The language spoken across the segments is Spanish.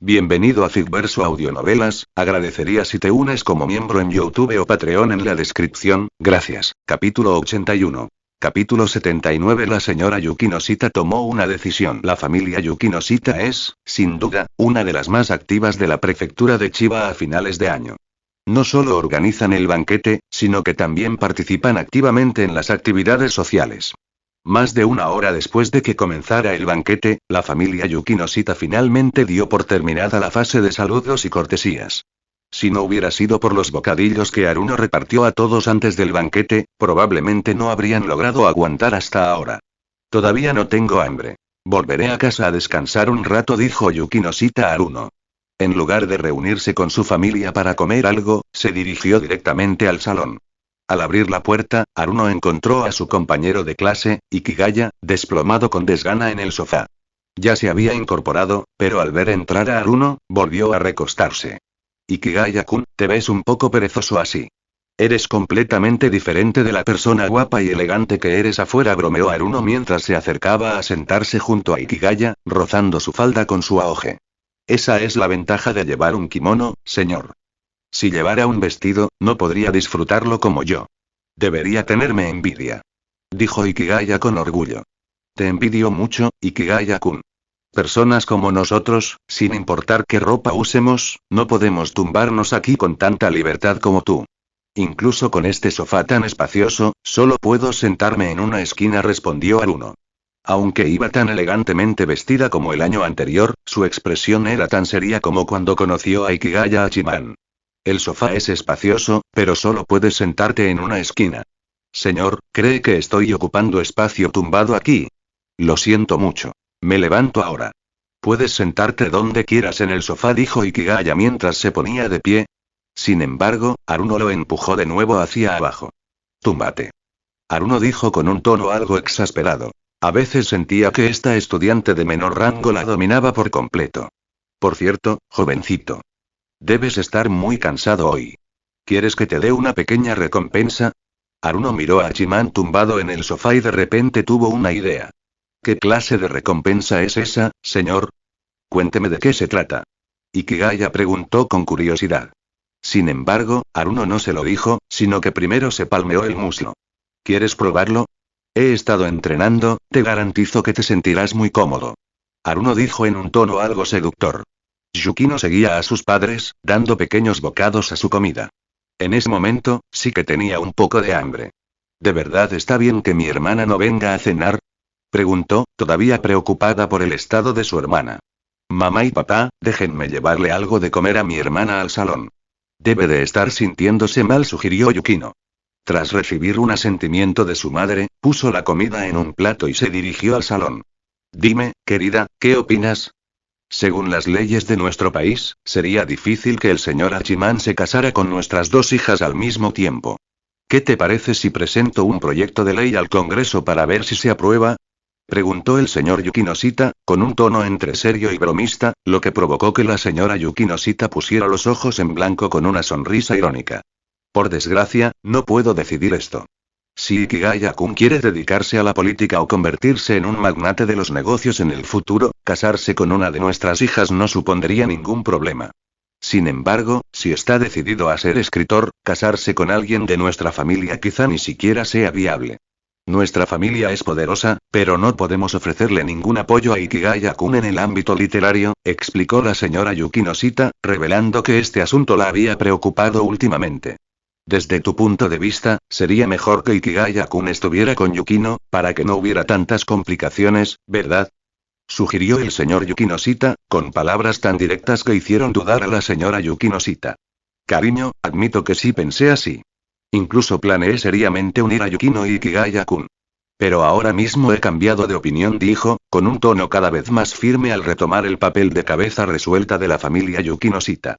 Bienvenido a Ficverso Audionovelas, agradecería si te unes como miembro en YouTube o Patreon en la descripción, gracias. Capítulo 81. Capítulo 79. La señora Yukino-shita tomó una decisión. La familia Yukino-shita es, sin duda, una de las más activas de la prefectura de Chiba a finales de año. No solo organizan el banquete, sino que también participan activamente en las actividades sociales. Más de una hora después de que comenzara el banquete, la familia Yukino-shita finalmente dio por terminada la fase de saludos y cortesías. Si no hubiera sido por los bocadillos que Haruno repartió a todos antes del banquete, probablemente no habrían logrado aguantar hasta ahora. Todavía no tengo hambre. Volveré a casa a descansar un rato, dijo Yukino-shita a Haruno. En lugar de reunirse con su familia para comer algo, se dirigió directamente al salón. Al abrir la puerta, Haruno encontró a su compañero de clase, Ikigaya, desplomado con desgana en el sofá. Ya se había incorporado, pero al ver entrar a Haruno, volvió a recostarse. Ikigaya-kun, te ves un poco perezoso así. Eres completamente diferente de la persona guapa y elegante que eres afuera, bromeó Haruno mientras se acercaba a sentarse junto a Ikigaya, rozando su falda con su auge. Esa es la ventaja de llevar un kimono, señor. Si llevara un vestido, no podría disfrutarlo como yo. Debería tenerme envidia. Dijo Ikigaya con orgullo. Te envidio mucho, Ikigaya-kun. Personas como nosotros, sin importar qué ropa usemos, no podemos tumbarnos aquí con tanta libertad como tú. Incluso con este sofá tan espacioso, solo puedo sentarme en una esquina, respondió Haruno. Aunque iba tan elegantemente vestida como el año anterior, su expresión era tan seria como cuando conoció a Ikigaya Hachiman. El sofá es espacioso, pero solo puedes sentarte en una esquina. Señor, ¿cree que estoy ocupando espacio tumbado aquí? Lo siento mucho. Me levanto ahora. Puedes sentarte donde quieras en el sofá, dijo Ikigaya mientras se ponía de pie. Sin embargo, Haruno lo empujó de nuevo hacia abajo. Túmbate. Haruno dijo con un tono algo exasperado. A veces sentía que esta estudiante de menor rango la dominaba por completo. Por cierto, jovencito. Debes estar muy cansado hoy. ¿Quieres que te dé una pequeña recompensa? Haruno miró a Hachiman tumbado en el sofá y de repente tuvo una idea. ¿Qué clase de recompensa es esa, señor? Cuénteme de qué se trata. Ikigaya preguntó con curiosidad. Sin embargo, Haruno no se lo dijo, sino que primero se palmeó el muslo. ¿Quieres probarlo? He estado entrenando, te garantizo que te sentirás muy cómodo. Haruno dijo en un tono algo seductor. Yukino seguía a sus padres, dando pequeños bocados a su comida. En ese momento, sí que tenía un poco de hambre. ¿De verdad está bien que mi hermana no venga a cenar? Preguntó, todavía preocupada por el estado de su hermana. Mamá y papá, déjenme llevarle algo de comer a mi hermana al salón. Debe de estar sintiéndose mal, sugirió Yukino. Tras recibir un asentimiento de su madre, puso la comida en un plato y se dirigió al salón. Dime, querida, ¿qué opinas? Según las leyes de nuestro país, sería difícil que el señor Hachiman se casara con nuestras dos hijas al mismo tiempo. ¿Qué te parece si presento un proyecto de ley al Congreso para ver si se aprueba? Preguntó el señor Yukino-shita, con un tono entre serio y bromista, lo que provocó que la señora Yukino-shita pusiera los ojos en blanco con una sonrisa irónica. Por desgracia, no puedo decidir esto. Si Ikigaya-kun quiere dedicarse a la política o convertirse en un magnate de los negocios en el futuro, casarse con una de nuestras hijas no supondría ningún problema. Sin embargo, si está decidido a ser escritor, casarse con alguien de nuestra familia quizá ni siquiera sea viable. Nuestra familia es poderosa, pero no podemos ofrecerle ningún apoyo a Ikigaya-kun en el ámbito literario, explicó la señora Yukino-shita, revelando que este asunto la había preocupado últimamente. Desde tu punto de vista, sería mejor que Ikigaya-kun estuviera con Yukino, para que no hubiera tantas complicaciones, ¿verdad? Sugirió el señor Yukino-shita, con palabras tan directas que hicieron dudar a la señora Yukino-shita. Cariño, admito que sí pensé así. Incluso planeé seriamente unir a Yukino y Ikigaya-kun. Pero ahora mismo he cambiado de opinión, dijo, con un tono cada vez más firme al retomar el papel de cabeza resuelta de la familia Yukino-shita.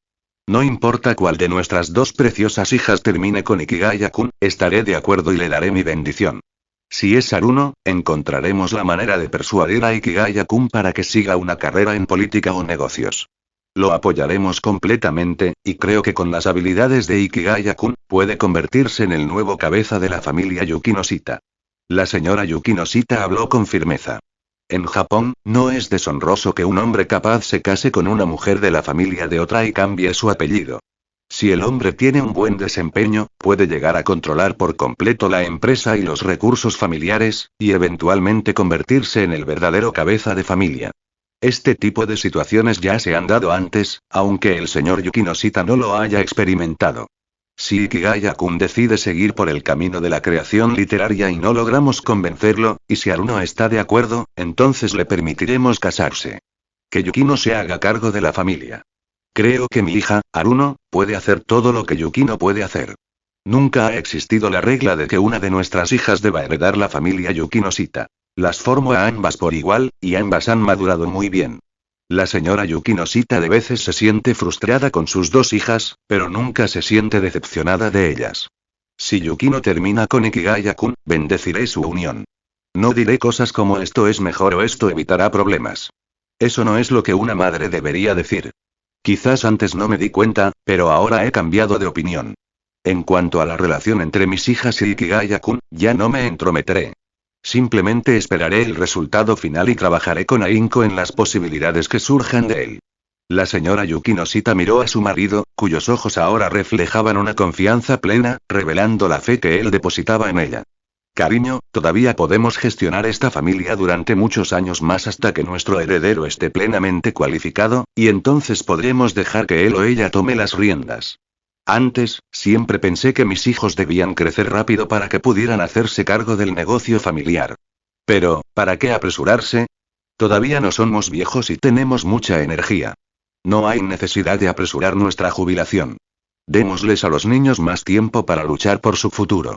No importa cuál de nuestras dos preciosas hijas termine con Ikigaya-kun, estaré de acuerdo y le daré mi bendición. Si es Haruno, encontraremos la manera de persuadir a Ikigaya-kun para que siga una carrera en política o negocios. Lo apoyaremos completamente, y creo que con las habilidades de Ikigaya-kun, puede convertirse en el nuevo cabeza de la familia Yukino-shita. La señora Yukino-shita habló con firmeza. En Japón, no es deshonroso que un hombre capaz se case con una mujer de la familia de otra y cambie su apellido. Si el hombre tiene un buen desempeño, puede llegar a controlar por completo la empresa y los recursos familiares, y eventualmente convertirse en el verdadero cabeza de familia. Este tipo de situaciones ya se han dado antes, aunque el señor Yukinoshita no lo haya experimentado. Si Ikigaya-kun decide seguir por el camino de la creación literaria y no logramos convencerlo, y si Haruno está de acuerdo, entonces le permitiremos casarse. Que Yukino se haga cargo de la familia. Creo que mi hija, Haruno, puede hacer todo lo que Yukino puede hacer. Nunca ha existido la regla de que una de nuestras hijas deba heredar la familia Yukinoshita. Las formo a ambas por igual, y ambas han madurado muy bien. La señora Yukinoshita de veces se siente frustrada con sus dos hijas, pero nunca se siente decepcionada de ellas. Si Yukino termina con Ikigaya-kun, bendeciré su unión. No diré cosas como esto es mejor o esto evitará problemas. Eso no es lo que una madre debería decir. Quizás antes no me di cuenta, pero ahora he cambiado de opinión. En cuanto a la relación entre mis hijas y Ikigaya-kun, ya no me entrometeré. Simplemente esperaré el resultado final y trabajaré con ahínco en las posibilidades que surjan de él. La señora Yukinoshita miró a su marido, cuyos ojos ahora reflejaban una confianza plena, revelando la fe que él depositaba en ella. Cariño, todavía podemos gestionar esta familia durante muchos años más hasta que nuestro heredero esté plenamente cualificado, y entonces podremos dejar que él o ella tome las riendas. Antes, siempre pensé que mis hijos debían crecer rápido para que pudieran hacerse cargo del negocio familiar. Pero, ¿para qué apresurarse? Todavía no somos viejos y tenemos mucha energía. No hay necesidad de apresurar nuestra jubilación. Démosles a los niños más tiempo para luchar por su futuro.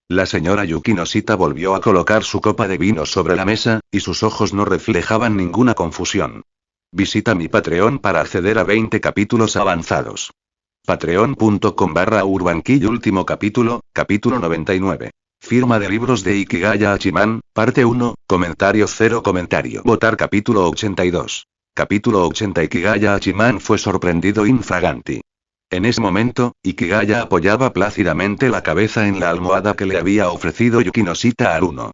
La señora Yukinoshita volvió a colocar su copa de vino sobre la mesa, y sus ojos no reflejaban ninguna confusión. Visita mi Patreon para acceder a 20 capítulos avanzados. Patreon.com/urbankill último capítulo, capítulo 99. Firma de libros de Ikigaya Hachiman, parte 1, comentario 0 comentario. Votar capítulo 82. Capítulo 80 Ikigaya Hachiman fue sorprendido infraganti. En ese momento, Ikigaya apoyaba plácidamente la cabeza en la almohada que le había ofrecido Yukinoshita a Haruno.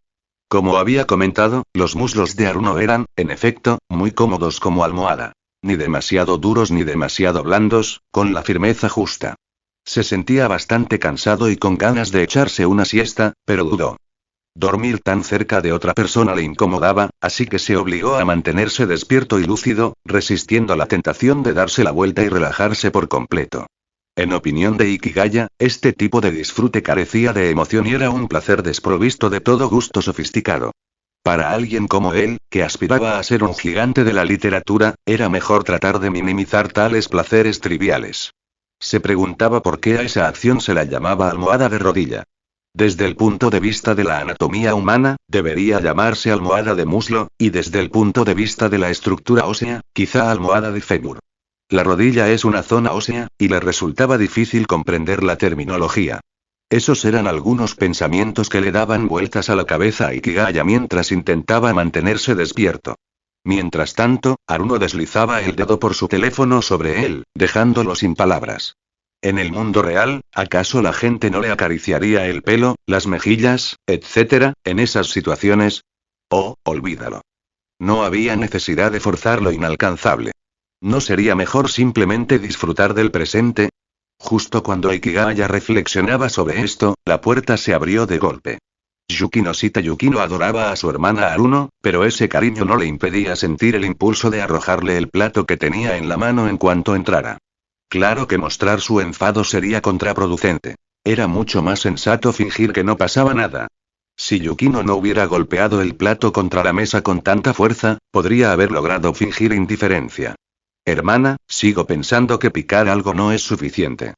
Como había comentado, los muslos de Haruno eran, en efecto, muy cómodos como almohada. Ni demasiado duros ni demasiado blandos, con la firmeza justa. Se sentía bastante cansado y con ganas de echarse una siesta, pero dudó. Dormir tan cerca de otra persona le incomodaba, así que se obligó a mantenerse despierto y lúcido, resistiendo la tentación de darse la vuelta y relajarse por completo. En opinión de Ikigaya, este tipo de disfrute carecía de emoción y era un placer desprovisto de todo gusto sofisticado. Para alguien como él, que aspiraba a ser un gigante de la literatura, era mejor tratar de minimizar tales placeres triviales. Se preguntaba por qué a esa acción se la llamaba almohada de rodilla. Desde el punto de vista de la anatomía humana, debería llamarse almohada de muslo, y desde el punto de vista de la estructura ósea, quizá almohada de fémur. La rodilla es una zona ósea, y le resultaba difícil comprender la terminología. Esos eran algunos pensamientos que le daban vueltas a la cabeza a Ikigaya mientras intentaba mantenerse despierto. Mientras tanto, Haruno deslizaba el dedo por su teléfono sobre él, dejándolo sin palabras. En el mundo real, ¿acaso la gente no le acariciaría el pelo, las mejillas, etcétera, en esas situaciones? Oh, olvídalo. No había necesidad de forzar lo inalcanzable. ¿No sería mejor simplemente disfrutar del presente? Justo cuando Ikigaya reflexionaba sobre esto, la puerta se abrió de golpe. Yukino adoraba a su hermana Haruno, pero ese cariño no le impedía sentir el impulso de arrojarle el plato que tenía en la mano en cuanto entrara. Claro que mostrar su enfado sería contraproducente. Era mucho más sensato fingir que no pasaba nada. Si Yukino no hubiera golpeado el plato contra la mesa con tanta fuerza, podría haber logrado fingir indiferencia. Hermana, sigo pensando que picar algo no es suficiente.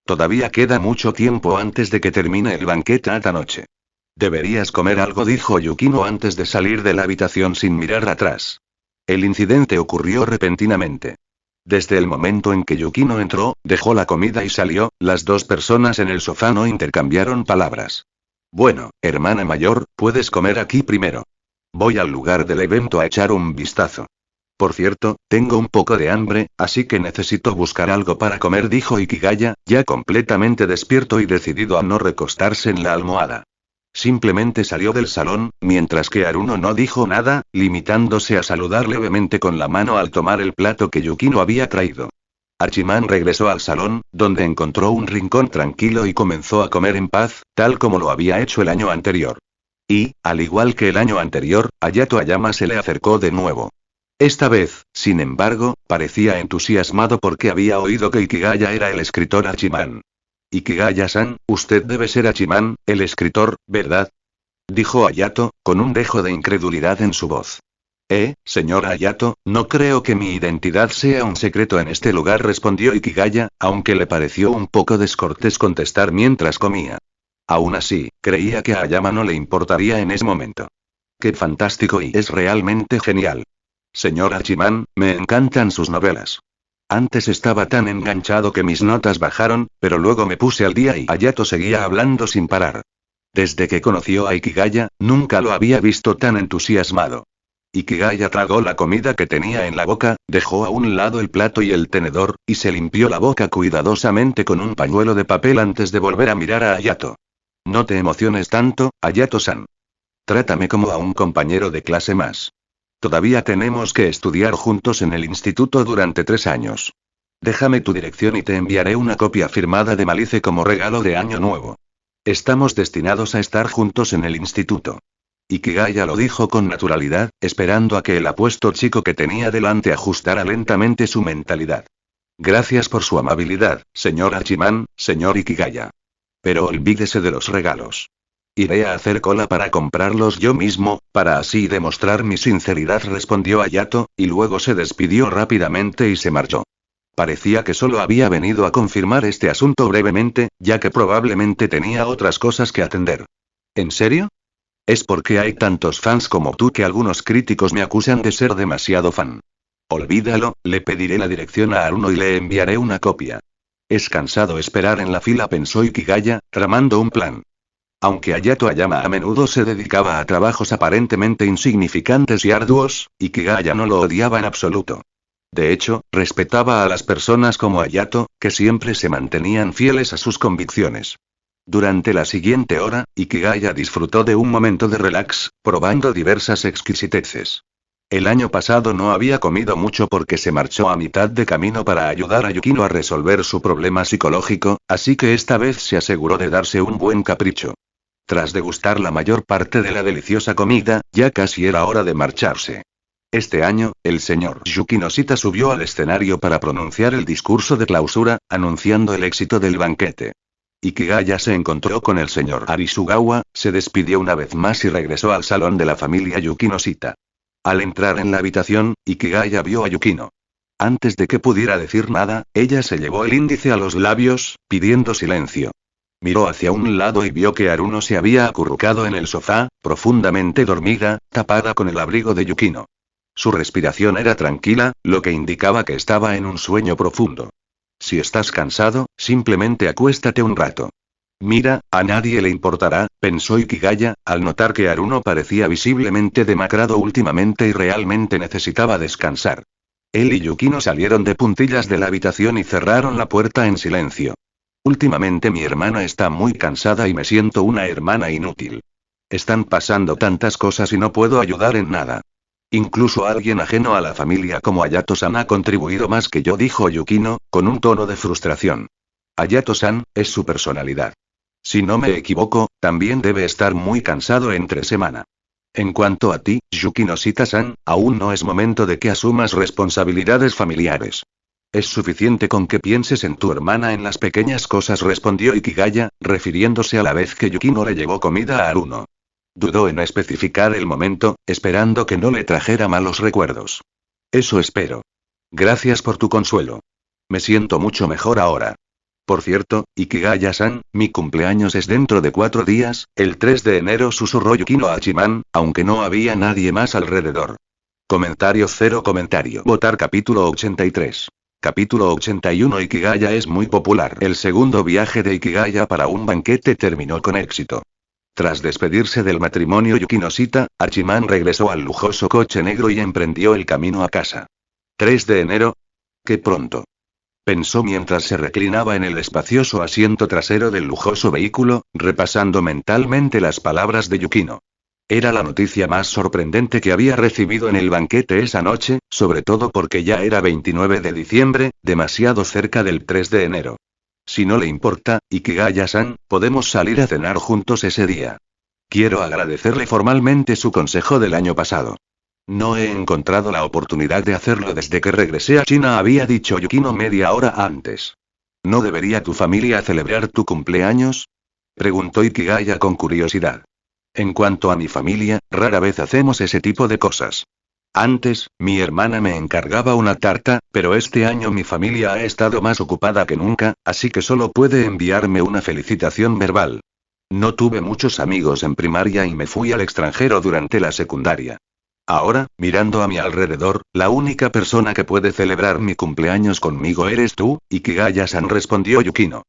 Todavía queda mucho tiempo antes de que termine el banquete esta noche. Deberías comer algo, dijo Yukino antes de salir de la habitación sin mirar atrás. El incidente ocurrió repentinamente. Desde el momento en que Yukino entró, dejó la comida y salió, las dos personas en el sofá no intercambiaron palabras. Bueno, hermana mayor, puedes comer aquí primero. Voy al lugar del evento a echar un vistazo. Por cierto, tengo un poco de hambre, así que necesito buscar algo para comer, dijo Ikigaya, ya completamente despierto y decidido a no recostarse en la almohada. Simplemente salió del salón, mientras que Haruno no dijo nada, limitándose a saludar levemente con la mano al tomar el plato que Yukino había traído. Hachiman regresó al salón, donde encontró un rincón tranquilo y comenzó a comer en paz, tal como lo había hecho el año anterior. Y, al igual que el año anterior, Hayato Ayama se le acercó de nuevo. Esta vez, sin embargo, parecía entusiasmado porque había oído que Ikigaya era el escritor Hachiman. Ikigaya-san, usted debe ser Hachiman, el escritor, ¿verdad? Dijo Hayato, con un dejo de incredulidad en su voz. Señor Hayato, no creo que mi identidad sea un secreto en este lugar, respondió Ikigaya, aunque le pareció un poco descortés contestar mientras comía. Aún así, creía que a Ayama no le importaría en ese momento. ¡Qué fantástico y es realmente genial! Señor Hachiman, me encantan sus novelas. Antes estaba tan enganchado que mis notas bajaron, pero luego me puse al día y Hayato seguía hablando sin parar. Desde que conoció a Ikigaya, nunca lo había visto tan entusiasmado. Ikigaya tragó la comida que tenía en la boca, dejó a un lado el plato y el tenedor, y se limpió la boca cuidadosamente con un pañuelo de papel antes de volver a mirar a Hayato. No te emociones tanto, Hayato-san. Trátame como a un compañero de clase más. Todavía tenemos que estudiar juntos en el instituto durante 3 años. Déjame tu dirección y te enviaré una copia firmada de Malice como regalo de Año Nuevo. Estamos destinados a estar juntos en el instituto. Ikigaya lo dijo con naturalidad, esperando a que el apuesto chico que tenía delante ajustara lentamente su mentalidad. Gracias por su amabilidad, señor Hachiman, señor Ikigaya. Pero olvídese de los regalos. Iré a hacer cola para comprarlos yo mismo, para así demostrar mi sinceridad, respondió Hayato, y luego se despidió rápidamente y se marchó. Parecía que solo había venido a confirmar este asunto brevemente, ya que probablemente tenía otras cosas que atender. ¿En serio? Es porque hay tantos fans como tú que algunos críticos me acusan de ser demasiado fan. Olvídalo, le pediré la dirección a Haruno y le enviaré una copia. Es cansado esperar en la fila, pensó Ikigaya, tramando un plan. Aunque Hayato Ayama a menudo se dedicaba a trabajos aparentemente insignificantes y arduos, Ikigaya no lo odiaba en absoluto. De hecho, respetaba a las personas como Hayato, que siempre se mantenían fieles a sus convicciones. Durante la siguiente hora, Ikigaya disfrutó de un momento de relax, probando diversas exquisiteces. El año pasado no había comido mucho porque se marchó a mitad de camino para ayudar a Yukino a resolver su problema psicológico, así que esta vez se aseguró de darse un buen capricho. Tras degustar la mayor parte de la deliciosa comida, ya casi era hora de marcharse. Este año, el señor Yukino Shita subió al escenario para pronunciar el discurso de clausura, anunciando el éxito del banquete. Ikigaya se encontró con el señor Arisugawa, se despidió una vez más y regresó al salón de la familia Yukino Shita. Al entrar en la habitación, Ikigaya vio a Yukino. Antes de que pudiera decir nada, ella se llevó el índice a los labios, pidiendo silencio. Miró hacia un lado y vio que Haruno se había acurrucado en el sofá, profundamente dormida, tapada con el abrigo de Yukino. Su respiración era tranquila, lo que indicaba que estaba en un sueño profundo. Si estás cansado, simplemente acuéstate un rato. Mira, a nadie le importará, pensó Ikigaya, al notar que Haruno parecía visiblemente demacrado últimamente y realmente necesitaba descansar. Él y Yukino salieron de puntillas de la habitación y cerraron la puerta en silencio. Últimamente mi hermana está muy cansada y me siento una hermana inútil. Están pasando tantas cosas y no puedo ayudar en nada. Incluso alguien ajeno a la familia como Hayato-san ha contribuido más que yo, dijo Yukino, con un tono de frustración. Hayato-san, es su personalidad. Si no me equivoco, también debe estar muy cansado entre semana. En cuanto a ti, Yukino Shita-san, aún no es momento de que asumas responsabilidades familiares. Es suficiente con que pienses en tu hermana en las pequeñas cosas, respondió Ikigaya, refiriéndose a la vez que Yukino le llevó comida a Haruno. Dudó en especificar el momento, esperando que no le trajera malos recuerdos. Eso espero. Gracias por tu consuelo. Me siento mucho mejor ahora. Por cierto, Ikigaya-san, mi cumpleaños es dentro de 4 días, el 3 de enero, susurró Yukino a Hachiman, aunque no había nadie más alrededor. Comentario cero comentario. Votar capítulo 83. Capítulo 81. Ikigaya es muy popular. El segundo viaje de Ikigaya para un banquete terminó con éxito. Tras despedirse del matrimonio Yukino Shita, Hachiman regresó al lujoso coche negro y emprendió el camino a casa. 3 de enero. ¡Qué pronto! Pensó mientras se reclinaba en el espacioso asiento trasero del lujoso vehículo, repasando mentalmente las palabras de Yukino. Era la noticia más sorprendente que había recibido en el banquete esa noche, sobre todo porque ya era 29 de diciembre, demasiado cerca del 3 de enero. Si no le importa, Ikigaya-san, podemos salir a cenar juntos ese día. Quiero agradecerle formalmente su consejo del año pasado. No he encontrado la oportunidad de hacerlo desde que regresé a China, había dicho Yukino media hora antes. ¿No debería tu familia celebrar tu cumpleaños? Preguntó Ikigaya con curiosidad. En cuanto a mi familia, rara vez hacemos ese tipo de cosas. Antes, mi hermana me encargaba una tarta, pero este año mi familia ha estado más ocupada que nunca, así que solo puede enviarme una felicitación verbal. No tuve muchos amigos en primaria y me fui al extranjero durante la secundaria. Ahora, mirando a mi alrededor, la única persona que puede celebrar mi cumpleaños conmigo eres tú, Ikigaya-san, respondió Yukino.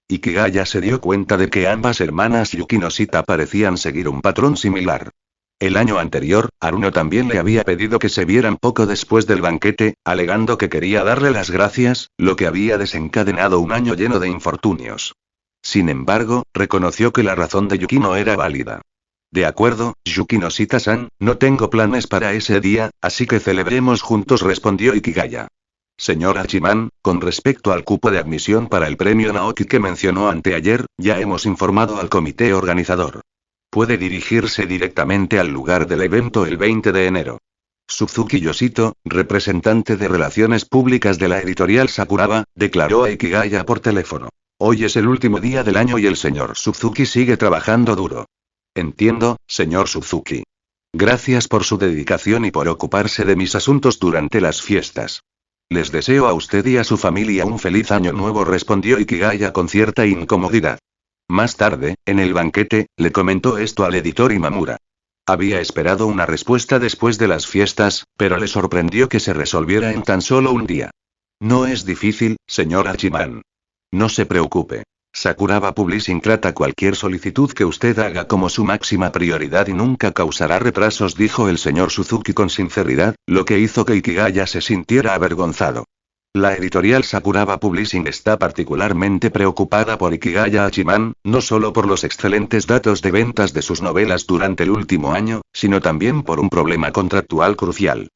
Ikigaya se dio cuenta de que ambas hermanas Yukino-shita parecían seguir un patrón similar. El año anterior, Haruno también le había pedido que se vieran poco después del banquete, alegando que quería darle las gracias, lo que había desencadenado un año lleno de infortunios. Sin embargo, reconoció que la razón de Yukino era válida. De acuerdo, Yukino-shita-san, no tengo planes para ese día, así que celebremos juntos, respondió Ikigaya. Señor Hachiman, con respecto al cupo de admisión para el premio Naoki que mencionó anteayer, ya hemos informado al comité organizador. Puede dirigirse directamente al lugar del evento el 20 de enero. Suzuki Yoshito, representante de Relaciones Públicas de la editorial Sakuraba, declaró a Ikigaya por teléfono. Hoy es el último día del año y el señor Suzuki sigue trabajando duro. Entiendo, señor Suzuki. Gracias por su dedicación y por ocuparse de mis asuntos durante las fiestas. Les deseo a usted y a su familia un feliz año nuevo, respondió Ikigaya con cierta incomodidad. Más tarde, en el banquete, le comentó esto al editor Imamura. Había esperado una respuesta después de las fiestas, pero le sorprendió que se resolviera en tan solo un día. No es difícil, señor Hachiman. No se preocupe. Sakuraba Publishing trata cualquier solicitud que usted haga como su máxima prioridad y nunca causará retrasos, dijo el señor Suzuki con sinceridad, lo que hizo que Ikigaya se sintiera avergonzado. La editorial Sakuraba Publishing está particularmente preocupada por Ikigaya Hachiman, no solo por los excelentes datos de ventas de sus novelas durante el último año, sino también por un problema contractual crucial.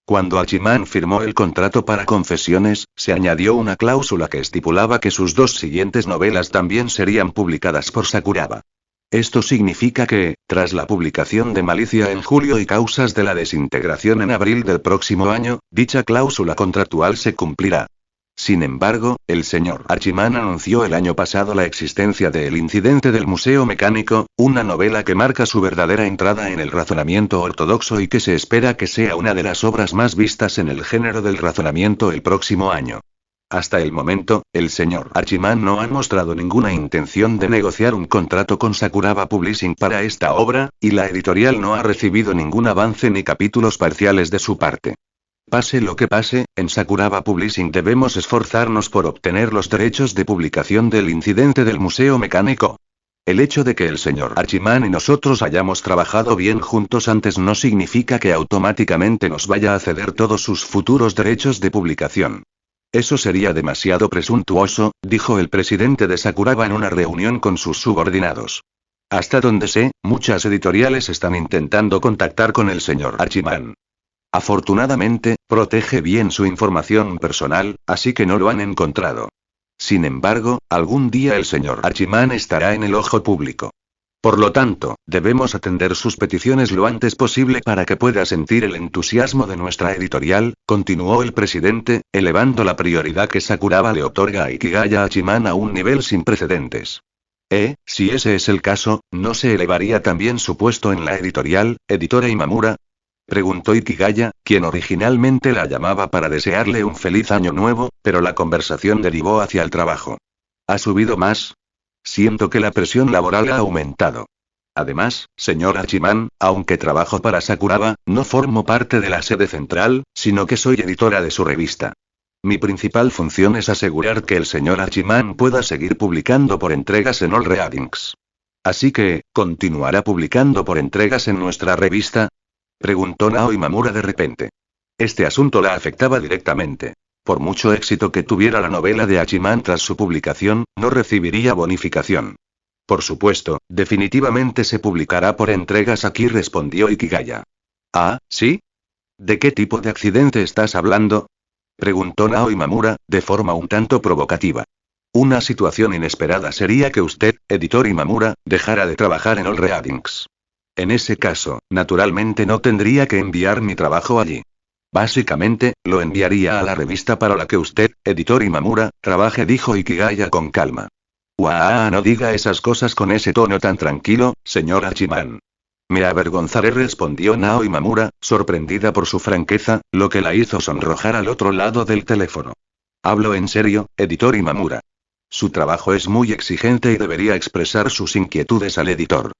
Cuando Hachiman firmó el contrato para Confesiones, se añadió una cláusula que estipulaba que sus dos siguientes novelas también serían publicadas por Sakuraba. Esto significa que, tras la publicación de Malicia en julio y Causas de la Desintegración en abril del próximo año, dicha cláusula contractual se cumplirá. Sin embargo, el señor Hachiman anunció el año pasado la existencia de El incidente del Museo Mecánico, una novela que marca su verdadera entrada en el razonamiento ortodoxo y que se espera que sea una de las obras más vistas en el género del razonamiento el próximo año. Hasta el momento, el señor Hachiman no ha mostrado ninguna intención de negociar un contrato con Sakuraba Publishing para esta obra, y la editorial no ha recibido ningún avance ni capítulos parciales de su parte. Pase lo que pase, en Sakuraba Publishing debemos esforzarnos por obtener los derechos de publicación del incidente del Museo Mecánico. El hecho de que el señor Hachiman y nosotros hayamos trabajado bien juntos antes no significa que automáticamente nos vaya a ceder todos sus futuros derechos de publicación. Eso sería demasiado presuntuoso, dijo el presidente de Sakuraba en una reunión con sus subordinados. Hasta donde sé, muchas editoriales están intentando contactar con el señor Hachiman. Afortunadamente, protege bien su información personal, así que no lo han encontrado. Sin embargo, algún día el señor Hachiman estará en el ojo público. Por lo tanto, debemos atender sus peticiones lo antes posible para que pueda sentir el entusiasmo de nuestra editorial, continuó el presidente, elevando la prioridad que Sakuraba le otorga a Ikigaya Hachiman a un nivel sin precedentes. Si ese es el caso, ¿no se elevaría también su puesto en la editorial, editora Imamura? Preguntó Ikigaya, quien originalmente la llamaba para desearle un feliz año nuevo, pero la conversación derivó hacia el trabajo. ¿Ha subido más? Siento que la presión laboral ha aumentado. Además, señor Hachiman, aunque trabajo para Sakuraba, no formo parte de la sede central, sino que soy editora de su revista. Mi principal función es asegurar que el señor Hachiman pueda seguir publicando por entregas en All Readings. Así que, ¿continuará publicando por entregas en nuestra revista? Preguntó Nao Imamura de repente. Este asunto la afectaba directamente. Por mucho éxito que tuviera la novela de Hachiman tras su publicación, no recibiría bonificación. Por supuesto, definitivamente se publicará por entregas aquí, respondió Ikigaya. Ah, ¿sí? ¿De qué tipo de accidente estás hablando? Preguntó Nao Imamura, de forma un tanto provocativa. Una situación inesperada sería que usted, editor Imamura, dejara de trabajar en All Readings. En ese caso, naturalmente no tendría que enviar mi trabajo allí. Básicamente, lo enviaría a la revista para la que usted, editor Imamura, trabaje, dijo Ikigaya con calma. No diga esas cosas con ese tono tan tranquilo, señor Hachiman. Me avergonzaré, respondió Nao Imamura, sorprendida por su franqueza, lo que la hizo sonrojar al otro lado del teléfono. Hablo en serio, editor Imamura. Su trabajo es muy exigente y debería expresar sus inquietudes al editor.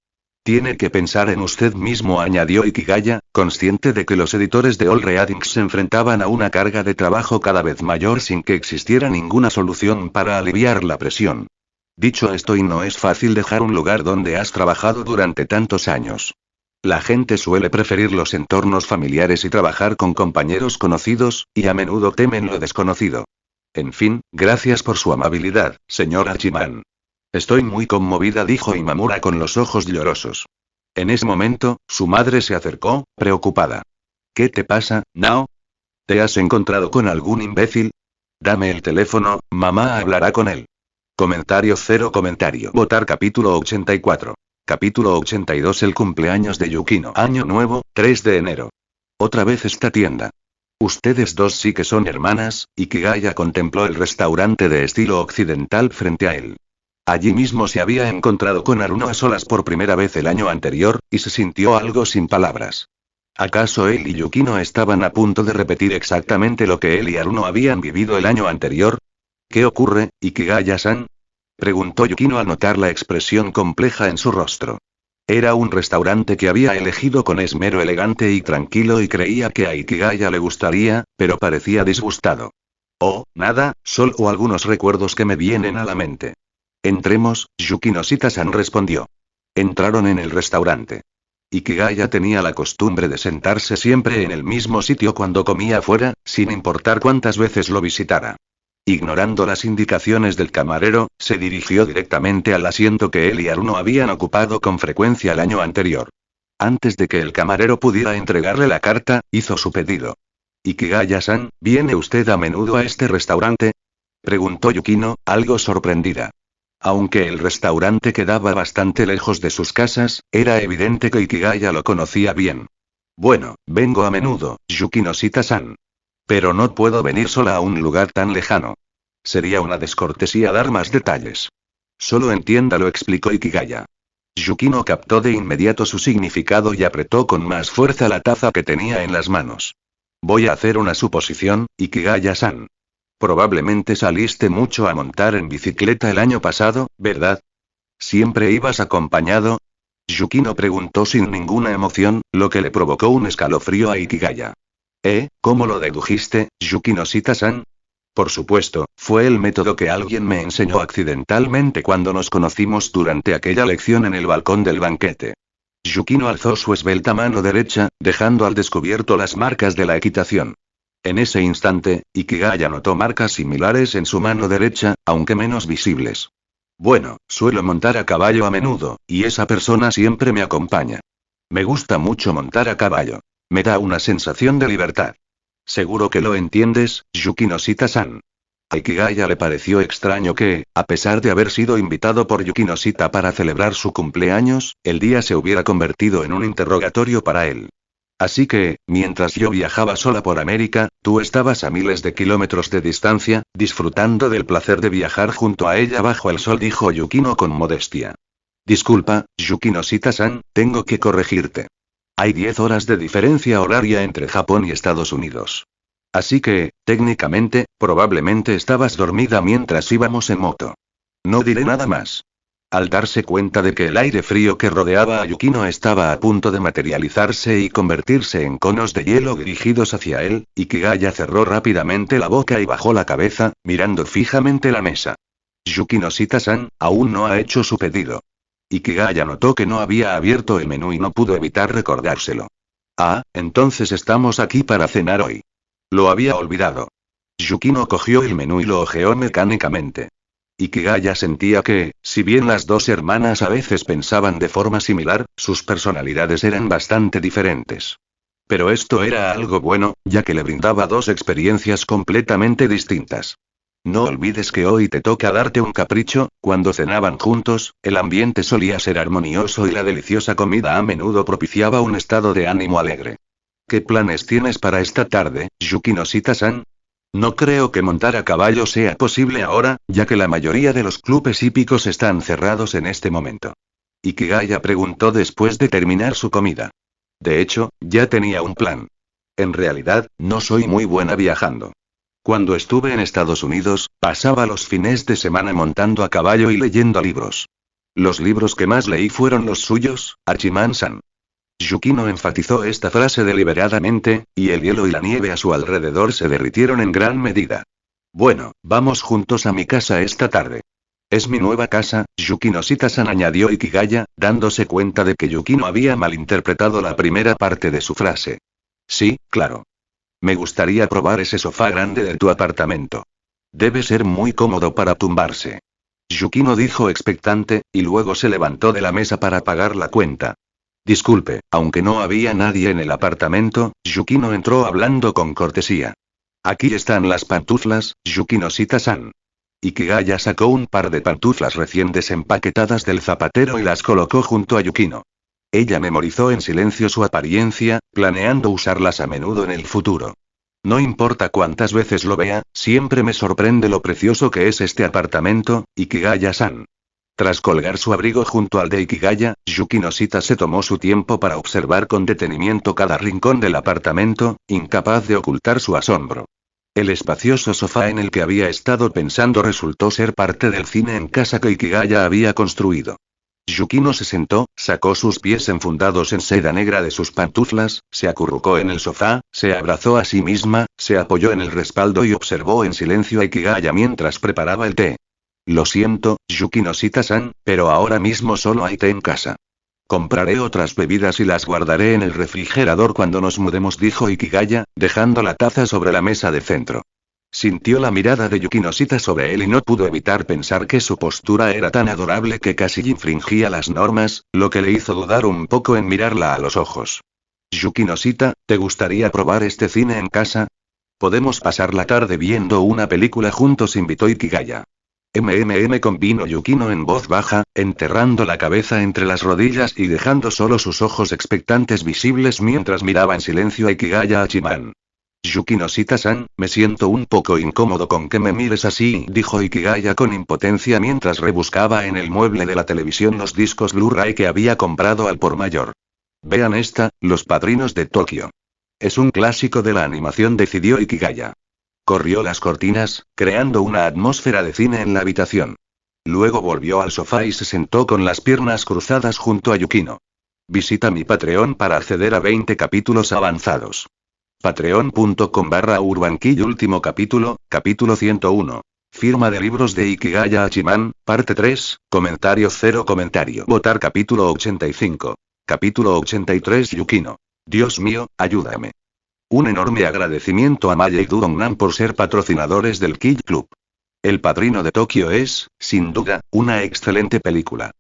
Tiene que pensar en usted mismo, añadió Ikigaya, consciente de que los editores de All Readings se enfrentaban a una carga de trabajo cada vez mayor sin que existiera ninguna solución para aliviar la presión. Dicho esto, y no es fácil dejar un lugar donde has trabajado durante tantos años. La gente suele preferir los entornos familiares y trabajar con compañeros conocidos, y a menudo temen lo desconocido. En fin, gracias por su amabilidad, señor Hachiman. Estoy muy conmovida, dijo Imamura con los ojos llorosos. En ese momento, su madre se acercó, preocupada. ¿Qué te pasa, Nao? ¿Te has encontrado con algún imbécil? Dame el teléfono, mamá hablará con él. Cero comentario. Votar capítulo 84. Capítulo 82. El cumpleaños de Yukino. Año nuevo, 3 de enero. Otra vez esta tienda. Ustedes dos sí que son hermanas, Ikigaya contempló el restaurante de estilo occidental frente a él. Allí mismo se había encontrado con Aruno a solas por primera vez el año anterior, y se sintió algo sin palabras. ¿Acaso él y Yukino estaban a punto de repetir exactamente lo que él y Aruno habían vivido el año anterior? ¿Qué ocurre, Ikigaya-san? Preguntó Yukino al notar la expresión compleja en su rostro. Era un restaurante que había elegido con esmero, elegante y tranquilo, y creía que a Ikigaya le gustaría, pero parecía disgustado. Oh, nada, solo algunos recuerdos que me vienen a la mente. Entremos, Yukino Shita-san respondió. Entraron en el restaurante. Ikigaya tenía la costumbre de sentarse siempre en el mismo sitio cuando comía fuera, sin importar cuántas veces lo visitara. Ignorando las indicaciones del camarero, se dirigió directamente al asiento que él y Aruno habían ocupado con frecuencia el año anterior. Antes de que el camarero pudiera entregarle la carta, hizo su pedido. Ikigaya-san, ¿viene usted a menudo a este restaurante? Preguntó Yukino, algo sorprendida. Aunque el restaurante quedaba bastante lejos de sus casas, era evidente que Ikigaya lo conocía bien. Bueno, vengo a menudo, Yukino Shita-san. Pero no puedo venir sola a un lugar tan lejano. Sería una descortesía dar más detalles. Solo entiéndalo, explicó Ikigaya. Yukino captó de inmediato su significado y apretó con más fuerza la taza que tenía en las manos. Voy a hacer una suposición, Ikigaya-san. Probablemente saliste mucho a montar en bicicleta el año pasado, ¿verdad? ¿Siempre ibas acompañado? Yukino preguntó sin ninguna emoción, lo que le provocó un escalofrío a Ikigaya. ¿Cómo lo dedujiste, Yukino Shita-san? Por supuesto, fue el método que alguien me enseñó accidentalmente cuando nos conocimos durante aquella lección en el balcón del banquete. Yukino alzó su esbelta mano derecha, dejando al descubierto las marcas de la equitación. En ese instante, Ikigaya notó marcas similares en su mano derecha, aunque menos visibles. Bueno, suelo montar a caballo a menudo, y esa persona siempre me acompaña. Me gusta mucho montar a caballo. Me da una sensación de libertad. Seguro que lo entiendes, Yukino Shita-san. A Ikigaya le pareció extraño que, a pesar de haber sido invitado por Yukino Shita para celebrar su cumpleaños, el día se hubiera convertido en un interrogatorio para él. Así que, mientras yo viajaba sola por América, tú estabas a miles de kilómetros de distancia, disfrutando del placer de viajar junto a ella bajo el sol, dijo Yukino con modestia. Disculpa, Yukino Shita-san, tengo que corregirte. Hay 10 horas de diferencia horaria entre Japón y Estados Unidos. Así que, técnicamente, probablemente estabas dormida mientras íbamos en moto. No diré nada más. Al darse cuenta de que el aire frío que rodeaba a Yukino estaba a punto de materializarse y convertirse en conos de hielo dirigidos hacia él, Ikigaya cerró rápidamente la boca y bajó la cabeza, mirando fijamente la mesa. Yukino Shita-san, aún no ha hecho su pedido. Ikigaya notó que no había abierto el menú y no pudo evitar recordárselo. Entonces estamos aquí para cenar hoy. Lo había olvidado. Yukino cogió el menú y lo hojeó mecánicamente. Ikigaya sentía que, si bien las dos hermanas a veces pensaban de forma similar, sus personalidades eran bastante diferentes. Pero esto era algo bueno, ya que le brindaba dos experiencias completamente distintas. No olvides que hoy te toca darte un capricho. Cuando cenaban juntos, el ambiente solía ser armonioso y la deliciosa comida a menudo propiciaba un estado de ánimo alegre. ¿Qué planes tienes para esta tarde, Yukino-san? No creo que montar a caballo sea posible ahora, ya que la mayoría de los clubes hípicos están cerrados en este momento. Ikigaya preguntó después de terminar su comida. De hecho, ya tenía un plan. En realidad, no soy muy buena viajando. Cuando estuve en Estados Unidos, pasaba los fines de semana montando a caballo y leyendo libros. Los libros que más leí fueron los suyos, Hachiman-san. Yukino enfatizó esta frase deliberadamente, y el hielo y la nieve a su alrededor se derritieron en gran medida. Bueno, vamos juntos a mi casa esta tarde. Es mi nueva casa, Yukino-san, añadió Ikigaya, dándose cuenta de que Yukino había malinterpretado la primera parte de su frase. Sí, claro. Me gustaría probar ese sofá grande de tu apartamento. Debe ser muy cómodo para tumbarse. Yukino dijo expectante, y luego se levantó de la mesa para pagar la cuenta. Disculpe, aunque no había nadie en el apartamento, Yukino entró hablando con cortesía. Aquí están las pantuflas, Yukino-san. Ikigaya sacó un par de pantuflas recién desempaquetadas del zapatero y las colocó junto a Yukino. Ella memorizó en silencio su apariencia, planeando usarlas a menudo en el futuro. No importa cuántas veces lo vea, siempre me sorprende lo precioso que es este apartamento, Ikigaya-san. Tras colgar su abrigo junto al de Ikigaya, Yukino-san se tomó su tiempo para observar con detenimiento cada rincón del apartamento, incapaz de ocultar su asombro. El espacioso sofá en el que había estado pensando resultó ser parte del cine en casa que Ikigaya había construido. Yukino se sentó, sacó sus pies enfundados en seda negra de sus pantuflas, se acurrucó en el sofá, se abrazó a sí misma, se apoyó en el respaldo y observó en silencio a Ikigaya mientras preparaba el té. Lo siento, Yukino-san, pero ahora mismo solo hay té en casa. Compraré otras bebidas y las guardaré en el refrigerador cuando nos mudemos, dijo Ikigaya, dejando la taza sobre la mesa de centro. Sintió la mirada de Yukino-san sobre él y no pudo evitar pensar que su postura era tan adorable que casi infringía las normas, lo que le hizo dudar un poco en mirarla a los ojos. Yukino-san, ¿te gustaría probar este cine en casa? Podemos pasar la tarde viendo una película juntos, invitó Ikigaya. Convino Yukino en voz baja, enterrando la cabeza entre las rodillas y dejando solo sus ojos expectantes visibles mientras miraba en silencio a Ikigaya Hachiman. Yukino-san, me siento un poco incómodo con que me mires así, dijo Ikigaya con impotencia mientras rebuscaba en el mueble de la televisión los discos Blu-ray que había comprado al por mayor. Vean esta, Los Padrinos de Tokio. Es un clásico de la animación, decidió Ikigaya. Corrió las cortinas, creando una atmósfera de cine en la habitación. Luego volvió al sofá y se sentó con las piernas cruzadas junto a Yukino. Visita mi Patreon para acceder a 20 capítulos avanzados. Patreon.com/urbankill. Último capítulo, capítulo 101. Firma de libros de Ikigaya Hachiman, parte 3, comentario 0 comentario. Votar capítulo 85. Capítulo 83. Yukino. Dios mío, ayúdame. Un enorme agradecimiento a Maya y Dudongnam por ser patrocinadores del Kill Club. El Padrino de Tokio es, sin duda, una excelente película.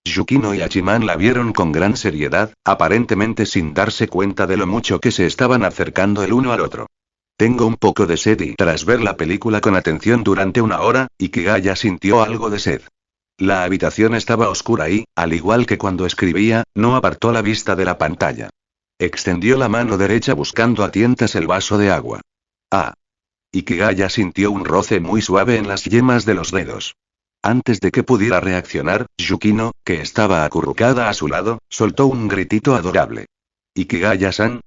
Yukino y Hachiman la vieron con gran seriedad, aparentemente sin darse cuenta de lo mucho que se estaban acercando el uno al otro. Tengo un poco de sed, y tras ver la película con atención durante una hora, Ikigaya sintió algo de sed. La habitación estaba oscura y, al igual que cuando escribía, no apartó la vista de la pantalla. Extendió la mano derecha buscando a tientas el vaso de agua. Ah. Ikigaya sintió un roce muy suave en las yemas de los dedos. Antes de que pudiera reaccionar, Yukino, que estaba acurrucada a su lado, soltó un gritito adorable. Ikigaya-san,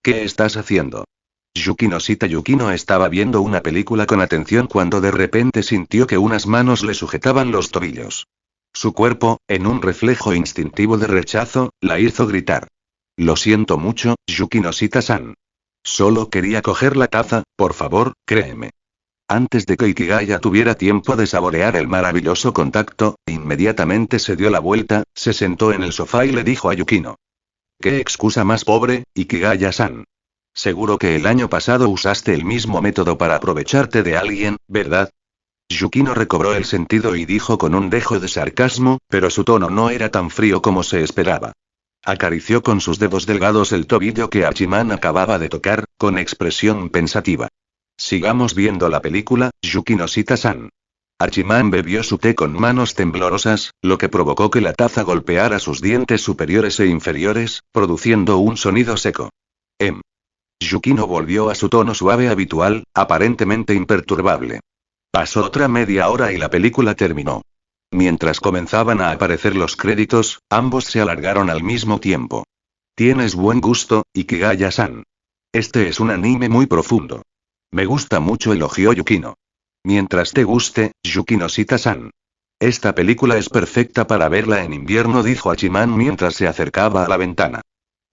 ¿qué estás haciendo? Yukino estaba viendo una película con atención cuando de repente sintió que unas manos le sujetaban los tobillos. Su cuerpo, en un reflejo instintivo de rechazo, la hizo gritar. Lo siento mucho, Yukino-san. Solo quería coger la taza, por favor, créeme. Antes de que Ikigaya tuviera tiempo de saborear el maravilloso contacto, inmediatamente se dio la vuelta, se sentó en el sofá y le dijo a Yukino. ¿Qué excusa más pobre, Ikigaya-san? Seguro que el año pasado usaste el mismo método para aprovecharte de alguien, ¿verdad? Yukino recobró el sentido y dijo con un dejo de sarcasmo, pero su tono no era tan frío como se esperaba. Acarició con sus dedos delgados el tobillo que Hachiman acababa de tocar, con expresión pensativa. Sigamos viendo la película, Yukino-san. Hachiman bebió su té con manos temblorosas, lo que provocó que la taza golpeara sus dientes superiores e inferiores, produciendo un sonido seco. Yukino volvió a su tono suave habitual, aparentemente imperturbable. Pasó otra media hora y la película terminó. Mientras comenzaban a aparecer los créditos, ambos se alargaron al mismo tiempo. Tienes buen gusto, Ikigaya-san. Este es un anime muy profundo. Me gusta mucho, elogió Yukino. Mientras te guste, Yukino-san. Esta película es perfecta para verla en invierno, dijo Hachiman mientras se acercaba a la ventana.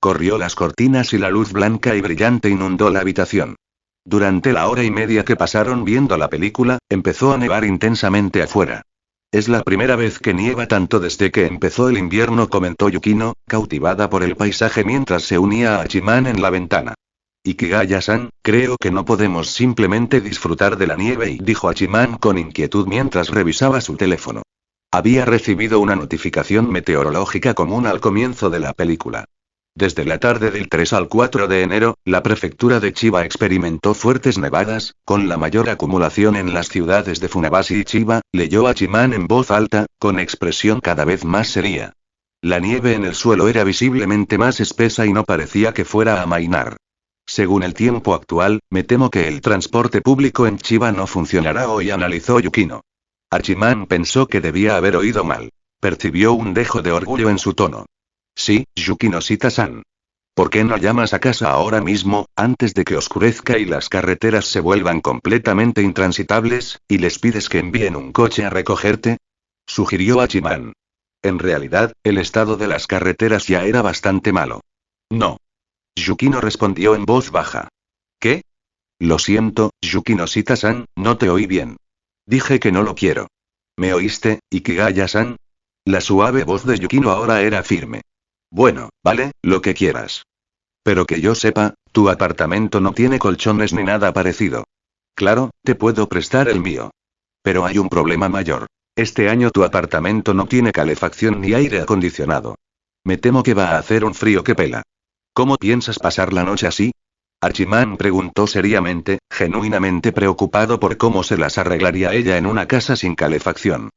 Corrió las cortinas y la luz blanca y brillante inundó la habitación. Durante la hora y media que pasaron viendo la película, empezó a nevar intensamente afuera. Es la primera vez que nieva tanto desde que empezó el invierno, comentó Yukino, cautivada por el paisaje mientras se unía a Hachiman en la ventana. Ikigaya-san, creo que no podemos simplemente disfrutar de la nieve, dijo Hachiman con inquietud mientras revisaba su teléfono. Había recibido una notificación meteorológica común al comienzo de la película. Desde la tarde del 3 al 4 de enero, la prefectura de Chiba experimentó fuertes nevadas, con la mayor acumulación en las ciudades de Funabashi y Chiba, leyó Hachiman en voz alta, con expresión cada vez más seria. La nieve en el suelo era visiblemente más espesa y no parecía que fuera a amainar. Según el tiempo actual, me temo que el transporte público en Chiba no funcionará hoy, analizó Yukino. Hachiman pensó que debía haber oído mal. Percibió un dejo de orgullo en su tono. Sí, Yukino-san. ¿Por qué no llamas a casa ahora mismo, antes de que oscurezca y las carreteras se vuelvan completamente intransitables, y les pides que envíen un coche a recogerte? Sugirió Hachiman. En realidad, el estado de las carreteras ya era bastante malo. No. Yukino respondió en voz baja. ¿Qué? Lo siento, Yukino-san, no te oí bien. Dije que no lo quiero. ¿Me oíste, Ikigaya-san? La suave voz de Yukino ahora era firme. Bueno, vale, lo que quieras. Pero que yo sepa, tu apartamento no tiene colchones ni nada parecido. Claro, te puedo prestar el mío. Pero hay un problema mayor. Este año tu apartamento no tiene calefacción ni aire acondicionado. Me temo que va a hacer un frío que pela. ¿Cómo piensas pasar la noche así? Hachiman preguntó seriamente, genuinamente preocupado por cómo se las arreglaría ella en una casa sin calefacción.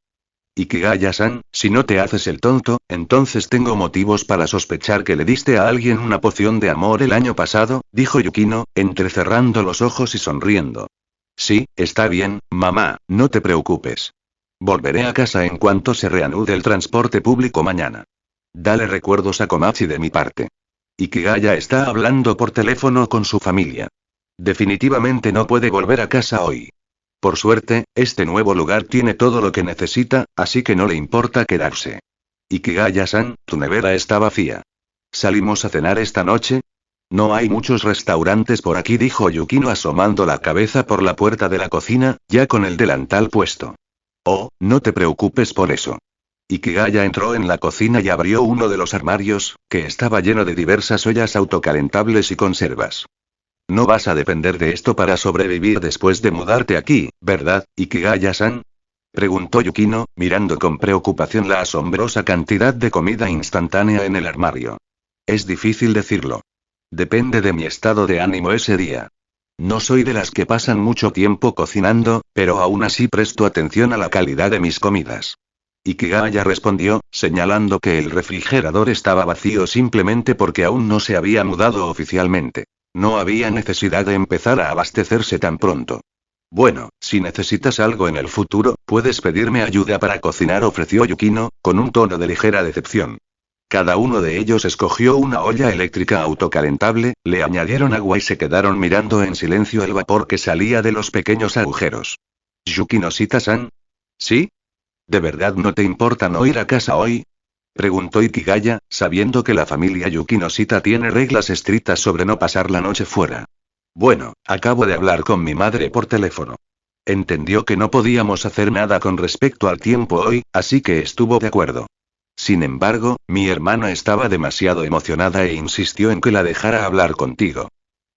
Ikigaya-san, si no te haces el tonto, entonces tengo motivos para sospechar que le diste a alguien una poción de amor el año pasado, dijo Yukino, entrecerrando los ojos y sonriendo. Sí, está bien, mamá, no te preocupes. Volveré a casa en cuanto se reanude el transporte público mañana. Dale recuerdos a Komachi de mi parte. Ikigaya está hablando por teléfono con su familia. Definitivamente no puede volver a casa hoy. Por suerte, este nuevo lugar tiene todo lo que necesita, así que no le importa quedarse. Ikigaya-san, tu nevera está vacía. ¿Salimos a cenar esta noche? No hay muchos restaurantes por aquí, dijo Yukino asomando la cabeza por la puerta de la cocina, ya con el delantal puesto. Oh, no te preocupes por eso. Ikigaya entró en la cocina y abrió uno de los armarios, que estaba lleno de diversas ollas autocalentables y conservas. No vas a depender de esto para sobrevivir después de mudarte aquí, ¿verdad, Ikigaya-san? Preguntó Yukino, mirando con preocupación la asombrosa cantidad de comida instantánea en el armario. Es difícil decirlo. Depende de mi estado de ánimo ese día. No soy de las que pasan mucho tiempo cocinando, pero aún así presto atención a la calidad de mis comidas. Ikigaya respondió, señalando que el refrigerador estaba vacío simplemente porque aún no se había mudado oficialmente. No había necesidad de empezar a abastecerse tan pronto. Bueno, si necesitas algo en el futuro, puedes pedirme ayuda para cocinar, ofreció Yukino, con un tono de ligera decepción. Cada uno de ellos escogió una olla eléctrica autocalentable, le añadieron agua y se quedaron mirando en silencio el vapor que salía de los pequeños agujeros. ¿Yukino-san? ¿Sí? ¿De verdad no te importa no ir a casa hoy? Preguntó Ikigaya, sabiendo que la familia Yukino tiene reglas estrictas sobre no pasar la noche fuera. Bueno, acabo de hablar con mi madre por teléfono. Entendió que no podíamos hacer nada con respecto al tiempo hoy, así que estuvo de acuerdo. Sin embargo, mi hermana estaba demasiado emocionada e insistió en que la dejara hablar contigo.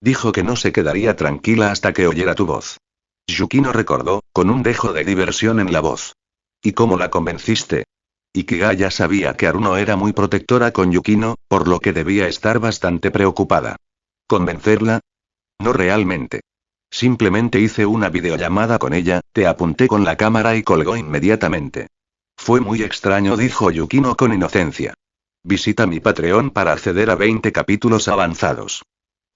Dijo que no se quedaría tranquila hasta que oyera tu voz. Yukino recordó, con un dejo de diversión en la voz. ¿Y cómo la convenciste? Ikigaya sabía que Aruno era muy protectora con Yukino, por lo que debía estar bastante preocupada. ¿Convencerla? No realmente. Simplemente hice una videollamada con ella, te apunté con la cámara y colgó inmediatamente. Fue muy extraño, dijo Yukino con inocencia. Visita mi Patreon para acceder a 20 capítulos avanzados.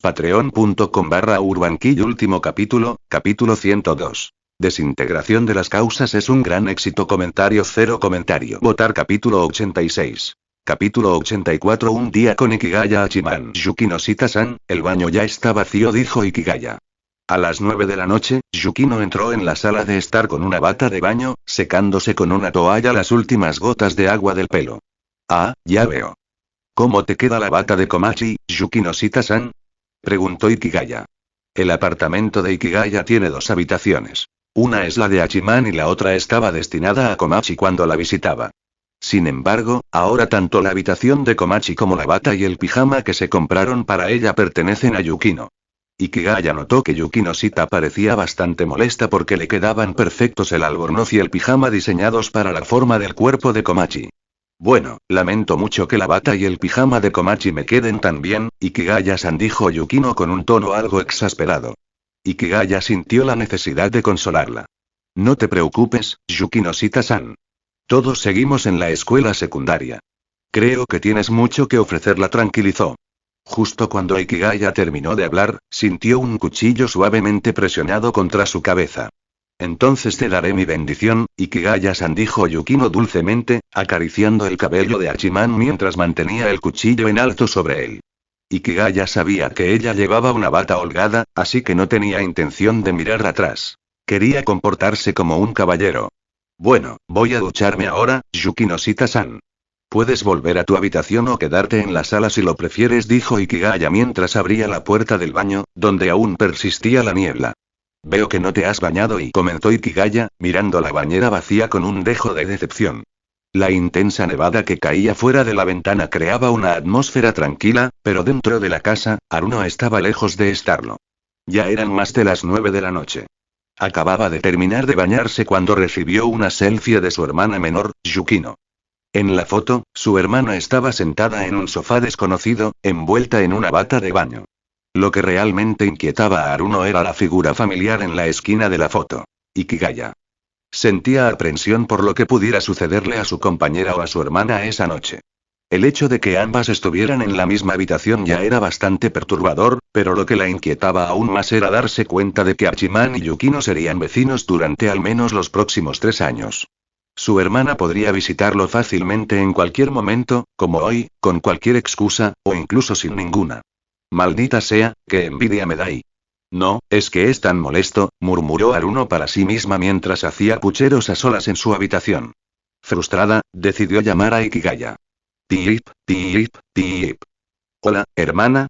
Patreon.com/Urbankill. Último capítulo, capítulo 102. Desintegración de las causas es un gran éxito. Comentario cero comentario. Votar capítulo 86. Capítulo 84. Un día con Ikigaya Hachiman. Yukino Shita-san, el baño ya está vacío, dijo Ikigaya. A las 9 de la noche, Yukino entró en la sala de estar con una bata de baño, secándose con una toalla las últimas gotas de agua del pelo. Ah, ya veo. ¿Cómo te queda la bata de Komachi, Yukino Shita-san? Preguntó Ikigaya. El apartamento de Ikigaya tiene 2 habitaciones. Una es la de Hachiman y la otra estaba destinada a Komachi cuando la visitaba. Sin embargo, ahora tanto la habitación de Komachi como la bata y el pijama que se compraron para ella pertenecen a Yukino. Ikigaya notó que Yukino Shita parecía bastante molesta porque le quedaban perfectos el albornoz y el pijama diseñados para la forma del cuerpo de Komachi. Bueno, lamento mucho que la bata y el pijama de Komachi me queden tan bien, Ikigaya-san, dijo Yukino con un tono algo exasperado. Ikigaya sintió la necesidad de consolarla. No te preocupes, Yukino Shita-san. Todos seguimos en la escuela secundaria. Creo que tienes mucho que ofrecer, la tranquilizó. Justo cuando Ikigaya terminó de hablar, sintió un cuchillo suavemente presionado contra su cabeza. Entonces te daré mi bendición, Ikigaya-san, dijo Yukino dulcemente, acariciando el cabello de Hachiman mientras mantenía el cuchillo en alto sobre él. Ikigaya sabía que ella llevaba una bata holgada, así que no tenía intención de mirar atrás. Quería comportarse como un caballero. Bueno, voy a ducharme ahora, Yukino Shita-san. Puedes volver a tu habitación o quedarte en la sala si lo prefieres, dijo Ikigaya mientras abría la puerta del baño, donde aún persistía la niebla. Veo que no te has bañado comentó Ikigaya, mirando la bañera vacía con un dejo de decepción. La intensa nevada que caía fuera de la ventana creaba una atmósfera tranquila, pero dentro de la casa, Aruno estaba lejos de estarlo. Ya eran más de las 9 de la noche. Acababa de terminar de bañarse cuando recibió una selfie de su hermana menor, Yukino. En la foto, su hermana estaba sentada en un sofá desconocido, envuelta en una bata de baño. Lo que realmente inquietaba a Aruno era la figura familiar en la esquina de la foto. Ikigaya. Sentía aprensión por lo que pudiera sucederle a su compañera o a su hermana esa noche. El hecho de que ambas estuvieran en la misma habitación ya era bastante perturbador, pero lo que la inquietaba aún más era darse cuenta de que Hachiman y Yukino serían vecinos durante al menos los próximos 3 años. Su hermana podría visitarlo fácilmente en cualquier momento, como hoy, con cualquier excusa, o incluso sin ninguna. Maldita sea, qué envidia me da. No, es que es tan molesto, murmuró Aruno para sí misma mientras hacía pucheros a solas en su habitación. Frustrada, decidió llamar a Ikigaya. Piip, piip, piip. Hola, hermana.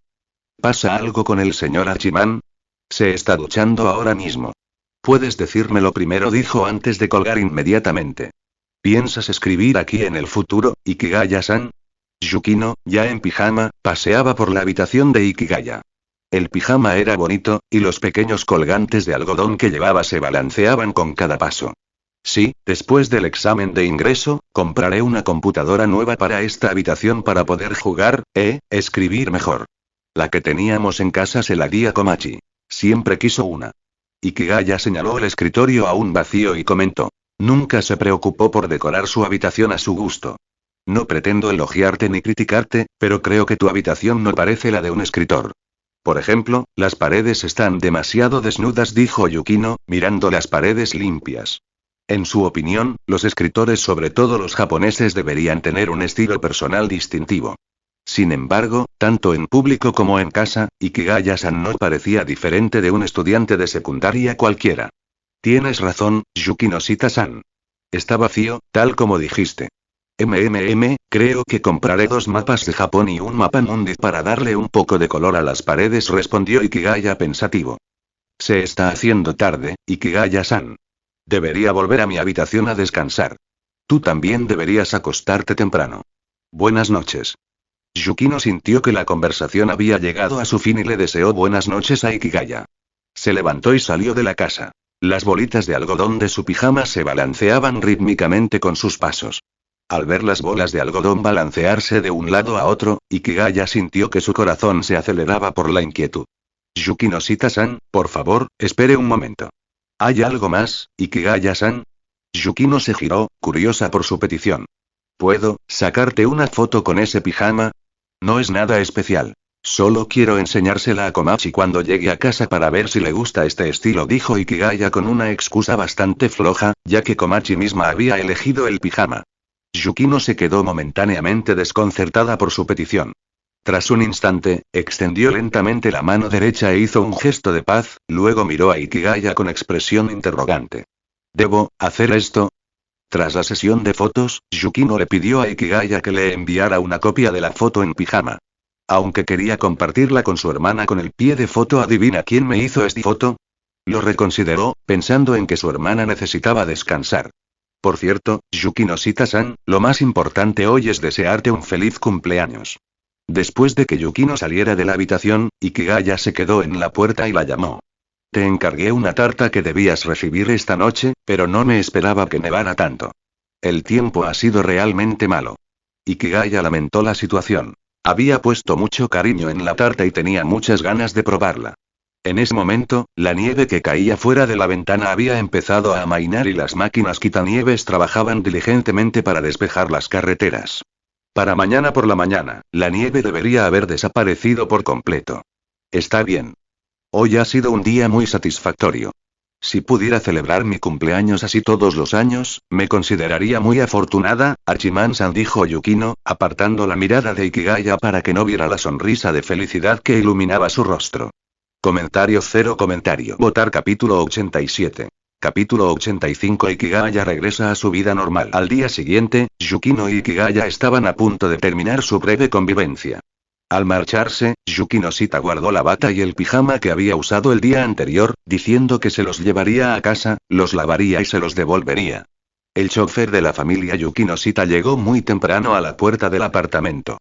¿Pasa algo con el señor Hachiman? Se está duchando ahora mismo. Puedes decírmelo primero, dijo antes de colgar inmediatamente. ¿Piensas escribir aquí en el futuro, Ikigaya-san? Yukino, ya en pijama, paseaba por la habitación de Ikigaya. El pijama era bonito, y los pequeños colgantes de algodón que llevaba se balanceaban con cada paso. Sí, después del examen de ingreso, compraré una computadora nueva para esta habitación para poder jugar, escribir mejor. La que teníamos en casa se la di a Komachi. Siempre quiso una. Ikigaya señaló el escritorio aún vacío y comentó. Nunca se preocupó por decorar su habitación a su gusto. No pretendo elogiarte ni criticarte, pero creo que tu habitación no parece la de un escritor. Por ejemplo, las paredes están demasiado desnudas, dijo Yukino, mirando las paredes limpias. En su opinión, los escritores, sobre todo los japoneses, deberían tener un estilo personal distintivo. Sin embargo, tanto en público como en casa, Ikigaya-san no parecía diferente de un estudiante de secundaria cualquiera. Tienes razón, Yukino Shita-san. Está vacío, tal como dijiste. Creo que compraré 2 mapas de Japón y un mapa mundi para darle un poco de color a las paredes, respondió Ikigaya pensativo. Se está haciendo tarde, Ikigaya-san. Debería volver a mi habitación a descansar. Tú también deberías acostarte temprano. Buenas noches. Yukino sintió que la conversación había llegado a su fin y le deseó buenas noches a Ikigaya. Se levantó y salió de la casa. Las bolitas de algodón de su pijama se balanceaban rítmicamente con sus pasos. Al ver las bolas de algodón balancearse de un lado a otro, Ikigaya sintió que su corazón se aceleraba por la inquietud. Yukino-san, por favor, espere un momento. ¿Hay algo más, Ikigaya-san? Yukino se giró, curiosa por su petición. ¿Puedo sacarte una foto con ese pijama? No es nada especial. Solo quiero enseñársela a Komachi cuando llegue a casa para ver si le gusta este estilo, dijo Ikigaya con una excusa bastante floja, ya que Komachi misma había elegido el pijama. Yukino se quedó momentáneamente desconcertada por su petición. Tras un instante, extendió lentamente la mano derecha e hizo un gesto de paz, luego miró a Ikigaya con expresión interrogante. ¿Debo hacer esto? Tras la sesión de fotos, Yukino le pidió a Ikigaya que le enviara una copia de la foto en pijama. Aunque quería compartirla con su hermana con el pie de foto, ¿adivina quién me hizo esta foto? Lo reconsideró, pensando en que su hermana necesitaba descansar. Por cierto, Yukino-san, lo más importante hoy es desearte un feliz cumpleaños. Después de que Yukino saliera de la habitación, Ikigaya se quedó en la puerta y la llamó. Te encargué una tarta que debías recibir esta noche, pero no me esperaba que nevara tanto. El tiempo ha sido realmente malo. Ikigaya lamentó la situación. Había puesto mucho cariño en la tarta y tenía muchas ganas de probarla. En ese momento, la nieve que caía fuera de la ventana había empezado a amainar y las máquinas quitanieves trabajaban diligentemente para despejar las carreteras. Para mañana por la mañana, la nieve debería haber desaparecido por completo. Está bien. Hoy ha sido un día muy satisfactorio. Si pudiera celebrar mi cumpleaños así todos los años, me consideraría muy afortunada, Hachiman-san, dijo Yukino, apartando la mirada de Ikigaya para que no viera la sonrisa de felicidad que iluminaba su rostro. Comentario cero comentario. Votar capítulo 87. Capítulo 85. Ikigaya regresa a su vida normal. Al día siguiente, Yukino y Ikigaya estaban a punto de terminar su breve convivencia. Al marcharse, Yukino-sita guardó la bata y el pijama que había usado el día anterior, diciendo que se los llevaría a casa, los lavaría y se los devolvería. El chofer de la familia Yukino-sita llegó muy temprano a la puerta del apartamento.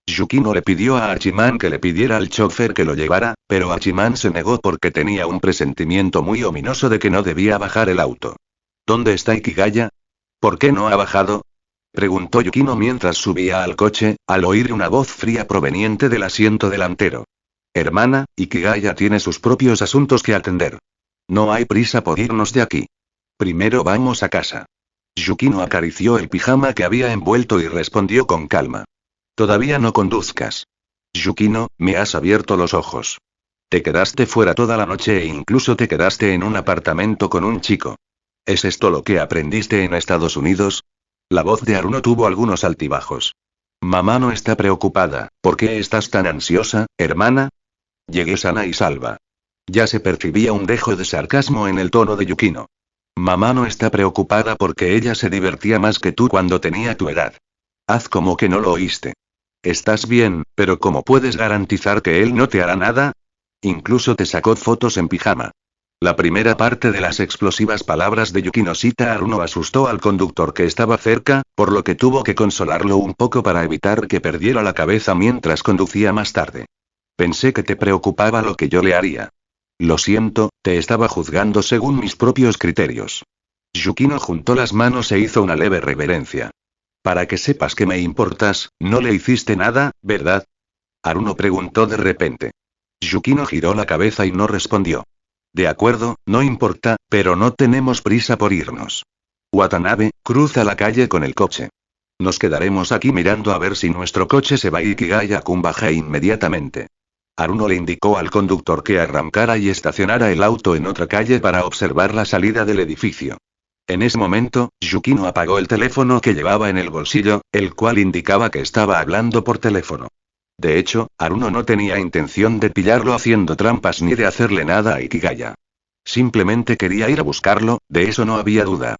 Yukino le pidió a Hachiman que le pidiera al chofer que lo llevara, pero Hachiman se negó porque tenía un presentimiento muy ominoso de que no debía bajar el auto. ¿Dónde está Ikigaya? ¿Por qué no ha bajado?, preguntó Yukino mientras subía al coche, al oír una voz fría proveniente del asiento delantero. Hermana, Ikigaya tiene sus propios asuntos que atender. No hay prisa por irnos de aquí. Primero vamos a casa. Yukino acarició el pijama que había envuelto y respondió con calma. Todavía no conduzcas. Yukino, me has abierto los ojos. Te quedaste fuera toda la noche e incluso te quedaste en un apartamento con un chico. ¿Es esto lo que aprendiste en Estados Unidos? La voz de Haruno tuvo algunos altibajos. Mamá no está preocupada, ¿por qué estás tan ansiosa, hermana? Llegué sana y salva. Ya se percibía un dejo de sarcasmo en el tono de Yukino. Mamá no está preocupada porque ella se divertía más que tú cuando tenía tu edad. Haz como que no lo oíste. Estás bien, pero ¿cómo puedes garantizar que él no te hará nada? Incluso te sacó fotos en pijama. La primera parte de las explosivas palabras de Yukino-sita Haruno asustó al conductor que estaba cerca, por lo que tuvo que consolarlo un poco para evitar que perdiera la cabeza mientras conducía más tarde. Pensé que te preocupaba lo que yo le haría. Lo siento, te estaba juzgando según mis propios criterios. Yukino juntó las manos e hizo una leve reverencia. Para que sepas que me importas, no le hiciste nada, ¿verdad? Haruno preguntó de repente. Yukino giró la cabeza y no respondió. De acuerdo, no importa, pero no tenemos prisa por irnos. Watanabe, cruza la calle con el coche. Nos quedaremos aquí mirando a ver si nuestro coche se va y Ikigaya-kun baja inmediatamente. Haruno le indicó al conductor que arrancara y estacionara el auto en otra calle para observar la salida del edificio. En ese momento, Yukino apagó el teléfono que llevaba en el bolsillo, el cual indicaba que estaba hablando por teléfono. De hecho, Haruno no tenía intención de pillarlo haciendo trampas ni de hacerle nada a Ikigaya. Simplemente quería ir a buscarlo, de eso no había duda.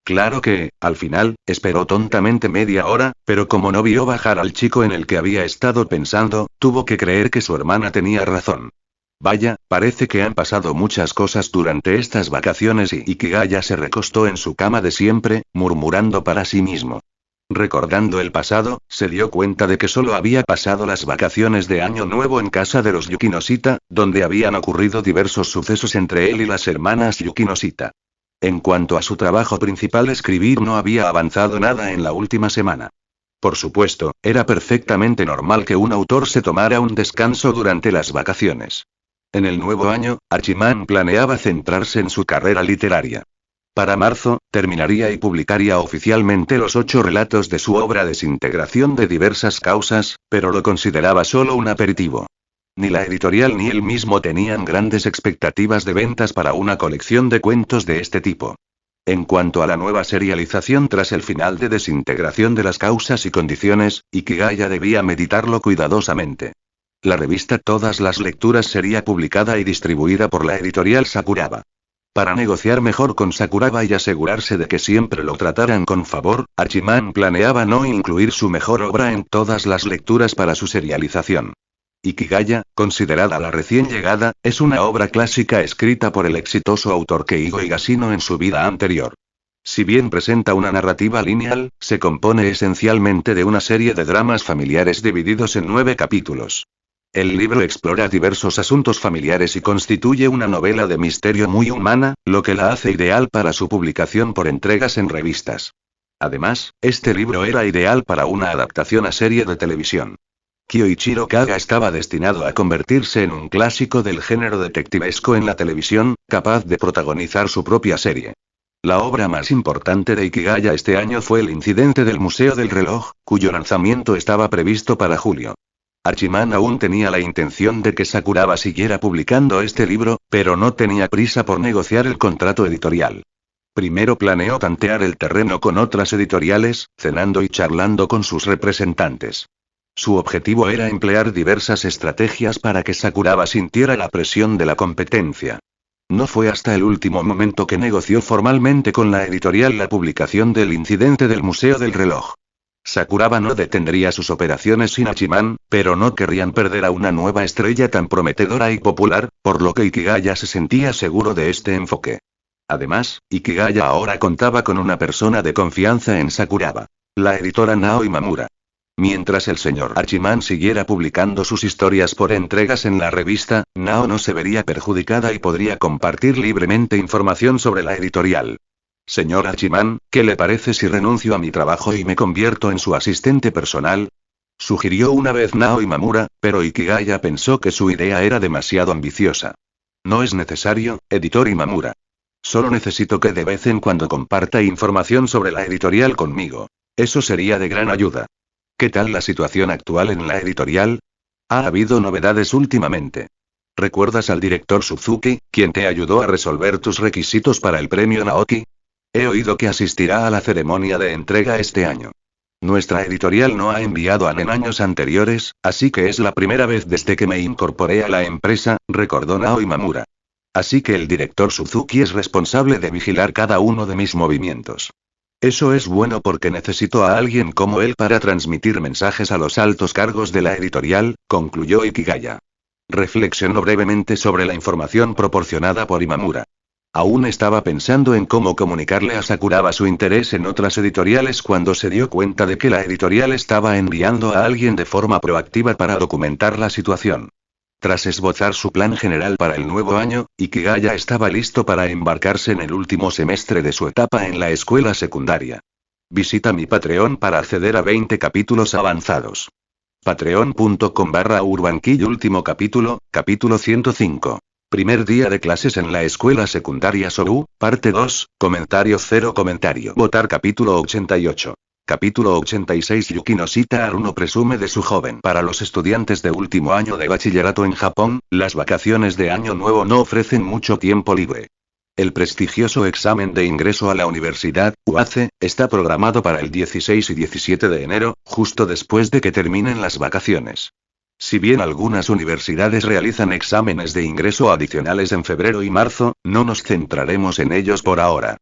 Claro que, al final, esperó tontamente media hora, pero como no vio bajar al chico en el que había estado pensando, tuvo que creer que su hermana tenía razón. Vaya, parece que han pasado muchas cosas durante estas vacaciones y Ikigaya se recostó en su cama de siempre, murmurando para sí mismo. Recordando el pasado, se dio cuenta de que solo había pasado las vacaciones de Año Nuevo en casa de los Yukinoshita, donde habían ocurrido diversos sucesos entre él y las hermanas Yukinoshita. En cuanto a su trabajo principal, escribir, no había avanzado nada en la última semana. Por supuesto, era perfectamente normal que un autor se tomara un descanso durante las vacaciones. En el nuevo año, Hachiman planeaba centrarse en su carrera literaria. Para marzo, terminaría y publicaría oficialmente los 8 relatos de su obra Desintegración de diversas causas, pero lo consideraba solo un aperitivo. Ni la editorial ni él mismo tenían grandes expectativas de ventas para una colección de cuentos de este tipo. En cuanto a la nueva serialización tras el final de Desintegración de las causas y condiciones, Ikigaya debía meditarlo cuidadosamente. La revista Todas las lecturas sería publicada y distribuida por la editorial Sakuraba. Para negociar mejor con Sakuraba y asegurarse de que siempre lo trataran con favor, Hachiman planeaba no incluir su mejor obra en Todas las lecturas para su serialización. Ikigaya, considerada la recién llegada, es una obra clásica escrita por el exitoso autor Keigo Higashino en su vida anterior. Si bien presenta una narrativa lineal, se compone esencialmente de una serie de dramas familiares divididos en 9 capítulos. El libro explora diversos asuntos familiares y constituye una novela de misterio muy humana, lo que la hace ideal para su publicación por entregas en revistas. Además, este libro era ideal para una adaptación a serie de televisión. Kyoichiro Kaga estaba destinado a convertirse en un clásico del género detectivesco en la televisión, capaz de protagonizar su propia serie. La obra más importante de Ikigaya este año fue El incidente del Museo del Reloj, cuyo lanzamiento estaba previsto para julio. Hachiman aún tenía la intención de que Sakuraba siguiera publicando este libro, pero no tenía prisa por negociar el contrato editorial. Primero planeó tantear el terreno con otras editoriales, cenando y charlando con sus representantes. Su objetivo era emplear diversas estrategias para que Sakuraba sintiera la presión de la competencia. No fue hasta el último momento que negoció formalmente con la editorial la publicación del incidente del Museo del Reloj. Sakuraba no detendría sus operaciones sin Hachiman, pero no querrían perder a una nueva estrella tan prometedora y popular, por lo que Ikigaya se sentía seguro de este enfoque. Además, Ikigaya ahora contaba con una persona de confianza en Sakuraba: la editora Nao Imamura. Mientras el señor Hachiman siguiera publicando sus historias por entregas en la revista, Nao no se vería perjudicada y podría compartir libremente información sobre la editorial. Señor Hachiman, ¿qué le parece si renuncio a mi trabajo y me convierto en su asistente personal? Sugirió una vez Nao Imamura, pero Ikigaya pensó que su idea era demasiado ambiciosa. No es necesario, editor Imamura. Solo necesito que de vez en cuando comparta información sobre la editorial conmigo. Eso sería de gran ayuda. ¿Qué tal la situación actual en la editorial? ¿Ha habido novedades últimamente? ¿Recuerdas al director Suzuki, quien te ayudó a resolver tus requisitos para el premio Naoki? He oído que asistirá a la ceremonia de entrega este año. Nuestra editorial no ha enviado a en años anteriores, así que es la primera vez desde que me incorporé a la empresa, recordó Nao Imamura. Así que el director Suzuki es responsable de vigilar cada uno de mis movimientos. Eso es bueno porque necesito a alguien como él para transmitir mensajes a los altos cargos de la editorial, concluyó Ikigaya. Reflexionó brevemente sobre la información proporcionada por Imamura. Aún estaba pensando en cómo comunicarle a Sakuraba su interés en otras editoriales cuando se dio cuenta de que la editorial estaba enviando a alguien de forma proactiva para documentar la situación. Tras esbozar su plan general para el nuevo año, Ikigaya estaba listo para embarcarse en el último semestre de su etapa en la escuela secundaria. Visita mi Patreon para acceder a 20 capítulos avanzados. Patreon.com/urbankill. Último capítulo, capítulo 105. Primer día de clases en la escuela secundaria Sobu, parte 2, comentario 0 comentario. Votar capítulo 88. Capítulo 86. Yukinoshita Haruno presume de su joven. Para los estudiantes de último año de bachillerato en Japón, las vacaciones de Año Nuevo no ofrecen mucho tiempo libre. El prestigioso examen de ingreso a la universidad, UACE, está programado para el 16 y 17 de enero, justo después de que terminen las vacaciones. Si bien algunas universidades realizan exámenes de ingreso adicionales en febrero y marzo, no nos centraremos en ellos por ahora.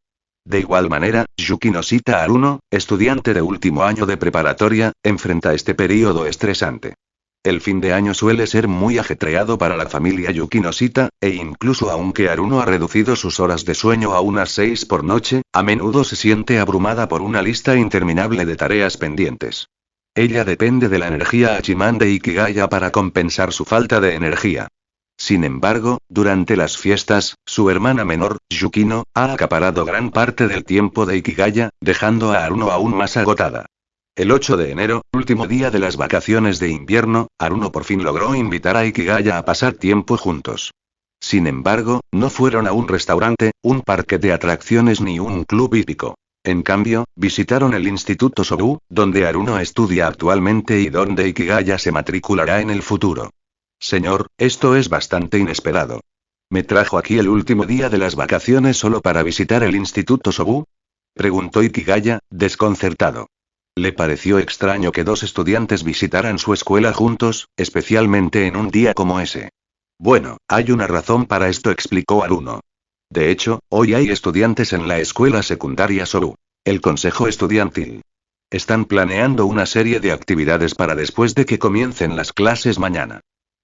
De igual manera, Yukinoshita Haruno, estudiante de último año de preparatoria, enfrenta este período estresante. El fin de año suele ser muy ajetreado para la familia Yukinoshita, e incluso aunque Haruno ha reducido sus horas de sueño a unas 6 por noche, a menudo se siente abrumada por una lista interminable de tareas pendientes. Ella depende de la energía Hachiman de Ikigaya para compensar su falta de energía. Sin embargo, durante las fiestas, su hermana menor, Yukino, ha acaparado gran parte del tiempo de Ikigaya, dejando a Haruno aún más agotada. El 8 de enero, último día de las vacaciones de invierno, Haruno por fin logró invitar a Ikigaya a pasar tiempo juntos. Sin embargo, no fueron a un restaurante, un parque de atracciones ni un club hípico. En cambio, visitaron el Instituto Sobu, donde Haruno estudia actualmente y donde Ikigaya se matriculará en el futuro. Señor, esto es bastante inesperado. ¿Me trajo aquí el último día de las vacaciones solo para visitar el Instituto Sobu? Preguntó Ikigaya, desconcertado. Le pareció extraño que dos estudiantes visitaran su escuela juntos, especialmente en un día como ese. Bueno, hay una razón para esto, explicó Haruno. De hecho, hoy hay estudiantes en la escuela secundaria Sobu. El consejo estudiantil. Están planeando una serie de actividades para después de que comiencen las clases mañana.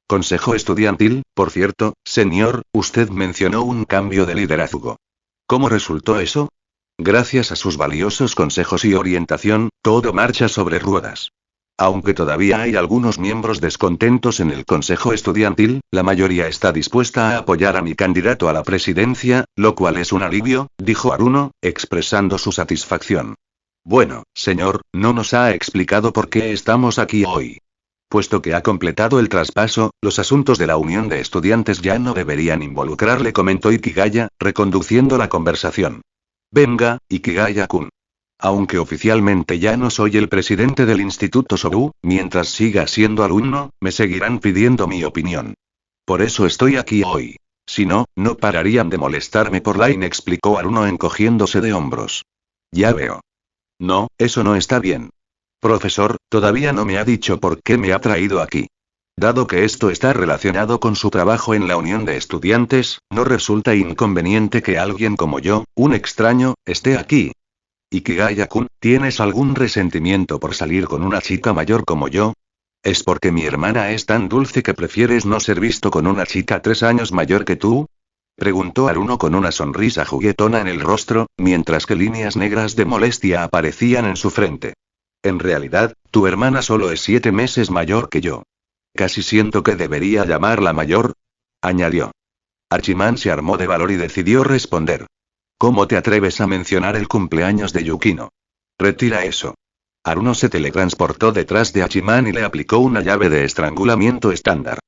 Consejo estudiantil, por cierto, señor, usted mencionó un cambio de liderazgo. ¿Cómo resultó eso? Gracias a sus valiosos consejos y orientación, todo marcha sobre ruedas. Aunque todavía hay algunos miembros descontentos en el consejo estudiantil, la mayoría está dispuesta a apoyar a mi candidato a la presidencia, lo cual es un alivio, dijo Haruno, expresando su satisfacción. Bueno, señor, no nos ha explicado por qué estamos aquí hoy. Puesto que ha completado el traspaso, los asuntos de la unión de estudiantes ya no deberían involucrarle, comentó Ikigaya, reconduciendo la conversación. Venga, Ikigaya-kun. Aunque oficialmente ya no soy el presidente del Instituto Sobu, mientras siga siendo alumno, me seguirán pidiendo mi opinión. Por eso estoy aquí hoy. Si no, no pararían de molestarme por Line, explicó Haruno encogiéndose de hombros. Ya veo. No, eso no está bien. Profesor, todavía no me ha dicho por qué me ha traído aquí. Dado que esto está relacionado con su trabajo en la unión de estudiantes, ¿no resulta inconveniente que alguien como yo, un extraño, esté aquí? Ikigaya-kun, ¿tienes algún resentimiento por salir con una chica mayor como yo? ¿Es porque mi hermana es tan dulce que prefieres no ser visto con una chica 3 años mayor que tú? Preguntó Haruno con una sonrisa juguetona en el rostro, mientras que líneas negras de molestia aparecían en su frente. En realidad, tu hermana solo es 7 meses mayor que yo. Casi siento que debería llamarla mayor, añadió. Hachiman se armó de valor y decidió responder. ¿Cómo te atreves a mencionar el cumpleaños de Yukino? Retira eso. Haruno se teletransportó detrás de Hachiman y le aplicó una llave de estrangulamiento estándar.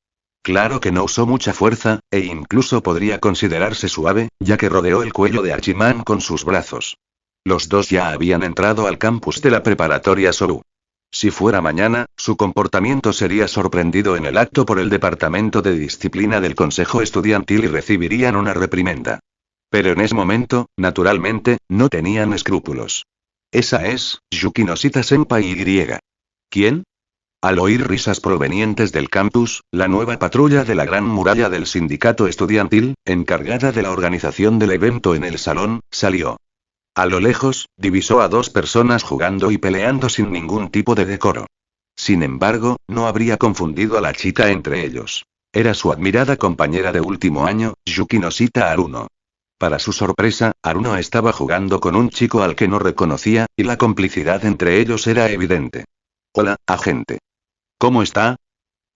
Claro que no usó mucha fuerza, e incluso podría considerarse suave, ya que rodeó el cuello de Hachiman con sus brazos. Los dos ya habían entrado al campus de la preparatoria Sobu. Si fuera mañana, su comportamiento sería sorprendido en el acto por el departamento de disciplina del consejo estudiantil y recibirían una reprimenda. Pero en ese momento, naturalmente, no tenían escrúpulos. Esa es, Yukinoshita Senpai Y. ¿Quién? Al oír risas provenientes del campus, la nueva patrulla de la gran muralla del sindicato estudiantil, encargada de la organización del evento en el salón, salió. A lo lejos, divisó a 2 personas jugando y peleando sin ningún tipo de decoro. Sin embargo, no habría confundido a la chica entre ellos. Era su admirada compañera de último año, Yukinoshita Haruno. Para su sorpresa, Haruno estaba jugando con un chico al que no reconocía, y la complicidad entre ellos era evidente. Hola, agente. ¿Cómo está?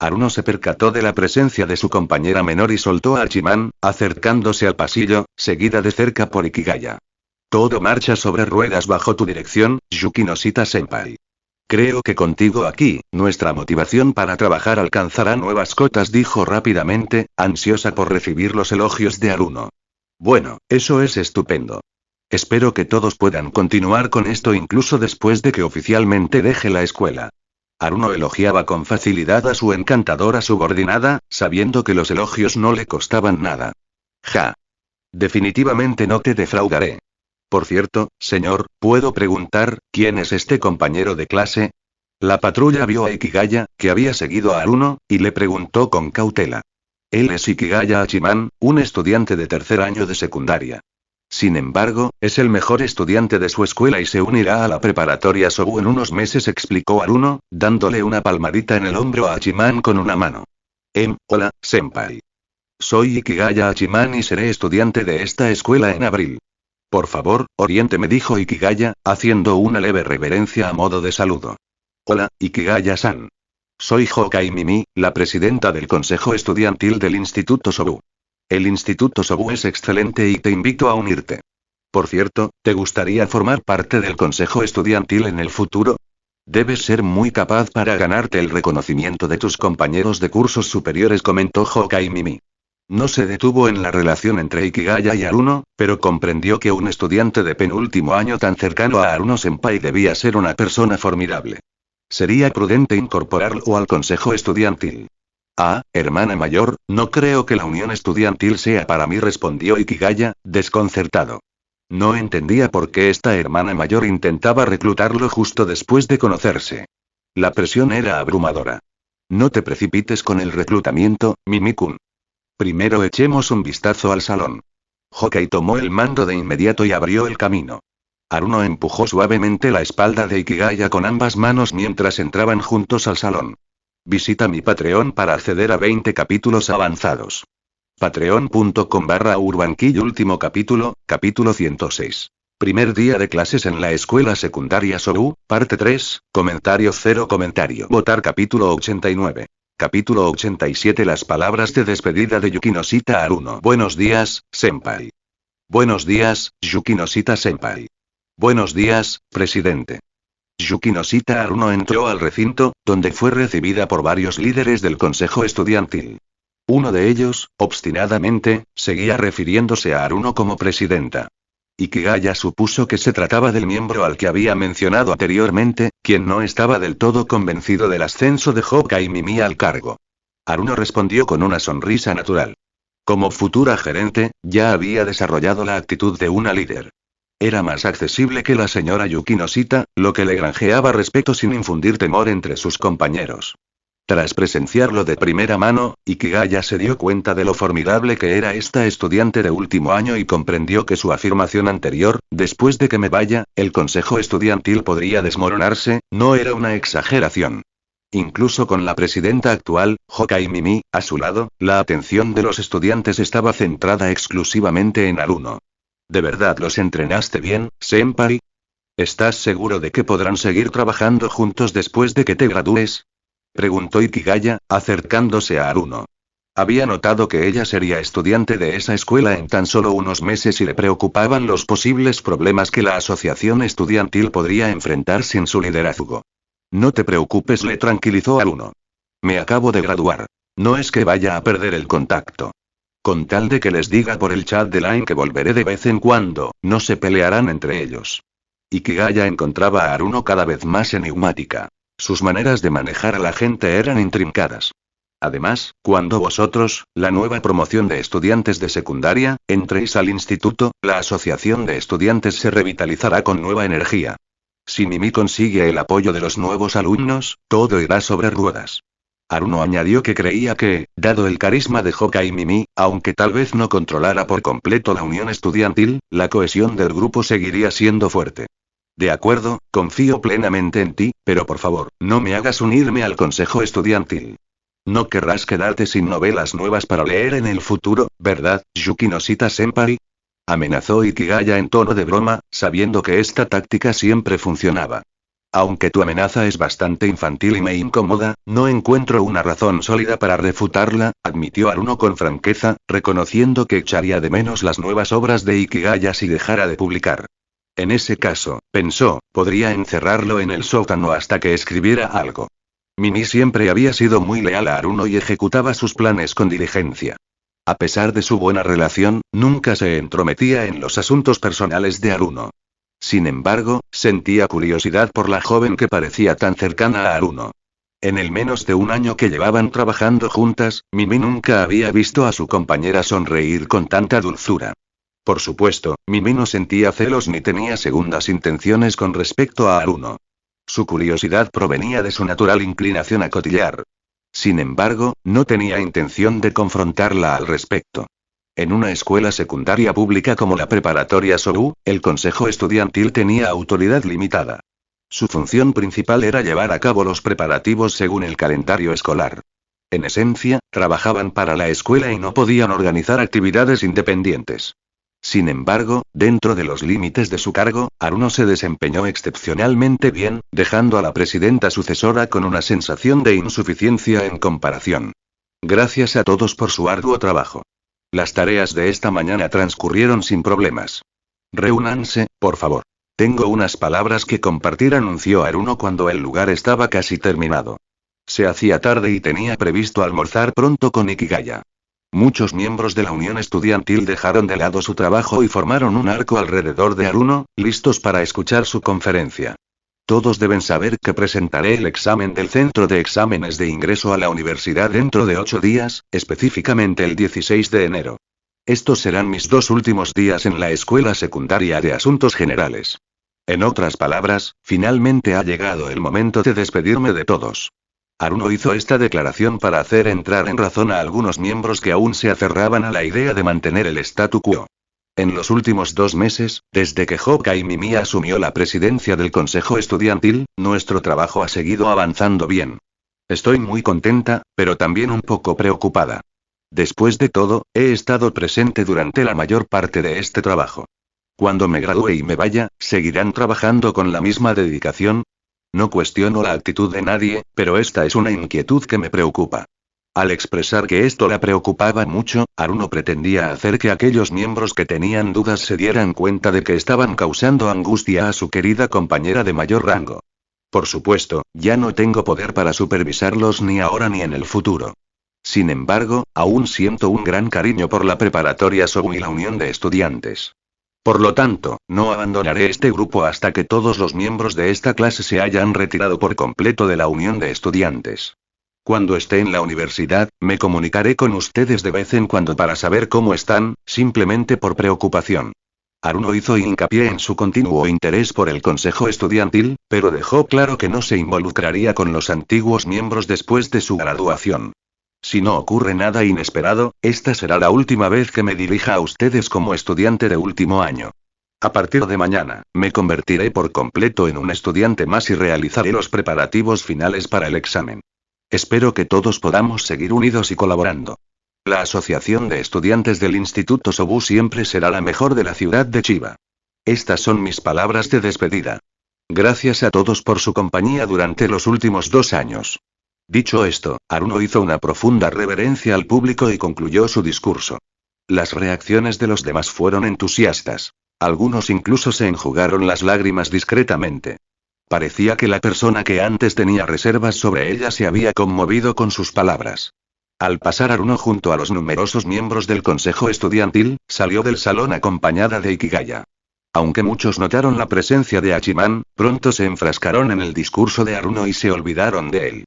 Haruno se percató de la presencia de su compañera menor y soltó a Hachiman, acercándose al pasillo, seguida de cerca por Ikigaya. Todo marcha sobre ruedas bajo tu dirección, Yukinoshita Senpai. Creo que contigo aquí, nuestra motivación para trabajar alcanzará nuevas cotas, dijo rápidamente, ansiosa por recibir los elogios de Haruno. Bueno, eso es estupendo. Espero que todos puedan continuar con esto incluso después de que oficialmente deje la escuela. Haruno elogiaba con facilidad a su encantadora subordinada, sabiendo que los elogios no le costaban nada. Ja. Definitivamente no te defraudaré. Por cierto, señor, ¿puedo preguntar, quién es este compañero de clase? La patrulla vio a Ikigaya, que había seguido a Haruno, y le preguntó con cautela. Él es Ikigaya Hachiman, un estudiante de 3er año de secundaria. Sin embargo, es el mejor estudiante de su escuela y se unirá a la preparatoria Sobu en unos meses, explicó Aruno, dándole una palmadita en el hombro a Hachiman con una mano. Hola, senpai. Soy Ikigaya Hachiman y seré estudiante de esta escuela en abril. Por favor, oriénteme, dijo Ikigaya, haciendo una leve reverencia a modo de saludo. Hola, Ikigaya-san. Soy Hokai Mimi, la presidenta del consejo estudiantil del Instituto Sobu. El Instituto Sobu es excelente y te invito a unirte. Por cierto, ¿te gustaría formar parte del consejo estudiantil en el futuro? Debes ser muy capaz para ganarte el reconocimiento de tus compañeros de cursos superiores, comentó Hokai Mimi. No se detuvo en la relación entre Ikigaya y Aruno, pero comprendió que un estudiante de penúltimo año tan cercano a Aruno-senpai debía ser una persona formidable. Sería prudente incorporarlo al consejo estudiantil. Ah, hermana mayor, no creo que la unión estudiantil sea para mí, respondió Ikigaya, desconcertado. No entendía por qué esta hermana mayor intentaba reclutarlo justo después de conocerse. La presión era abrumadora. No te precipites con el reclutamiento, Mimi-kun. Primero echemos un vistazo al salón. Hokai tomó el mando de inmediato y abrió el camino. Aruno empujó suavemente la espalda de Ikigaya con ambas manos mientras entraban juntos al salón. Visita mi Patreon para acceder a 20 capítulos avanzados. Patreon.com/urbankill. Último capítulo, capítulo 106. Primer día de clases en la escuela secundaria Sobu, parte 3, comentario 0 comentario. Votar capítulo 89. Capítulo 87. Las palabras de despedida de Yukinoshita Aruno. Buenos días, senpai. Buenos días, Yukinoshita senpai. Buenos días, presidente. Yukinoshita Aruno entró al recinto, donde fue recibida por varios líderes del consejo estudiantil. Uno de ellos, obstinadamente, seguía refiriéndose a Aruno como presidenta. Ikigaya supuso que se trataba del miembro al que había mencionado anteriormente, quien no estaba del todo convencido del ascenso de Hokai Mimi al cargo. Aruno respondió con una sonrisa natural. Como futura gerente, ya había desarrollado la actitud de una líder. Era más accesible que la señora Yukinoshita, lo que le granjeaba respeto sin infundir temor entre sus compañeros. Tras presenciarlo de primera mano, Ikigaya se dio cuenta de lo formidable que era esta estudiante de último año y comprendió que su afirmación anterior, después de que me vaya, el consejo estudiantil podría desmoronarse, no era una exageración. Incluso con la presidenta actual, Hokai Mimi, a su lado, la atención de los estudiantes estaba centrada exclusivamente en Aruno. ¿De verdad los entrenaste bien, senpai? ¿Estás seguro de que podrán seguir trabajando juntos después de que te gradúes? Preguntó Ikigaya, acercándose a Aruno. Había notado que ella sería estudiante de esa escuela en tan solo unos meses y le preocupaban los posibles problemas que la asociación estudiantil podría enfrentar sin su liderazgo. No te preocupes, le tranquilizó Aruno. Me acabo de graduar. No es que vaya a perder el contacto. Con tal de que les diga por el chat de Line que volveré de vez en cuando, no se pelearán entre ellos. Ikigaya encontraba a Aruno cada vez más enigmática. Sus maneras de manejar a la gente eran intrincadas. Además, cuando vosotros, la nueva promoción de estudiantes de secundaria, entréis al instituto, la asociación de estudiantes se revitalizará con nueva energía. Si Mimi consigue el apoyo de los nuevos alumnos, todo irá sobre ruedas. Aruno añadió que creía que, dado el carisma de Hokai Mimi, aunque tal vez no controlara por completo la unión estudiantil, la cohesión del grupo seguiría siendo fuerte. De acuerdo, confío plenamente en ti, pero por favor, no me hagas unirme al consejo estudiantil. No querrás quedarte sin novelas nuevas para leer en el futuro, ¿verdad, Yukinoshita-senpai? Amenazó Ikigaya en tono de broma, sabiendo que esta táctica siempre funcionaba. Aunque tu amenaza es bastante infantil y me incomoda, no encuentro una razón sólida para refutarla, admitió Aruno con franqueza, reconociendo que echaría de menos las nuevas obras de Ikigaya si dejara de publicar. En ese caso, pensó, podría encerrarlo en el sótano hasta que escribiera algo. Mimi siempre había sido muy leal a Aruno y ejecutaba sus planes con diligencia. A pesar de su buena relación, nunca se entrometía en los asuntos personales de Aruno. Sin embargo, sentía curiosidad por la joven que parecía tan cercana a Aruno. En el menos de un año que llevaban trabajando juntas, Mimi nunca había visto a su compañera sonreír con tanta dulzura. Por supuesto, Mimi no sentía celos ni tenía segundas intenciones con respecto a Aruno. Su curiosidad provenía de su natural inclinación a cotillear. Sin embargo, no tenía intención de confrontarla al respecto. En una escuela secundaria pública como la preparatoria Sobu, el consejo estudiantil tenía autoridad limitada. Su función principal era llevar a cabo los preparativos según el calendario escolar. En esencia, trabajaban para la escuela y no podían organizar actividades independientes. Sin embargo, dentro de los límites de su cargo, Aruno se desempeñó excepcionalmente bien, dejando a la presidenta sucesora con una sensación de insuficiencia en comparación. Gracias a todos por su arduo trabajo. Las tareas de esta mañana transcurrieron sin problemas. Reúnanse, por favor. Tengo unas palabras que compartir, anunció Aruno cuando el lugar estaba casi terminado. Se hacía tarde y tenía previsto almorzar pronto con Ikigaya. Muchos miembros de la unión estudiantil dejaron de lado su trabajo y formaron un arco alrededor de Aruno, listos para escuchar su conferencia. Todos deben saber que presentaré el examen del centro de exámenes de ingreso a la universidad dentro de 8 días, específicamente el 16 de enero. Estos serán mis 2 últimos días en la escuela secundaria de asuntos generales. En otras palabras, finalmente ha llegado el momento de despedirme de todos. Aruno hizo esta declaración para hacer entrar en razón a algunos miembros que aún se aferraban a la idea de mantener el statu quo. En los últimos 2 meses, desde que Hokkai Mimi asumió la presidencia del consejo estudiantil, nuestro trabajo ha seguido avanzando bien. Estoy muy contenta, pero también un poco preocupada. Después de todo, he estado presente durante la mayor parte de este trabajo. Cuando me gradúe y me vaya, ¿seguirán trabajando con la misma dedicación? No cuestiono la actitud de nadie, pero esta es una inquietud que me preocupa. Al expresar que esto la preocupaba mucho, Aruno pretendía hacer que aquellos miembros que tenían dudas se dieran cuenta de que estaban causando angustia a su querida compañera de mayor rango. Por supuesto, ya no tengo poder para supervisarlos ni ahora ni en el futuro. Sin embargo, aún siento un gran cariño por la preparatoria Sobu y la unión de estudiantes. Por lo tanto, no abandonaré este grupo hasta que todos los miembros de esta clase se hayan retirado por completo de la unión de estudiantes. Cuando esté en la universidad, me comunicaré con ustedes de vez en cuando para saber cómo están, simplemente por preocupación. Aruno hizo hincapié en su continuo interés por el consejo estudiantil, pero dejó claro que no se involucraría con los antiguos miembros después de su graduación. Si no ocurre nada inesperado, esta será la última vez que me dirija a ustedes como estudiante de último año. A partir de mañana, me convertiré por completo en un estudiante más y realizaré los preparativos finales para el examen. Espero que todos podamos seguir unidos y colaborando. La asociación de estudiantes del Instituto Sobu siempre será la mejor de la ciudad de Chiba. Estas son mis palabras de despedida. Gracias a todos por su compañía durante los últimos 2 años. Dicho esto, Aruno hizo una profunda reverencia al público y concluyó su discurso. Las reacciones de los demás fueron entusiastas. Algunos incluso se enjugaron las lágrimas discretamente. Parecía que la persona que antes tenía reservas sobre ella se había conmovido con sus palabras. Al pasar Aruno junto a los numerosos miembros del consejo estudiantil, salió del salón acompañada de Ikigaya. Aunque muchos notaron la presencia de Hachiman, pronto se enfrascaron en el discurso de Aruno y se olvidaron de él.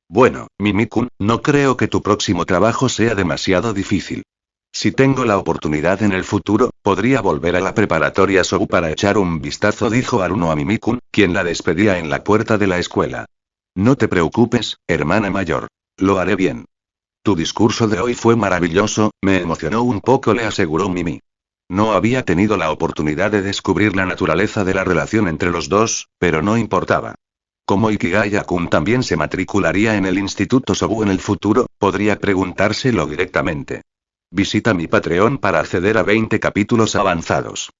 Bueno, Mimi-kun, no creo que tu próximo trabajo sea demasiado difícil. Si tengo la oportunidad en el futuro, podría volver a la preparatoria Sobu para echar un vistazo, dijo Aruno a Mimi-kun, quien la despedía en la puerta de la escuela. No te preocupes, hermana mayor. Lo haré bien. Tu discurso de hoy fue maravilloso, me emocionó un poco, le aseguró Mimi. No había tenido la oportunidad de descubrir la naturaleza de la relación entre los dos, pero no importaba. Como Ikigaya-kun también se matricularía en el Instituto Sobu en el futuro, podría preguntárselo directamente. Visita mi Patreon para acceder a 20 capítulos avanzados.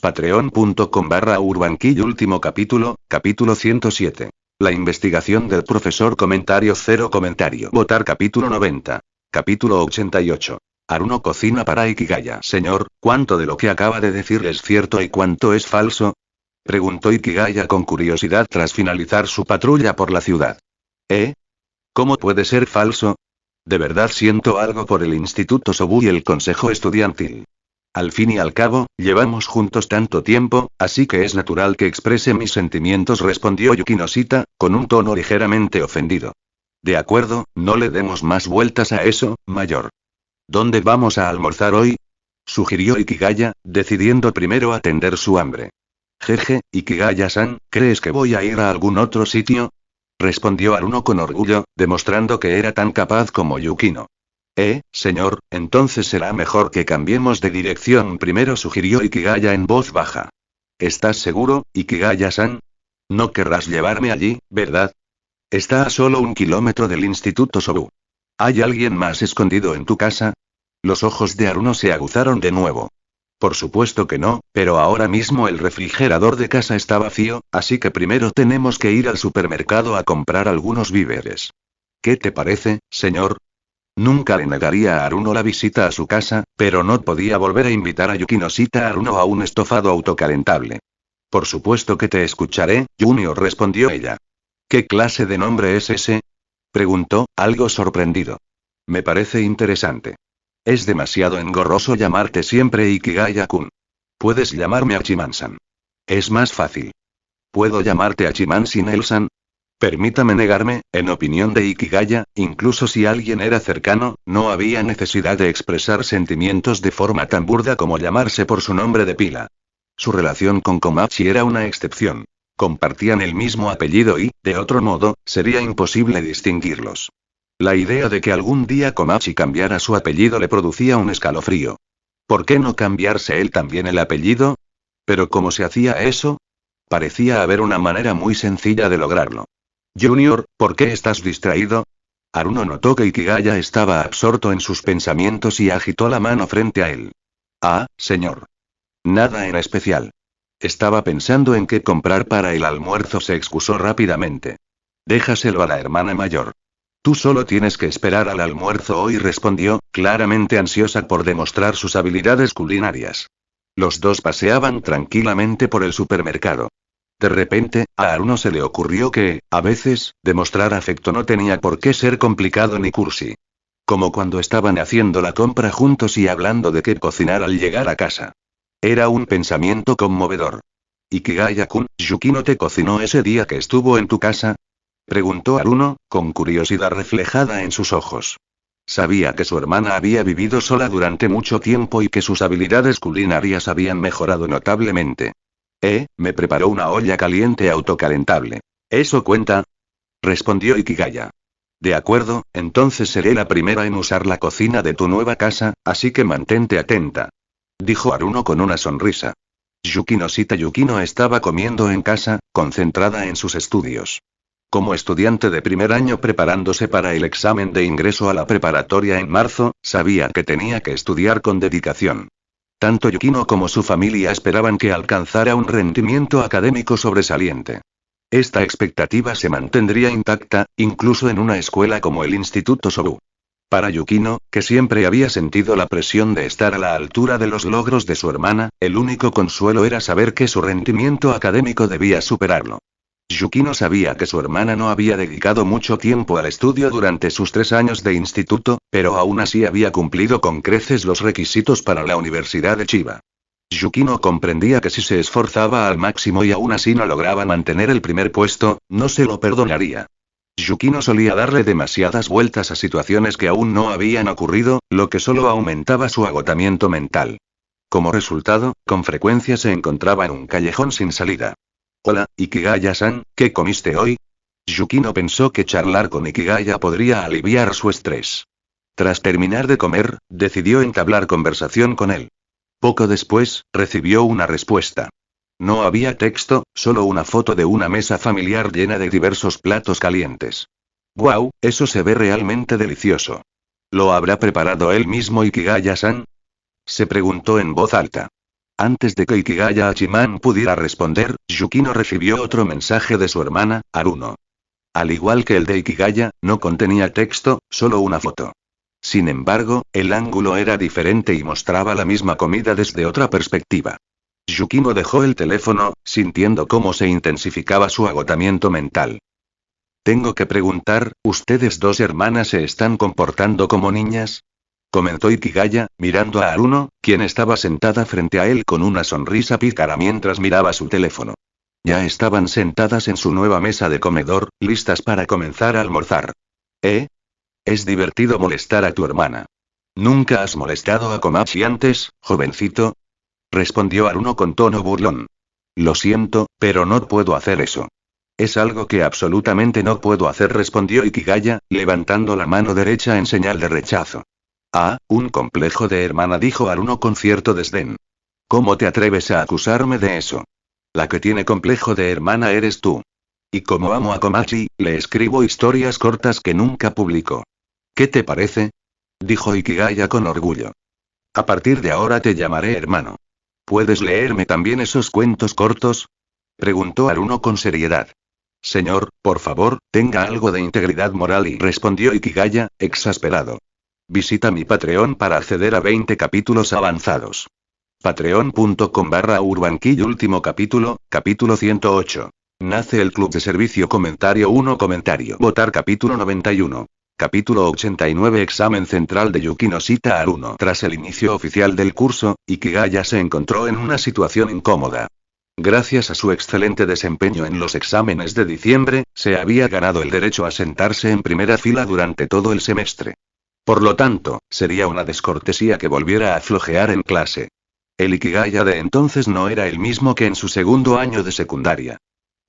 Patreon.com/urbanquillo. Último capítulo, capítulo 107. La investigación del profesor. Comentario 0 comentario. Votar capítulo 90. Capítulo 88. Aruno cocina para Ikigaya. Señor, ¿cuánto de lo que acaba de decir es cierto y cuánto es falso? Preguntó Ikigaya con curiosidad tras finalizar su patrulla por la ciudad. ¿Cómo puede ser falso? De verdad siento algo por el Instituto Sobu y el Consejo Estudiantil. Al fin y al cabo, llevamos juntos tanto tiempo, así que es natural que exprese mis sentimientos, respondió Yukinoshita, con un tono ligeramente ofendido. De acuerdo, no le demos más vueltas a eso, mayor. ¿Dónde vamos a almorzar hoy? Sugirió Ikigaya, decidiendo primero atender su hambre. Jeje, Ikigaya-san, ¿crees que voy a ir a algún otro sitio? Respondió Aruno con orgullo, demostrando que era tan capaz como Yukino. Señor, entonces será mejor que cambiemos de dirección primero, sugirió Ikigaya en voz baja. ¿Estás seguro, Ikigaya-san? No querrás llevarme allí, ¿verdad? Está a solo 1 kilómetro del Instituto Sobu. ¿Hay alguien más escondido en tu casa? Los ojos de Aruno se aguzaron de nuevo. Por supuesto que no, pero ahora mismo el refrigerador de casa está vacío, así que primero tenemos que ir al supermercado a comprar algunos víveres. ¿Qué te parece, señor? Nunca le negaría a Aruno la visita a su casa, pero no podía volver a invitar a Yukinoshita Aruno a un estofado autocalentable. Por supuesto que te escucharé, Junior, respondió ella. ¿Qué clase de nombre es ese? Preguntó, algo sorprendido. Me parece interesante. Es demasiado engorroso llamarte siempre Ikigaya-kun. Puedes llamarme Hachiman-san. Es más fácil. ¿Puedo llamarte Hachiman sin el-san? Permítame negarme, en opinión de Ikigaya, incluso si alguien era cercano, no había necesidad de expresar sentimientos de forma tan burda como llamarse por su nombre de pila. Su relación con Komachi era una excepción. Compartían el mismo apellido y, de otro modo, sería imposible distinguirlos. La idea de que algún día Komachi cambiara su apellido le producía un escalofrío. ¿Por qué no cambiarse él también el apellido? ¿Pero cómo se hacía eso? Parecía haber una manera muy sencilla de lograrlo. Junior, ¿por qué estás distraído? Aruno notó que Ikigaya estaba absorto en sus pensamientos y agitó la mano frente a él. Ah, señor. Nada en especial. Estaba pensando en qué comprar para el almuerzo, se excusó rápidamente. Déjaselo a la hermana mayor. Tú solo tienes que esperar al almuerzo hoy, respondió, claramente ansiosa por demostrar sus habilidades culinarias. Los dos paseaban tranquilamente por el supermercado. De repente, a Aruno se le ocurrió que, a veces, demostrar afecto no tenía por qué ser complicado ni cursi. Como cuando estaban haciendo la compra juntos y hablando de qué cocinar al llegar a casa. Era un pensamiento conmovedor. Ikigaya-kun, ¿Yuki no te cocinó ese día que estuvo en tu casa? Preguntó Aruno, con curiosidad reflejada en sus ojos. Sabía que su hermana había vivido sola durante mucho tiempo y que sus habilidades culinarias habían mejorado notablemente. Me preparó una olla caliente autocalentable. ¿Eso cuenta? Respondió Ikigaya. De acuerdo, entonces seré la primera en usar la cocina de tu nueva casa, así que mantente atenta. Dijo Aruno con una sonrisa. Yukinoshita Yukino estaba comiendo en casa, concentrada en sus estudios. Como estudiante de primer año preparándose para el examen de ingreso a la preparatoria en marzo, sabía que tenía que estudiar con dedicación. Tanto Yukino como su familia esperaban que alcanzara un rendimiento académico sobresaliente. Esta expectativa se mantendría intacta, incluso en una escuela como el Instituto Sobu. Para Yukino, que siempre había sentido la presión de estar a la altura de los logros de su hermana, el único consuelo era saber que su rendimiento académico debía superarlo. Yukino sabía que su hermana no había dedicado mucho tiempo al estudio durante sus 3 años de instituto, pero aún así había cumplido con creces los requisitos para la Universidad de Chiba. Yukino comprendía que si se esforzaba al máximo y aún así no lograba mantener el primer puesto, no se lo perdonaría. Yukino solía darle demasiadas vueltas a situaciones que aún no habían ocurrido, lo que solo aumentaba su agotamiento mental. Como resultado, con frecuencia se encontraba en un callejón sin salida. Hola, Ikigaya-san, ¿qué comiste hoy? Yukino pensó que charlar con Ikigaya podría aliviar su estrés. Tras terminar de comer, decidió entablar conversación con él. Poco después, recibió una respuesta. No había texto, solo una foto de una mesa familiar llena de diversos platos calientes. ¡Guau! Eso se ve realmente delicioso. ¿Lo habrá preparado él mismo Ikigaya-san? Se preguntó en voz alta. Antes de que Ikigaya Hachiman pudiera responder, Yukino recibió otro mensaje de su hermana, Aruno. Al igual que el de Ikigaya, no contenía texto, solo una foto. Sin embargo, el ángulo era diferente y mostraba la misma comida desde otra perspectiva. Yukino dejó el teléfono, sintiendo cómo se intensificaba su agotamiento mental. Tengo que preguntar, ¿ustedes dos hermanas se están comportando como niñas? Comentó Ikigaya, mirando a Aruno, quien estaba sentada frente a él con una sonrisa pícara mientras miraba su teléfono. Ya estaban sentadas en su nueva mesa de comedor, listas para comenzar a almorzar. Es divertido molestar a tu hermana. ¿Nunca has molestado a Komachi antes, jovencito? Respondió Aruno con tono burlón. Lo siento, pero no puedo hacer eso. Es algo que absolutamente no puedo hacer, respondió Ikigaya, levantando la mano derecha en señal de rechazo. Ah, un complejo de hermana, dijo Haruno con cierto desdén. ¿Cómo te atreves a acusarme de eso? La que tiene complejo de hermana eres tú. Y como amo a Komachi, le escribo historias cortas que nunca publico. ¿Qué te parece? Dijo Ikigaya con orgullo. A partir de ahora te llamaré hermano. ¿Puedes leerme también esos cuentos cortos? Preguntó Haruno con seriedad. Señor, por favor, tenga algo de integridad moral, y respondió Ikigaya, exasperado. Visita mi Patreon para acceder a 20 capítulos avanzados. Patreon.com/urbanquillo. Último capítulo, capítulo 108. Nace el club de servicio. Comentario 1. Comentario. Votar. Capítulo 91. Capítulo 89. Examen central de Yukinoshita Haruno. Tras el inicio oficial del curso, Ikigaya se encontró en una situación incómoda. Gracias a su excelente desempeño en los exámenes de diciembre, se había ganado el derecho a sentarse en primera fila durante todo el semestre. Por lo tanto, sería una descortesía que volviera a flojear en clase. El Ikigaya de entonces no era el mismo que en su segundo año de secundaria.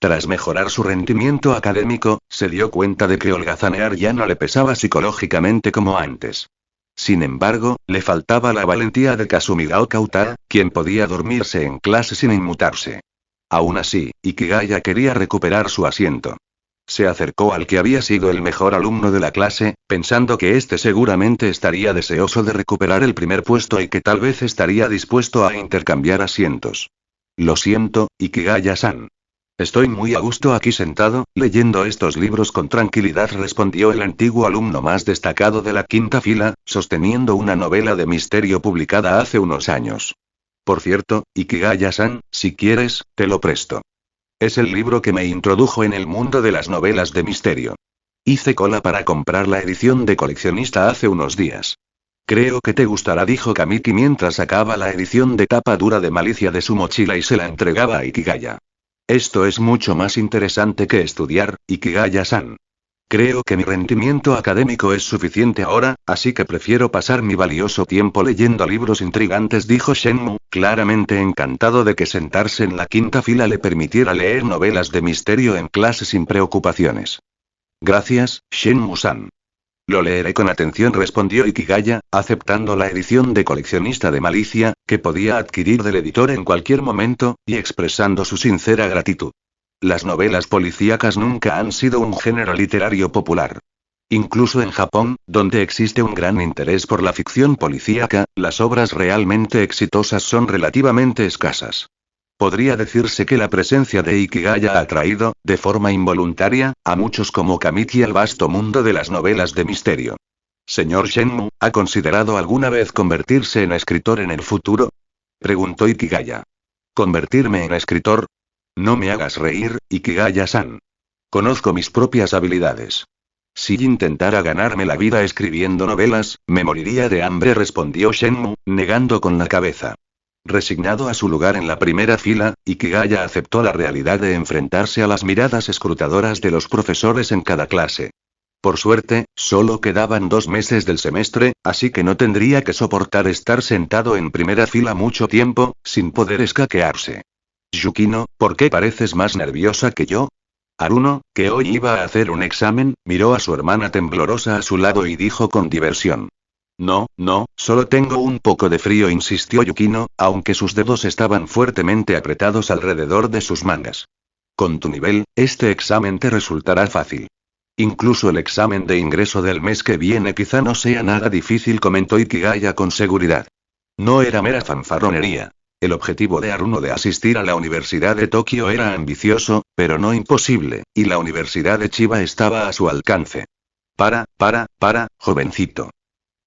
Tras mejorar su rendimiento académico, se dio cuenta de que holgazanear ya no le pesaba psicológicamente como antes. Sin embargo, le faltaba la valentía de Kazumigao Utada, quien podía dormirse en clase sin inmutarse. Aún así, Ikigaya quería recuperar su asiento. Se acercó al que había sido el mejor alumno de la clase, pensando que éste seguramente estaría deseoso de recuperar el primer puesto y que tal vez estaría dispuesto a intercambiar asientos. Lo siento, Ikigaya-san. Estoy muy a gusto aquí sentado, leyendo estos libros con tranquilidad, respondió el antiguo alumno más destacado de la quinta fila, sosteniendo una novela de misterio publicada hace unos años. Por cierto, Ikigaya-san, si quieres, te lo presto. Es el libro que me introdujo en el mundo de las novelas de misterio. Hice cola para comprar la edición de coleccionista hace unos días. Creo que te gustará, dijo Kamiki mientras sacaba la edición de tapa dura de Malicia de su mochila y se la entregaba a Ikigaya. Esto es mucho más interesante que estudiar, Ikigaya-san. Creo que mi rendimiento académico es suficiente ahora, así que prefiero pasar mi valioso tiempo leyendo libros intrigantes, dijo Shenmue, claramente encantado de que sentarse en la quinta fila le permitiera leer novelas de misterio en clase sin preocupaciones. Gracias, Shenmue-san. Lo leeré con atención, respondió Ikigaya, aceptando la edición de coleccionista de Malicia, que podía adquirir del editor en cualquier momento, y expresando su sincera gratitud. Las novelas policíacas nunca han sido un género literario popular. Incluso en Japón, donde existe un gran interés por la ficción policíaca, las obras realmente exitosas son relativamente escasas. Podría decirse que la presencia de Ikigaya ha atraído, de forma involuntaria, a muchos como Kamiki al vasto mundo de las novelas de misterio. Señor Shenmue, ¿ha considerado alguna vez convertirse en escritor en el futuro? Preguntó Ikigaya. ¿Convertirme en escritor? No me hagas reír, Ikigaya-san. Conozco mis propias habilidades. Si intentara ganarme la vida escribiendo novelas, me moriría de hambre, respondió Shenmue, negando con la cabeza. Resignado a su lugar en la primera fila, Ikigaya aceptó la realidad de enfrentarse a las miradas escrutadoras de los profesores en cada clase. Por suerte, solo quedaban 2 meses del semestre, así que no tendría que soportar estar sentado en primera fila mucho tiempo, sin poder escaquearse. Yukino, ¿por qué pareces más nerviosa que yo? Haruno, que hoy iba a hacer un examen, miró a su hermana temblorosa a su lado y dijo con diversión. No, solo tengo un poco de frío, insistió Yukino, aunque sus dedos estaban fuertemente apretados alrededor de sus mangas. Con tu nivel, este examen te resultará fácil. Incluso el examen de ingreso del mes que viene quizá no sea nada difícil, comentó Ikigaya con seguridad. No era mera fanfarronería. El objetivo de Haruno de asistir a la Universidad de Tokio era ambicioso, pero no imposible, y la Universidad de Chiba estaba a su alcance. Para, jovencito.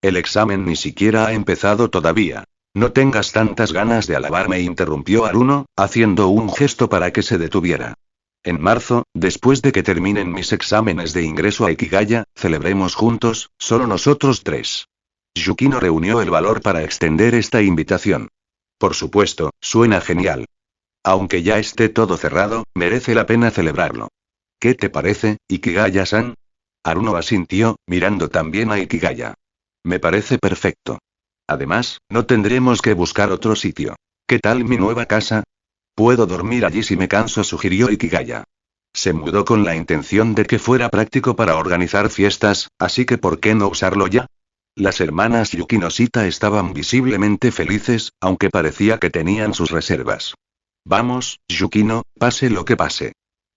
El examen ni siquiera ha empezado todavía. No tengas tantas ganas de alabarme, interrumpió Haruno, haciendo un gesto para que se detuviera. En marzo, después de que terminen mis exámenes de ingreso a Ikigaya, celebremos juntos, solo nosotros 3. Yukino reunió el valor para extender esta invitación. Por supuesto, suena genial. Aunque ya esté todo cerrado, merece la pena celebrarlo. ¿Qué te parece, Ikigaya-san? Haruno asintió, mirando también a Ikigaya. Me parece perfecto. Además, no tendremos que buscar otro sitio. ¿Qué tal mi nueva casa? Puedo dormir allí si me canso, sugirió Ikigaya. Se mudó con la intención de que fuera práctico para organizar fiestas, así que ¿por qué no usarlo ya? Las hermanas Yukinosita estaban visiblemente felices, aunque parecía que tenían sus reservas. Vamos, Yukino, pase lo que pase.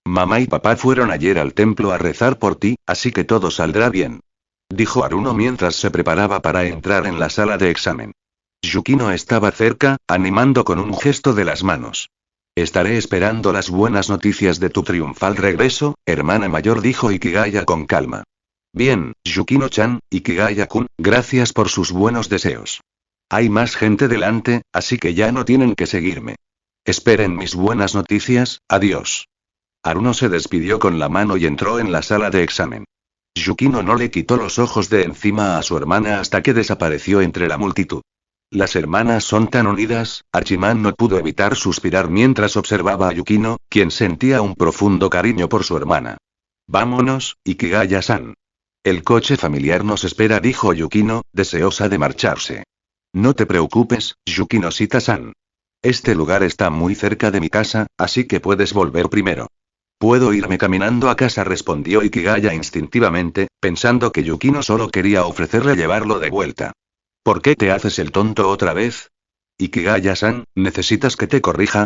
Mamá y papá fueron ayer al templo a rezar por ti, así que todo saldrá bien. Dijo Haruno mientras se preparaba para entrar en la sala de examen. Yukino estaba cerca, animando con un gesto de las manos. Estaré esperando las buenas noticias de tu triunfal regreso, hermana mayor, dijo Ikigaya con calma. Bien, Yukino-chan, Ikigaya-kun, gracias por sus buenos deseos. Hay más gente delante, así que ya no tienen que seguirme. Esperen mis buenas noticias, adiós. Haruno se despidió con la mano y entró en la sala de examen. Yukino no le quitó los ojos de encima a su hermana hasta que desapareció entre la multitud. Las hermanas son tan unidas, Hachiman no pudo evitar suspirar mientras observaba a Yukino, quien sentía un profundo cariño por su hermana. Vámonos, Ikigaya-san. El coche familiar nos espera, dijo Yukino, deseosa de marcharse. No te preocupes, Yukinosita-san. Este lugar está muy cerca de mi casa, así que puedes volver primero. Puedo irme caminando a casa, respondió Ikigaya instintivamente, pensando que Yukino solo quería ofrecerle llevarlo de vuelta. ¿Por qué te haces el tonto otra vez? Ikigaya-san, ¿necesitas que te corrija?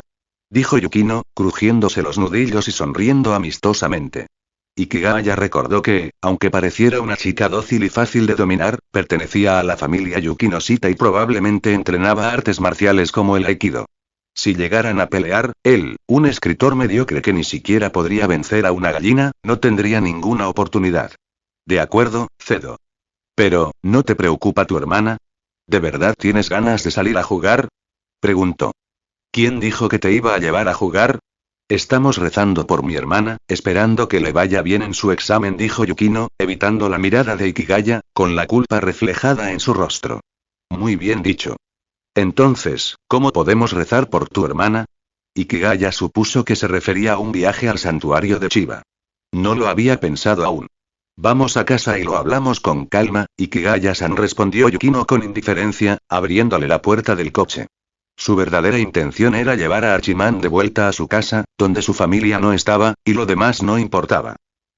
Dijo Yukino, crujiéndose los nudillos y sonriendo amistosamente. Ikigaya recordó que, aunque pareciera una chica dócil y fácil de dominar, pertenecía a la familia Yukinosita y probablemente entrenaba artes marciales como el Aikido. Si llegaran a pelear, él, un escritor mediocre que ni siquiera podría vencer a una gallina, no tendría ninguna oportunidad. De acuerdo, cedo. Pero, ¿no te preocupa tu hermana? ¿De verdad tienes ganas de salir a jugar? Preguntó. ¿Quién dijo que te iba a llevar a jugar? Estamos rezando por mi hermana, esperando que le vaya bien en su examen, dijo Yukino, evitando la mirada de Ikigaya, con la culpa reflejada en su rostro. Muy bien dicho. Entonces, ¿cómo podemos rezar por tu hermana? Ikigaya supuso que se refería a un viaje al santuario de Chiba. No lo había pensado aún. Vamos a casa y lo hablamos con calma, Ikigaya-san, respondió Yukino con indiferencia, abriéndole la puerta del coche. Su verdadera intención era llevar a Hachiman de vuelta a su casa, donde su familia no estaba, y lo demás no importaba.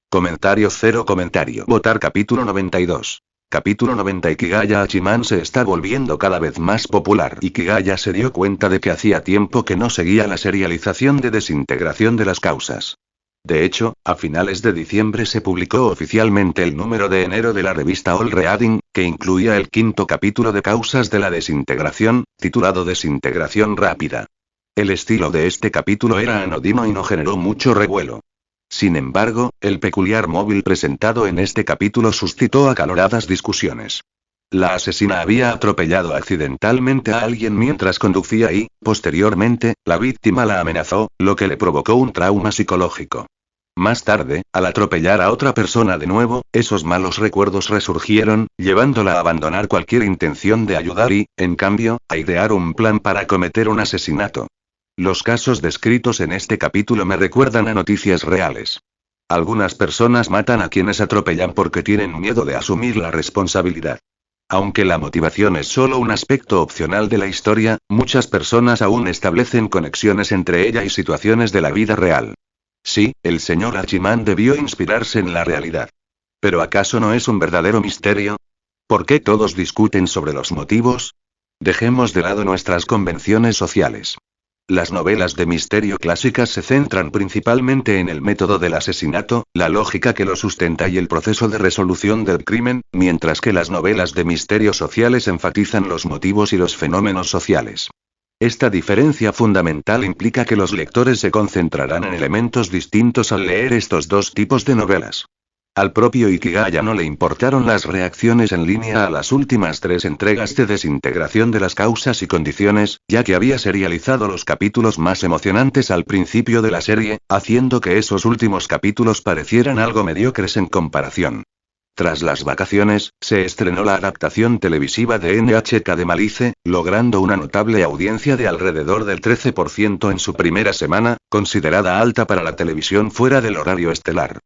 Comentario cero comentario. Votar capítulo 92. Capítulo 90. Ikigaya. Hachiman se está volviendo cada vez más popular. Ikigaya se dio cuenta de que hacía tiempo que no seguía la serialización de desintegración de las causas. De hecho, a finales de diciembre se publicó oficialmente el número de enero de la revista All Reading, que incluía el 5º capítulo de Causas de la Desintegración, titulado Desintegración Rápida. El estilo de este capítulo era anodino y no generó mucho revuelo. Sin embargo, el peculiar móvil presentado en este capítulo suscitó acaloradas discusiones. La asesina había atropellado accidentalmente a alguien mientras conducía y, posteriormente, la víctima la amenazó, lo que le provocó un trauma psicológico. Más tarde, al atropellar a otra persona de nuevo, esos malos recuerdos resurgieron, llevándola a abandonar cualquier intención de ayudar y, en cambio, a idear un plan para cometer un asesinato. Los casos descritos en este capítulo me recuerdan a noticias reales. Algunas personas matan a quienes atropellan porque tienen miedo de asumir la responsabilidad. Aunque la motivación es solo un aspecto opcional de la historia, muchas personas aún establecen conexiones entre ella y situaciones de la vida real. Sí, el señor Hachiman debió inspirarse en la realidad. ¿Pero acaso no es un verdadero misterio? ¿Por qué todos discuten sobre los motivos? Dejemos de lado nuestras convenciones sociales. Las novelas de misterio clásicas se centran principalmente en el método del asesinato, la lógica que lo sustenta y el proceso de resolución del crimen, mientras que las novelas de misterio sociales enfatizan los motivos y los fenómenos sociales. Esta diferencia fundamental implica que los lectores se concentrarán en elementos distintos al leer estos dos tipos de novelas. Al propio Ikigaya no le importaron las reacciones en línea a las últimas 3 entregas de Desintegración de las Causas y Condiciones, ya que había serializado los capítulos más emocionantes al principio de la serie, haciendo que esos últimos capítulos parecieran algo mediocres en comparación. Tras las vacaciones, se estrenó la adaptación televisiva de NHK de Malice, logrando una notable audiencia de alrededor del 13% en su primera semana, considerada alta para la televisión fuera del horario estelar.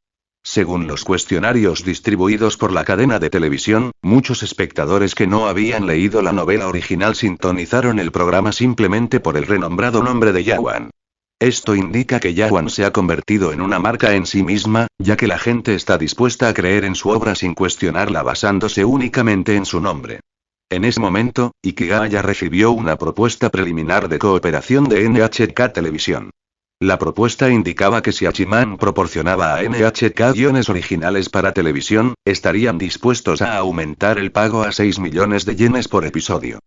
Según los cuestionarios distribuidos por la cadena de televisión, muchos espectadores que no habían leído la novela original sintonizaron el programa simplemente por el renombrado nombre de Yawan. Esto indica que Yawan se ha convertido en una marca en sí misma, ya que la gente está dispuesta a creer en su obra sin cuestionarla basándose únicamente en su nombre. En ese momento, Ikigaya recibió una propuesta preliminar de cooperación de NHK Televisión. La propuesta indicaba que si Hachiman proporcionaba a NHK guiones originales para televisión, estarían dispuestos a aumentar el pago a 6 millones de yenes por episodio.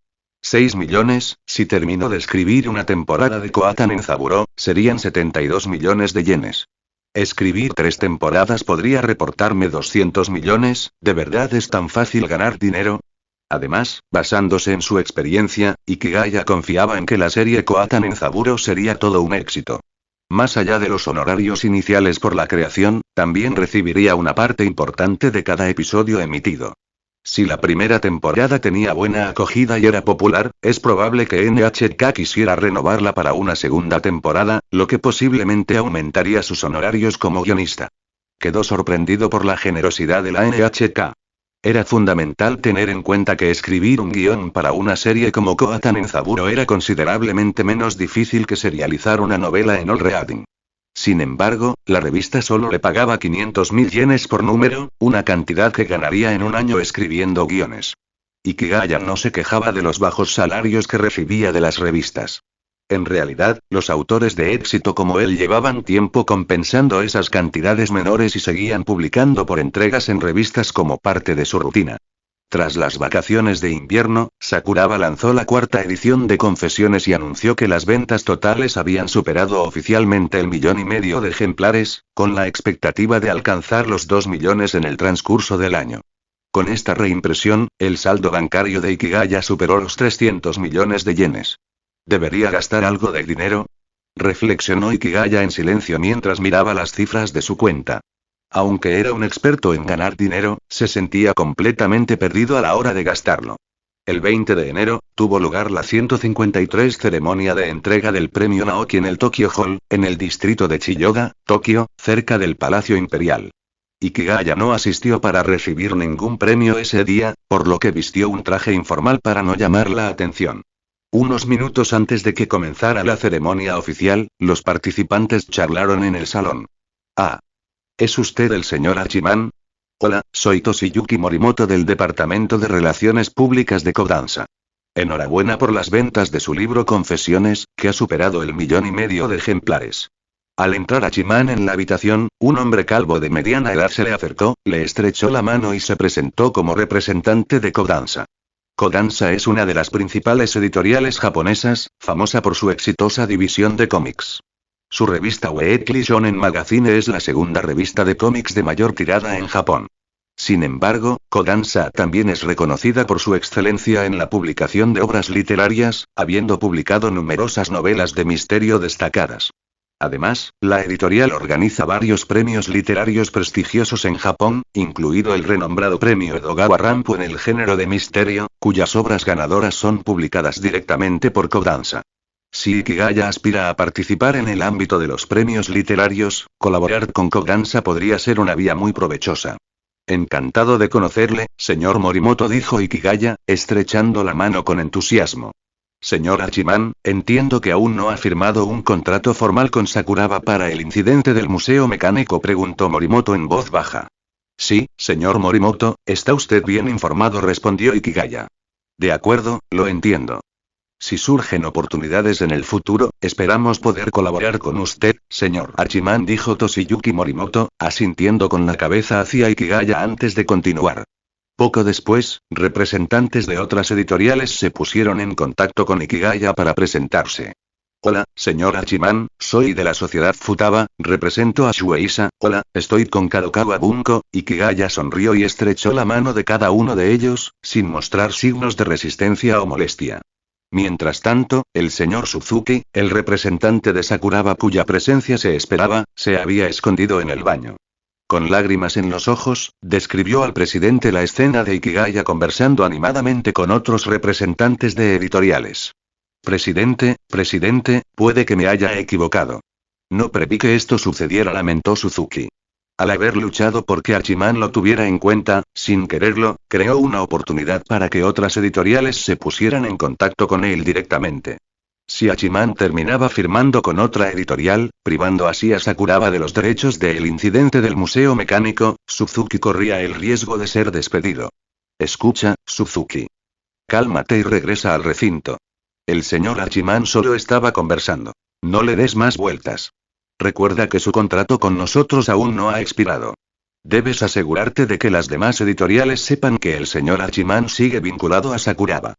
6 millones, si termino de escribir una temporada de Koatan en Zaburo, serían 72 millones de yenes. Escribir 3 temporadas podría reportarme 200 millones, ¿de verdad es tan fácil ganar dinero? Además, basándose en su experiencia, Ikigaya confiaba en que la serie Koatan en Zaburo sería todo un éxito. Más allá de los honorarios iniciales por la creación, también recibiría una parte importante de cada episodio emitido. Si la primera temporada tenía buena acogida y era popular, es probable que NHK quisiera renovarla para una segunda temporada, lo que posiblemente aumentaría sus honorarios como guionista. Quedó sorprendido por la generosidad de la NHK. Era fundamental tener en cuenta que escribir un guión para una serie como Koatan en Zaburo era considerablemente menos difícil que serializar una novela en All Reading. Sin embargo, la revista solo le pagaba 500.000 yenes por número, una cantidad que ganaría en un año escribiendo guiones. Ikigaya no se quejaba de los bajos salarios que recibía de las revistas. En realidad, los autores de éxito como él llevaban tiempo compensando esas cantidades menores y seguían publicando por entregas en revistas como parte de su rutina. Tras las vacaciones de invierno, Sakuraba lanzó la 4ª edición de Confesiones y anunció que las ventas totales habían superado oficialmente el 1,5 millones de ejemplares, con la expectativa de alcanzar los 2 millones en el transcurso del año. Con esta reimpresión, el saldo bancario de Ikigaya superó los 300 millones de yenes. ¿Debería gastar algo de dinero? Reflexionó Ikigaya en silencio mientras miraba las cifras de su cuenta. Aunque era un experto en ganar dinero, se sentía completamente perdido a la hora de gastarlo. El 20 de enero, tuvo lugar la 153 ceremonia de entrega del premio Naoki en el Tokyo Hall, en el distrito de Chiyoda, Tokio, cerca del Palacio Imperial. Ikigaya no asistió para recibir ningún premio ese día, por lo que vistió un traje informal para no llamar la atención. Unos minutos antes de que comenzara la ceremonia oficial, los participantes charlaron en el salón. Ah. ¿Es usted el señor Hachiman? Hola, soy Toshiyuki Morimoto del Departamento de Relaciones Públicas de Kodansha. Enhorabuena por las ventas de su libro Confesiones, que ha superado el 1,5 millones de ejemplares. Al entrar Hachiman en la habitación, un hombre calvo de mediana edad se le acercó, le estrechó la mano y se presentó como representante de Kodansha. Kodansha es una de las principales editoriales japonesas, famosa por su exitosa división de cómics. Su revista Weekly Shonen Magazine es la segunda revista de cómics de mayor tirada en Japón. Sin embargo, Kodansha también es reconocida por su excelencia en la publicación de obras literarias, habiendo publicado numerosas novelas de misterio destacadas. Además, la editorial organiza varios premios literarios prestigiosos en Japón, incluido el renombrado premio Edogawa Rampo en el género de misterio, cuyas obras ganadoras son publicadas directamente por Kodansha. Si Ikigaya aspira a participar en el ámbito de los premios literarios, colaborar con Kodansha podría ser una vía muy provechosa. Encantado de conocerle, señor Morimoto, dijo Ikigaya, estrechando la mano con entusiasmo. Señor Hachiman, entiendo que aún no ha firmado un contrato formal con Sakuraba para el incidente del museo mecánico, preguntó Morimoto en voz baja. Sí, señor Morimoto, está usted bien informado, respondió Ikigaya. De acuerdo, lo entiendo. Si surgen oportunidades en el futuro, esperamos poder colaborar con usted, señor Hachiman, dijo Toshiyuki Morimoto, asintiendo con la cabeza hacia Ikigaya antes de continuar. Poco después, representantes de otras editoriales se pusieron en contacto con Ikigaya para presentarse. Hola, señor Hachiman, soy de la sociedad Futaba, represento a Shueisha. Hola, estoy con Kadokawa Bunko. Ikigaya sonrió y estrechó la mano de cada uno de ellos, sin mostrar signos de resistencia o molestia. Mientras tanto, el señor Suzuki, el representante de Sakuraba cuya presencia se esperaba, se había escondido en el baño. Con lágrimas en los ojos, describió al presidente la escena de Ikigaya conversando animadamente con otros representantes de editoriales. Presidente, puede que me haya equivocado. No preví que esto sucediera, lamentó Suzuki. Al haber luchado por que Hachiman lo tuviera en cuenta, sin quererlo, creó una oportunidad para que otras editoriales se pusieran en contacto con él directamente. Si Hachiman terminaba firmando con otra editorial, privando así a Sakuraba de los derechos del incidente del museo mecánico, Suzuki corría el riesgo de ser despedido. Escucha, Suzuki. Cálmate y regresa al recinto. El señor Hachiman solo estaba conversando. No le des más vueltas. Recuerda que su contrato con nosotros aún no ha expirado. Debes asegurarte de que las demás editoriales sepan que el señor Hachiman sigue vinculado a Sakuraba.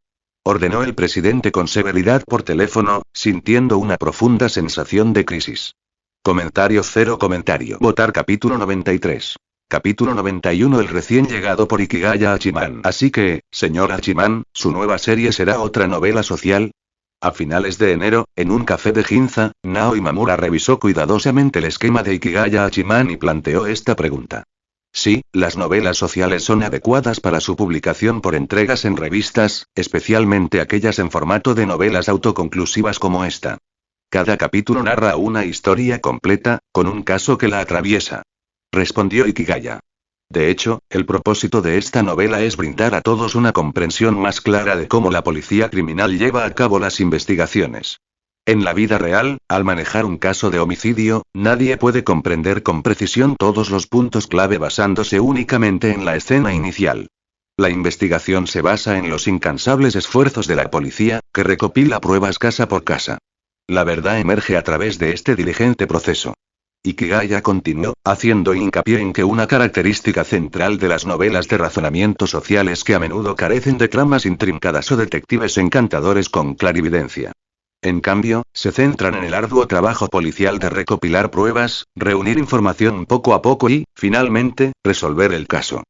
Ordenó el presidente con severidad por teléfono, sintiendo una profunda sensación de crisis. Comentario cero comentario. Votar capítulo 93. Capítulo 91. El recién llegado por Ikigaya Hachiman. Así que, señor Hachiman, ¿su nueva serie será otra novela social? A finales de enero, en un café de Ginza, Nao Imamura revisó cuidadosamente el esquema de Ikigaya Hachiman y planteó esta pregunta. Sí, las novelas sociales son adecuadas para su publicación por entregas en revistas, especialmente aquellas en formato de novelas autoconclusivas como esta. Cada capítulo narra una historia completa, con un caso que la atraviesa. Respondió Ikigaya. De hecho, el propósito de esta novela es brindar a todos una comprensión más clara de cómo la policía criminal lleva a cabo las investigaciones. En la vida real, al manejar un caso de homicidio, nadie puede comprender con precisión todos los puntos clave basándose únicamente en la escena inicial. La investigación se basa en los incansables esfuerzos de la policía, que recopila pruebas casa por casa. La verdad emerge a través de este diligente proceso. Ikigaya continuó, haciendo hincapié en que una característica central de las novelas de razonamiento social es que a menudo carecen de tramas intrincadas o detectives encantadores con clarividencia. En cambio, se centran en el arduo trabajo policial de recopilar pruebas, reunir información poco a poco y, finalmente, resolver el caso.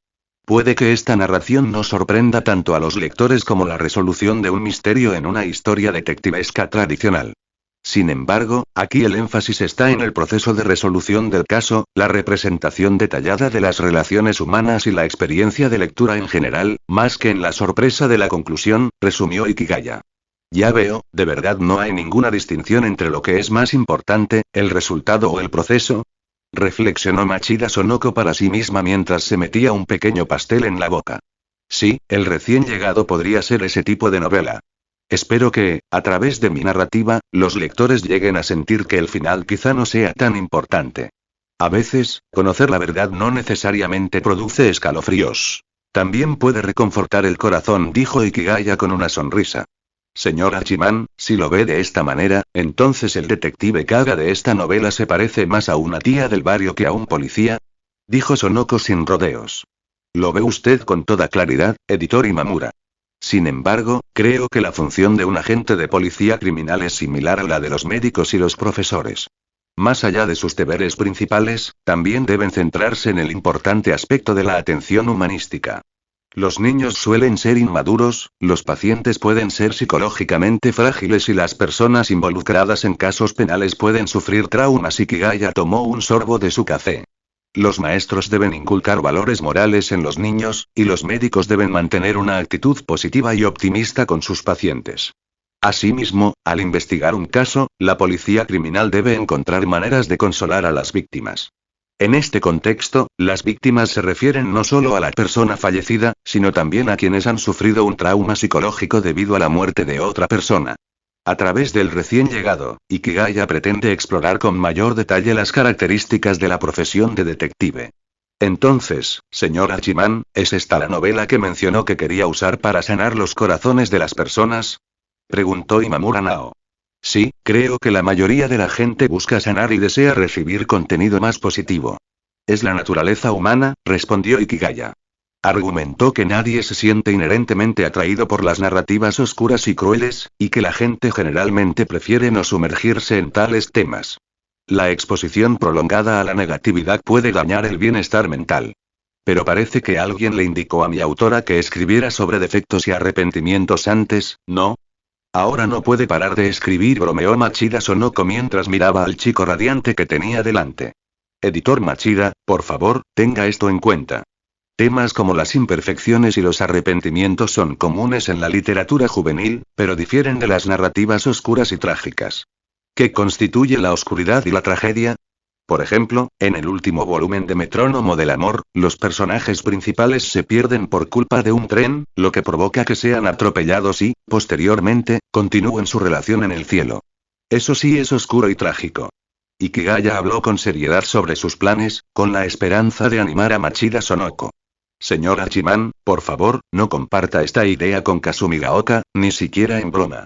Puede que esta narración no sorprenda tanto a los lectores como la resolución de un misterio en una historia detectivesca tradicional. Sin embargo, aquí el énfasis está en el proceso de resolución del caso, la representación detallada de las relaciones humanas y la experiencia de lectura en general, más que en la sorpresa de la conclusión, resumió Ikigaya. Ya veo, de verdad no hay ninguna distinción entre lo que es más importante, el resultado o el proceso. Reflexionó Machida Sonoko para sí misma mientras se metía un pequeño pastel en la boca. Sí, el recién llegado podría ser ese tipo de novela. Espero que, a través de mi narrativa, los lectores lleguen a sentir que el final quizá no sea tan importante. A veces, conocer la verdad no necesariamente produce escalofríos. También puede reconfortar el corazón, dijo Ikigaya con una sonrisa. Señor Hachiman, si lo ve de esta manera, entonces el detective Kaga de esta novela se parece más a una tía del barrio que a un policía, dijo Sonoko sin rodeos. Lo ve usted con toda claridad, editor Imamura. Sin embargo, creo que la función de un agente de policía criminal es similar a la de los médicos y los profesores. Más allá de sus deberes principales, también deben centrarse en el importante aspecto de la atención humanística. Los niños suelen ser inmaduros, los pacientes pueden ser psicológicamente frágiles y las personas involucradas en casos penales pueden sufrir traumas. Ikigaya tomó un sorbo de su café. Los maestros deben inculcar valores morales en los niños, y los médicos deben mantener una actitud positiva y optimista con sus pacientes. Asimismo, al investigar un caso, la policía criminal debe encontrar maneras de consolar a las víctimas. En este contexto, las víctimas se refieren no solo a la persona fallecida, sino también a quienes han sufrido un trauma psicológico debido a la muerte de otra persona. A través del recién llegado, Ikigaya pretende explorar con mayor detalle las características de la profesión de detective. Entonces, señor Hachiman, ¿es esta la novela que mencionó que quería usar para sanar los corazones de las personas? Preguntó Imamura Nao. Sí, creo que la mayoría de la gente busca sanar y desea recibir contenido más positivo. Es la naturaleza humana, respondió Ikigaya. Argumentó que nadie se siente inherentemente atraído por las narrativas oscuras y crueles, y que la gente generalmente prefiere no sumergirse en tales temas. La exposición prolongada a la negatividad puede dañar el bienestar mental. Pero parece que alguien le indicó a mi autora que escribiera sobre defectos y arrepentimientos antes, ¿no? Ahora no puede parar de escribir, bromeó Machida Sonoko mientras miraba al chico radiante que tenía delante. Editor Machida, por favor, tenga esto en cuenta. Temas como las imperfecciones y los arrepentimientos son comunes en la literatura juvenil, pero difieren de las narrativas oscuras y trágicas. ¿Qué constituye la oscuridad y la tragedia? Por ejemplo, en el último volumen de Metrónomo del Amor, los personajes principales se pierden por culpa de un tren, lo que provoca que sean atropellados y, posteriormente, continúen su relación en el cielo. Eso sí es oscuro y trágico. Ikigaya habló con seriedad sobre sus planes, con la esperanza de animar a Machida Sonoko. Señor Hachiman, por favor, no comparta esta idea con Kasumi Gaoka, ni siquiera en broma.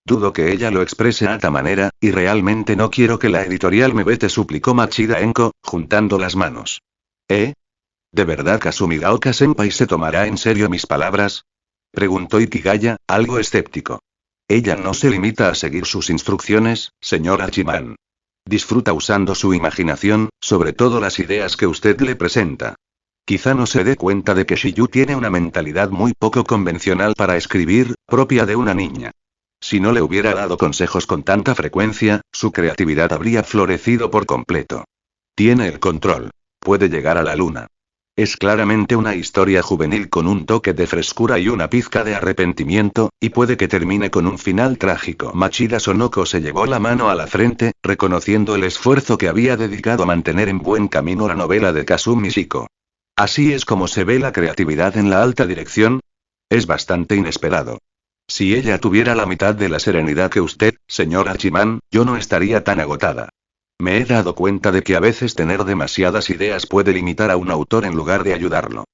Dudo que ella lo exprese a ta manera, y realmente no quiero que la editorial me vete, suplicó Machida Enko, juntando las manos. ¿Eh? ¿De verdad Kasumi Gaoka-senpai se tomará en serio mis palabras? Preguntó Ikigaya, algo escéptico. Ella no se limita a seguir sus instrucciones, señor Hachiman. Disfruta usando su imaginación, sobre todo las ideas que usted le presenta. Quizá no se dé cuenta de que Shiyu tiene una mentalidad muy poco convencional para escribir, propia de una niña. Si no le hubiera dado consejos con tanta frecuencia, su creatividad habría florecido por completo. Tiene el control. Puede llegar a la luna. Es claramente una historia juvenil con un toque de frescura y una pizca de arrepentimiento, y puede que termine con un final trágico. Machida Sonoko se llevó la mano a la frente, reconociendo el esfuerzo que había dedicado a mantener en buen camino la novela de Kasumi Shiko. ¿Así es como se ve la creatividad en la alta dirección? Es bastante inesperado. Si ella tuviera la mitad de la serenidad que usted, señor Hachiman, yo no estaría tan agotada. Me he dado cuenta de que a veces tener demasiadas ideas puede limitar a un autor en lugar de ayudarlo.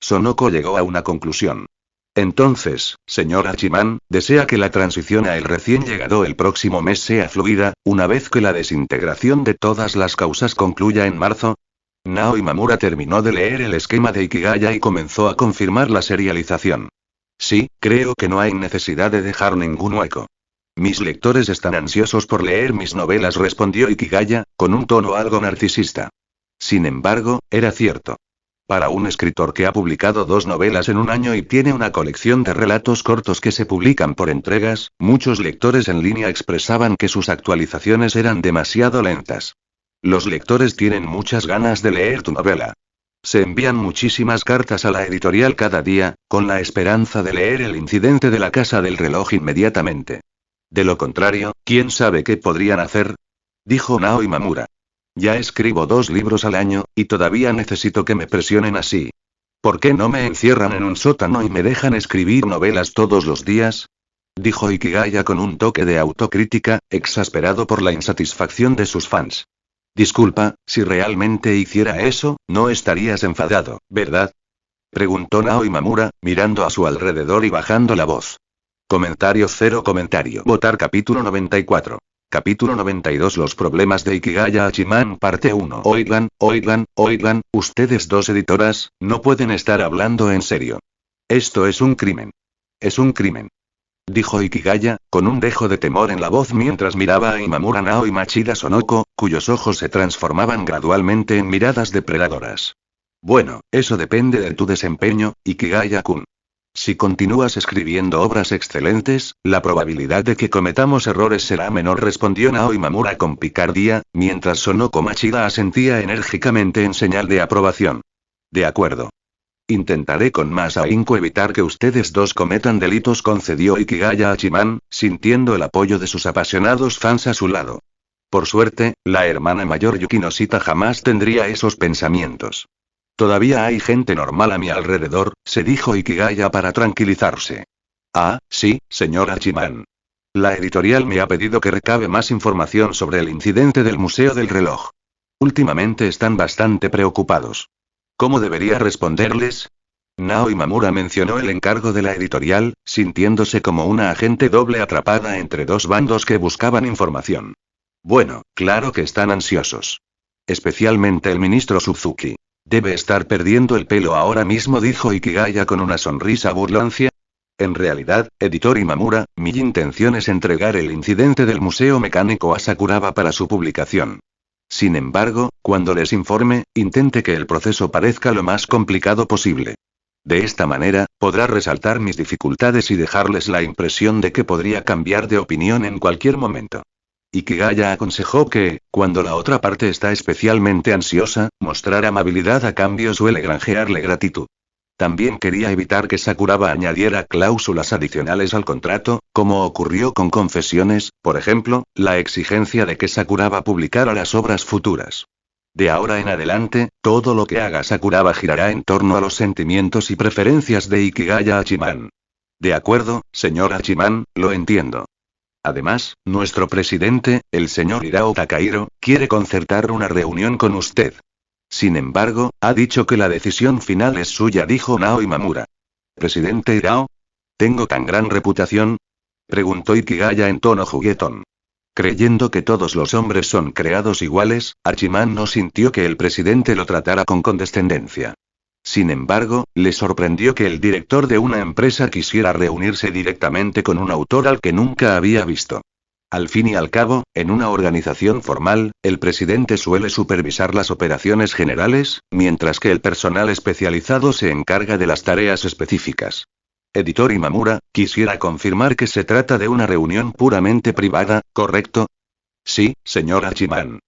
Sonoko llegó a una conclusión. Entonces, señor Hachiman, ¿desea que la transición a el recién llegado el próximo mes sea fluida, una vez que la desintegración de todas las causas concluya en marzo? Naoi Mamura terminó de leer el esquema de Ikigaya y comenzó a confirmar la serialización. Sí, creo que no hay necesidad de dejar ningún hueco. Mis lectores están ansiosos por leer mis novelas, respondió Ikigaya, con un tono algo narcisista. Sin embargo, era cierto. Para un escritor que ha publicado 2 novelas en un año y tiene una colección de relatos cortos que se publican por entregas, muchos lectores en línea expresaban que sus actualizaciones eran demasiado lentas. Los lectores tienen muchas ganas de leer tu novela. Se envían muchísimas cartas a la editorial cada día, con la esperanza de leer El incidente de la Casa del Reloj inmediatamente. De lo contrario, ¿quién sabe qué podrían hacer? Dijo Naoi Mamura. Ya escribo 2 libros al año, y todavía necesito que me presionen así. ¿Por qué no me encierran en un sótano y me dejan escribir novelas todos los días? Dijo Ikigaya con un toque de autocrítica, exasperado por la insatisfacción de sus fans. Disculpa, si realmente hiciera eso, no estarías enfadado, ¿verdad? Preguntó Naoi Mamura, mirando a su alrededor y bajando la voz. Comentario. Votar capítulo 94. Capítulo 92. Los problemas de Ikigaya Hachiman parte 1. Oigan, ustedes 2 editoras, no pueden estar hablando en serio. Esto es un crimen. Es un crimen. Dijo Ikigaya, con un dejo de temor en la voz mientras miraba a Imamura Nao y Machida Sonoko, cuyos ojos se transformaban gradualmente en miradas depredadoras. Bueno, eso depende de tu desempeño, Ikigaya-kun. Si continúas escribiendo obras excelentes, la probabilidad de que cometamos errores será menor, respondió Nao Imamura con picardía, mientras Sonoko Machida asentía enérgicamente en señal de aprobación. De acuerdo. Intentaré con más ahínco evitar que ustedes 2 cometan delitos, concedió Ikigaya Hachiman, sintiendo el apoyo de sus apasionados fans a su lado. Por suerte, la hermana mayor Yukinoshita jamás tendría esos pensamientos. Todavía hay gente normal a mi alrededor, se dijo Ikigaya para tranquilizarse. Ah, sí, señor Hachiman. La editorial me ha pedido que recabe más información sobre el incidente del Museo del Reloj. Últimamente están bastante preocupados. ¿Cómo debería responderles? Nao Imamura mencionó el encargo de la editorial, sintiéndose como una agente doble atrapada entre 2 bandos que buscaban información. Bueno, claro que están ansiosos. Especialmente el ministro Suzuki. Debe estar perdiendo el pelo ahora mismo, dijo Ikigaya con una sonrisa burlancia. En realidad, editor Imamura, mi intención es entregar el incidente del Museo Mecánico a Sakuraba para su publicación. Sin embargo, cuando les informe, intente que el proceso parezca lo más complicado posible. De esta manera, podrá resaltar mis dificultades y dejarles la impresión de que podría cambiar de opinión en cualquier momento. Ikigaya aconsejó que, cuando la otra parte está especialmente ansiosa, mostrar amabilidad a cambio suele granjearle gratitud. También quería evitar que Sakuraba añadiera cláusulas adicionales al contrato, como ocurrió con Confesiones, por ejemplo, la exigencia de que Sakuraba publicara las obras futuras. De ahora en adelante, todo lo que haga Sakuraba girará en torno a los sentimientos y preferencias de Ikigaya Hachiman. De acuerdo, señor Hachiman, lo entiendo. Además, nuestro presidente, el señor Hirao Takahiro, quiere concertar una reunión con usted. Sin embargo, ha dicho que la decisión final es suya, dijo Naoi Mamura. ¿Presidente Hirao? ¿Tengo tan gran reputación? Preguntó Ikigaya en tono juguetón. Creyendo que todos los hombres son creados iguales, Hachiman no sintió que el presidente lo tratara con condescendencia. Sin embargo, le sorprendió que el director de una empresa quisiera reunirse directamente con un autor al que nunca había visto. Al fin y al cabo, en una organización formal, el presidente suele supervisar las operaciones generales, mientras que el personal especializado se encarga de las tareas específicas. Editor Imamura, quisiera confirmar que se trata de una reunión puramente privada, ¿correcto? Sí, señor Hachiman.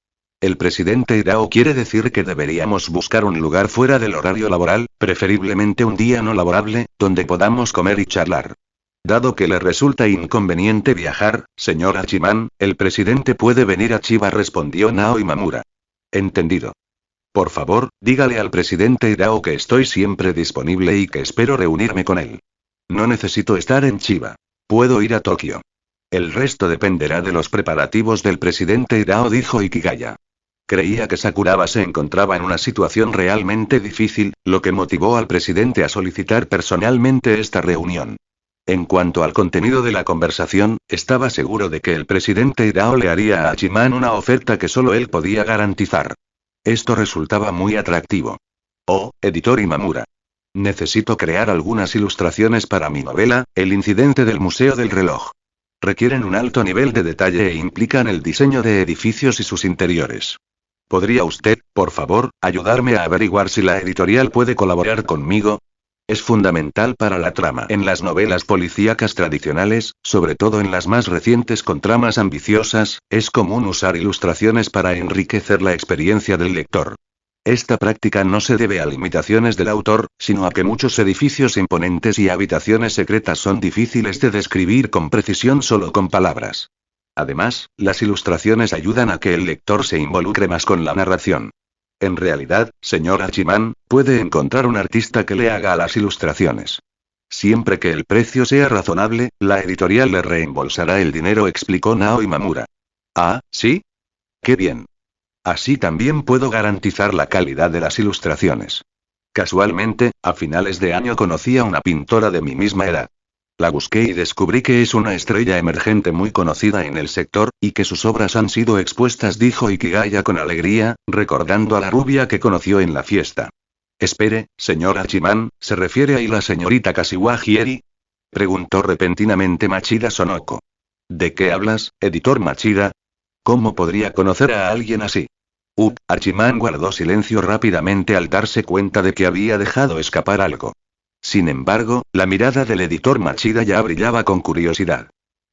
El presidente Hirao quiere decir que deberíamos buscar un lugar fuera del horario laboral, preferiblemente un día no laborable, donde podamos comer y charlar. Dado que le resulta inconveniente viajar, señor Hachiman, el presidente puede venir a Chiba, respondió Naoi Mamura. Entendido. Por favor, dígale al presidente Hirao que estoy siempre disponible y que espero reunirme con él. No necesito estar en Chiba. Puedo ir a Tokio. El resto dependerá de los preparativos del presidente Hirao, dijo Ikigaya. Creía que Sakuraba se encontraba en una situación realmente difícil, lo que motivó al presidente a solicitar personalmente esta reunión. En cuanto al contenido de la conversación, estaba seguro de que el presidente Hirao le haría a Hachiman una oferta que solo él podía garantizar. Esto resultaba muy atractivo. Oh, editor Imamura. Necesito crear algunas ilustraciones para mi novela, El incidente del Museo del Reloj. Requieren un alto nivel de detalle e implican el diseño de edificios y sus interiores. ¿Podría usted, por favor, ayudarme a averiguar si la editorial puede colaborar conmigo? Es fundamental para la trama. En las novelas policíacas tradicionales, sobre todo en las más recientes con tramas ambiciosas, es común usar ilustraciones para enriquecer la experiencia del lector. Esta práctica no se debe a limitaciones del autor, sino a que muchos edificios imponentes y habitaciones secretas son difíciles de describir con precisión solo con palabras. Además, las ilustraciones ayudan a que el lector se involucre más con la narración. En realidad, señor Hachiman, puede encontrar un artista que le haga las ilustraciones. Siempre que el precio sea razonable, la editorial le reembolsará el dinero, explicó Naoi Mamura. Ah, ¿sí? ¡Qué bien! Así también puedo garantizar la calidad de las ilustraciones. Casualmente, a finales de año conocí a una pintora de mi misma edad. La busqué y descubrí que es una estrella emergente muy conocida en el sector, y que sus obras han sido expuestas, dijo Ikigaya con alegría, recordando a la rubia que conoció en la fiesta. Espere, señor Hachiman, ¿se refiere a la señorita Kashiwa Hieri? Preguntó repentinamente Machida Sonoko. ¿De qué hablas, editor Machida? ¿Cómo podría conocer a alguien así? Hachiman guardó silencio rápidamente al darse cuenta de que había dejado escapar algo. Sin embargo, la mirada del editor Machida ya brillaba con curiosidad.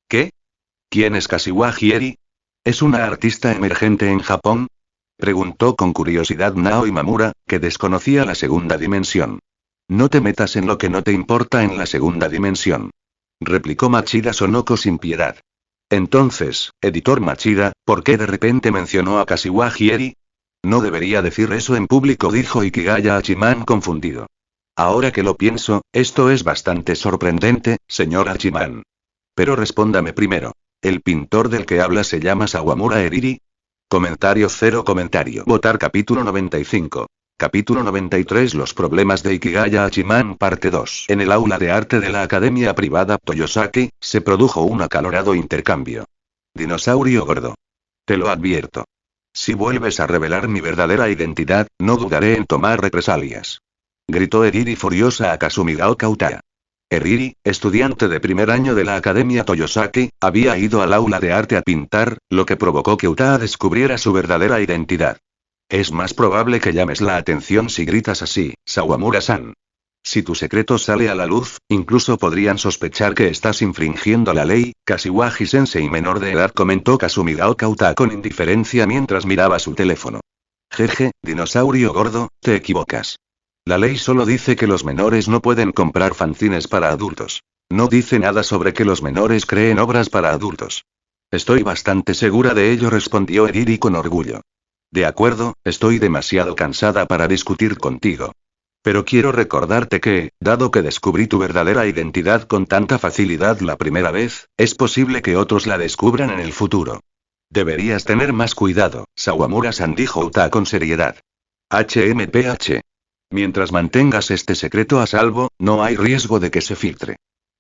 ¿Qué? ¿Quién es Kashiwa Hieri? ¿Es una artista emergente en Japón? Preguntó con curiosidad Naoi Mamura, que desconocía la segunda dimensión. No te metas en lo que no te importa en la segunda dimensión. Replicó Machida Sonoko sin piedad. Entonces, editor Machida, ¿por qué de repente mencionó a Kashiwa Hieri? No debería decir eso en público, dijo Ikigaya Hachiman confundido. Ahora que lo pienso, esto es bastante sorprendente, señor Hachiman. Pero respóndame primero. ¿El pintor del que habla se llama Sawamura Eriri? Comentario cero comentario. Votar capítulo 95. Capítulo 93. Los problemas de Ikigaya Hachiman parte 2. En el aula de arte de la academia privada Toyosaki, se produjo un acalorado intercambio. Dinosaurio gordo. Te lo advierto. Si vuelves a revelar mi verdadera identidad, no dudaré en tomar represalias. Gritó Eriri furiosa a Kasumigao Kauta. Eriri, estudiante de primer año de la academia Toyosaki, había ido al aula de arte a pintar, lo que provocó que Utaa descubriera su verdadera identidad. Es más probable que llames la atención si gritas así, Sawamura-san. Si tu secreto sale a la luz, incluso podrían sospechar que estás infringiendo la ley. Kashiwagi-sensei menor de edad, comentó Kasumigao Kauta con indiferencia mientras miraba su teléfono. Jeje, dinosaurio gordo, te equivocas. La ley solo dice que los menores no pueden comprar fanzines para adultos. No dice nada sobre que los menores creen obras para adultos. Estoy bastante segura de ello, respondió Eriri con orgullo. De acuerdo, estoy demasiado cansada para discutir contigo. Pero quiero recordarte que, dado que descubrí tu verdadera identidad con tanta facilidad la primera vez, es posible que otros la descubran en el futuro. Deberías tener más cuidado, Sawamura-san, dijo Uta con seriedad. HMPH. Mientras mantengas este secreto a salvo, no hay riesgo de que se filtre.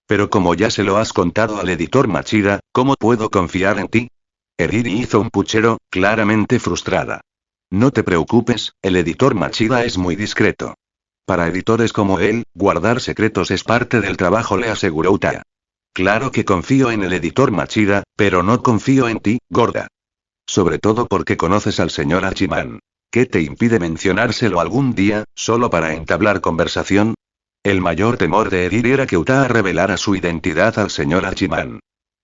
Pero como ya se lo has contado al editor Machida, ¿cómo puedo confiar en ti? Eriri hizo un puchero, claramente frustrada. No te preocupes, el editor Machida es muy discreto. Para editores como él, guardar secretos es parte del trabajo, le aseguró Uta. Claro que confío en el editor Machida, pero no confío en ti, gorda. Sobre todo porque conoces al señor Hachiman. ¿Qué te impide mencionárselo algún día, solo para entablar conversación? El mayor temor de Eriri era que Uta revelara su identidad al señor Hachiman.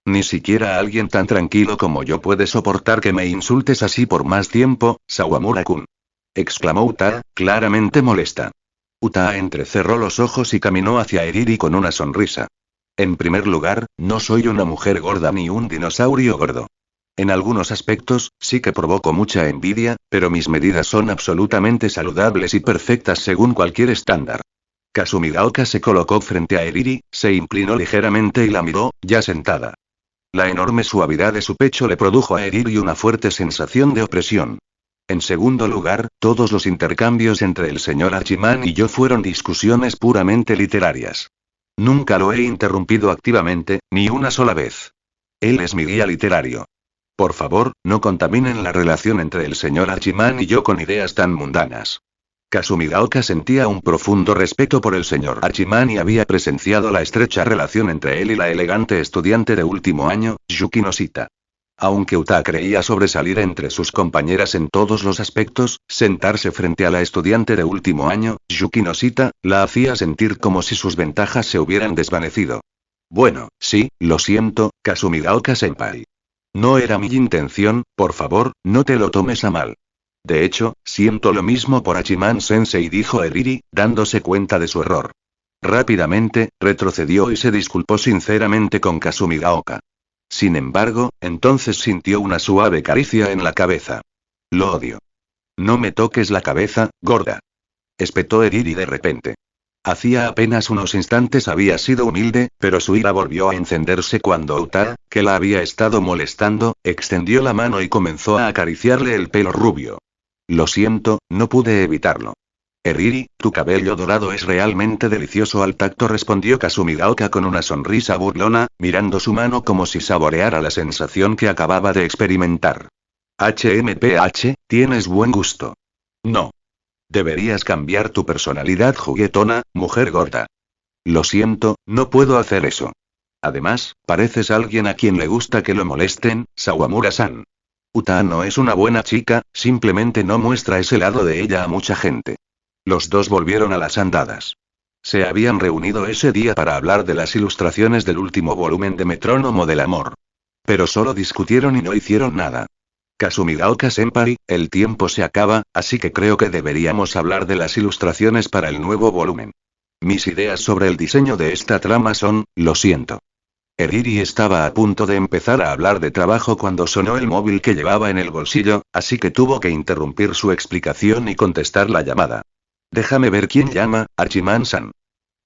Ni siquiera alguien tan tranquilo como yo puede soportar que me insultes así por más tiempo, Sawamura-kun. Exclamó Uta, claramente molesta. Uta entrecerró los ojos y caminó hacia Eriri con una sonrisa. En primer lugar, no soy una mujer gorda ni un dinosaurio gordo. En algunos aspectos, sí que provoco mucha envidia, pero mis medidas son absolutamente saludables y perfectas según cualquier estándar. Kasumigaoka se colocó frente a Eriri, se inclinó ligeramente y la miró, ya sentada. La enorme suavidad de su pecho le produjo a Eriri una fuerte sensación de opresión. En segundo lugar, todos los intercambios entre el señor Hachiman y yo fueron discusiones puramente literarias. Nunca lo he interrumpido activamente, ni una sola vez. Él es mi guía literario. Por favor, no contaminen la relación entre el señor Hachiman y yo con ideas tan mundanas. Kasumigaoka sentía un profundo respeto por el señor Hachiman y había presenciado la estrecha relación entre él y la elegante estudiante de último año, Yuki Noshita. Aunque Uta creía sobresalir entre sus compañeras en todos los aspectos, sentarse frente a la estudiante de último año, Yuki Noshita, la hacía sentir como si sus ventajas se hubieran desvanecido. Bueno, sí, lo siento, Kasumigaoka-senpai. No era mi intención, por favor, no te lo tomes a mal. De hecho, siento lo mismo por Hachiman-sensei, dijo Eriri, dándose cuenta de su error. Rápidamente, retrocedió y se disculpó sinceramente con Kasumigaoka. Sin embargo, entonces sintió una suave caricia en la cabeza. Lo odio. No me toques la cabeza, gorda. Espetó Eriri de repente. Hacía apenas unos instantes había sido humilde, pero su ira volvió a encenderse cuando Uta, que la había estado molestando, extendió la mano y comenzó a acariciarle el pelo rubio. Lo siento, no pude evitarlo. Eriri, tu cabello dorado es realmente delicioso al tacto, respondió Kasumigaoka con una sonrisa burlona, mirando su mano como si saboreara la sensación que acababa de experimentar. HMPH, tienes buen gusto. No. Deberías cambiar tu personalidad juguetona, mujer gorda. Lo siento, no puedo hacer eso. Además, pareces alguien a quien le gusta que lo molesten, Sawamura-san. Uta no es una buena chica, simplemente no muestra ese lado de ella a mucha gente. Los dos volvieron a las andadas. Se habían reunido ese día para hablar de las ilustraciones del último volumen de Metrónomo del Amor. Pero solo discutieron y no hicieron nada. Kasumigaoka-senpai, el tiempo se acaba, así que creo que deberíamos hablar de las ilustraciones para el nuevo volumen. Mis ideas sobre el diseño de esta trama son, lo siento. Eriri estaba a punto de empezar a hablar de trabajo cuando sonó el móvil que llevaba en el bolsillo, así que tuvo que interrumpir su explicación y contestar la llamada. Déjame ver quién llama, Hachiman-san.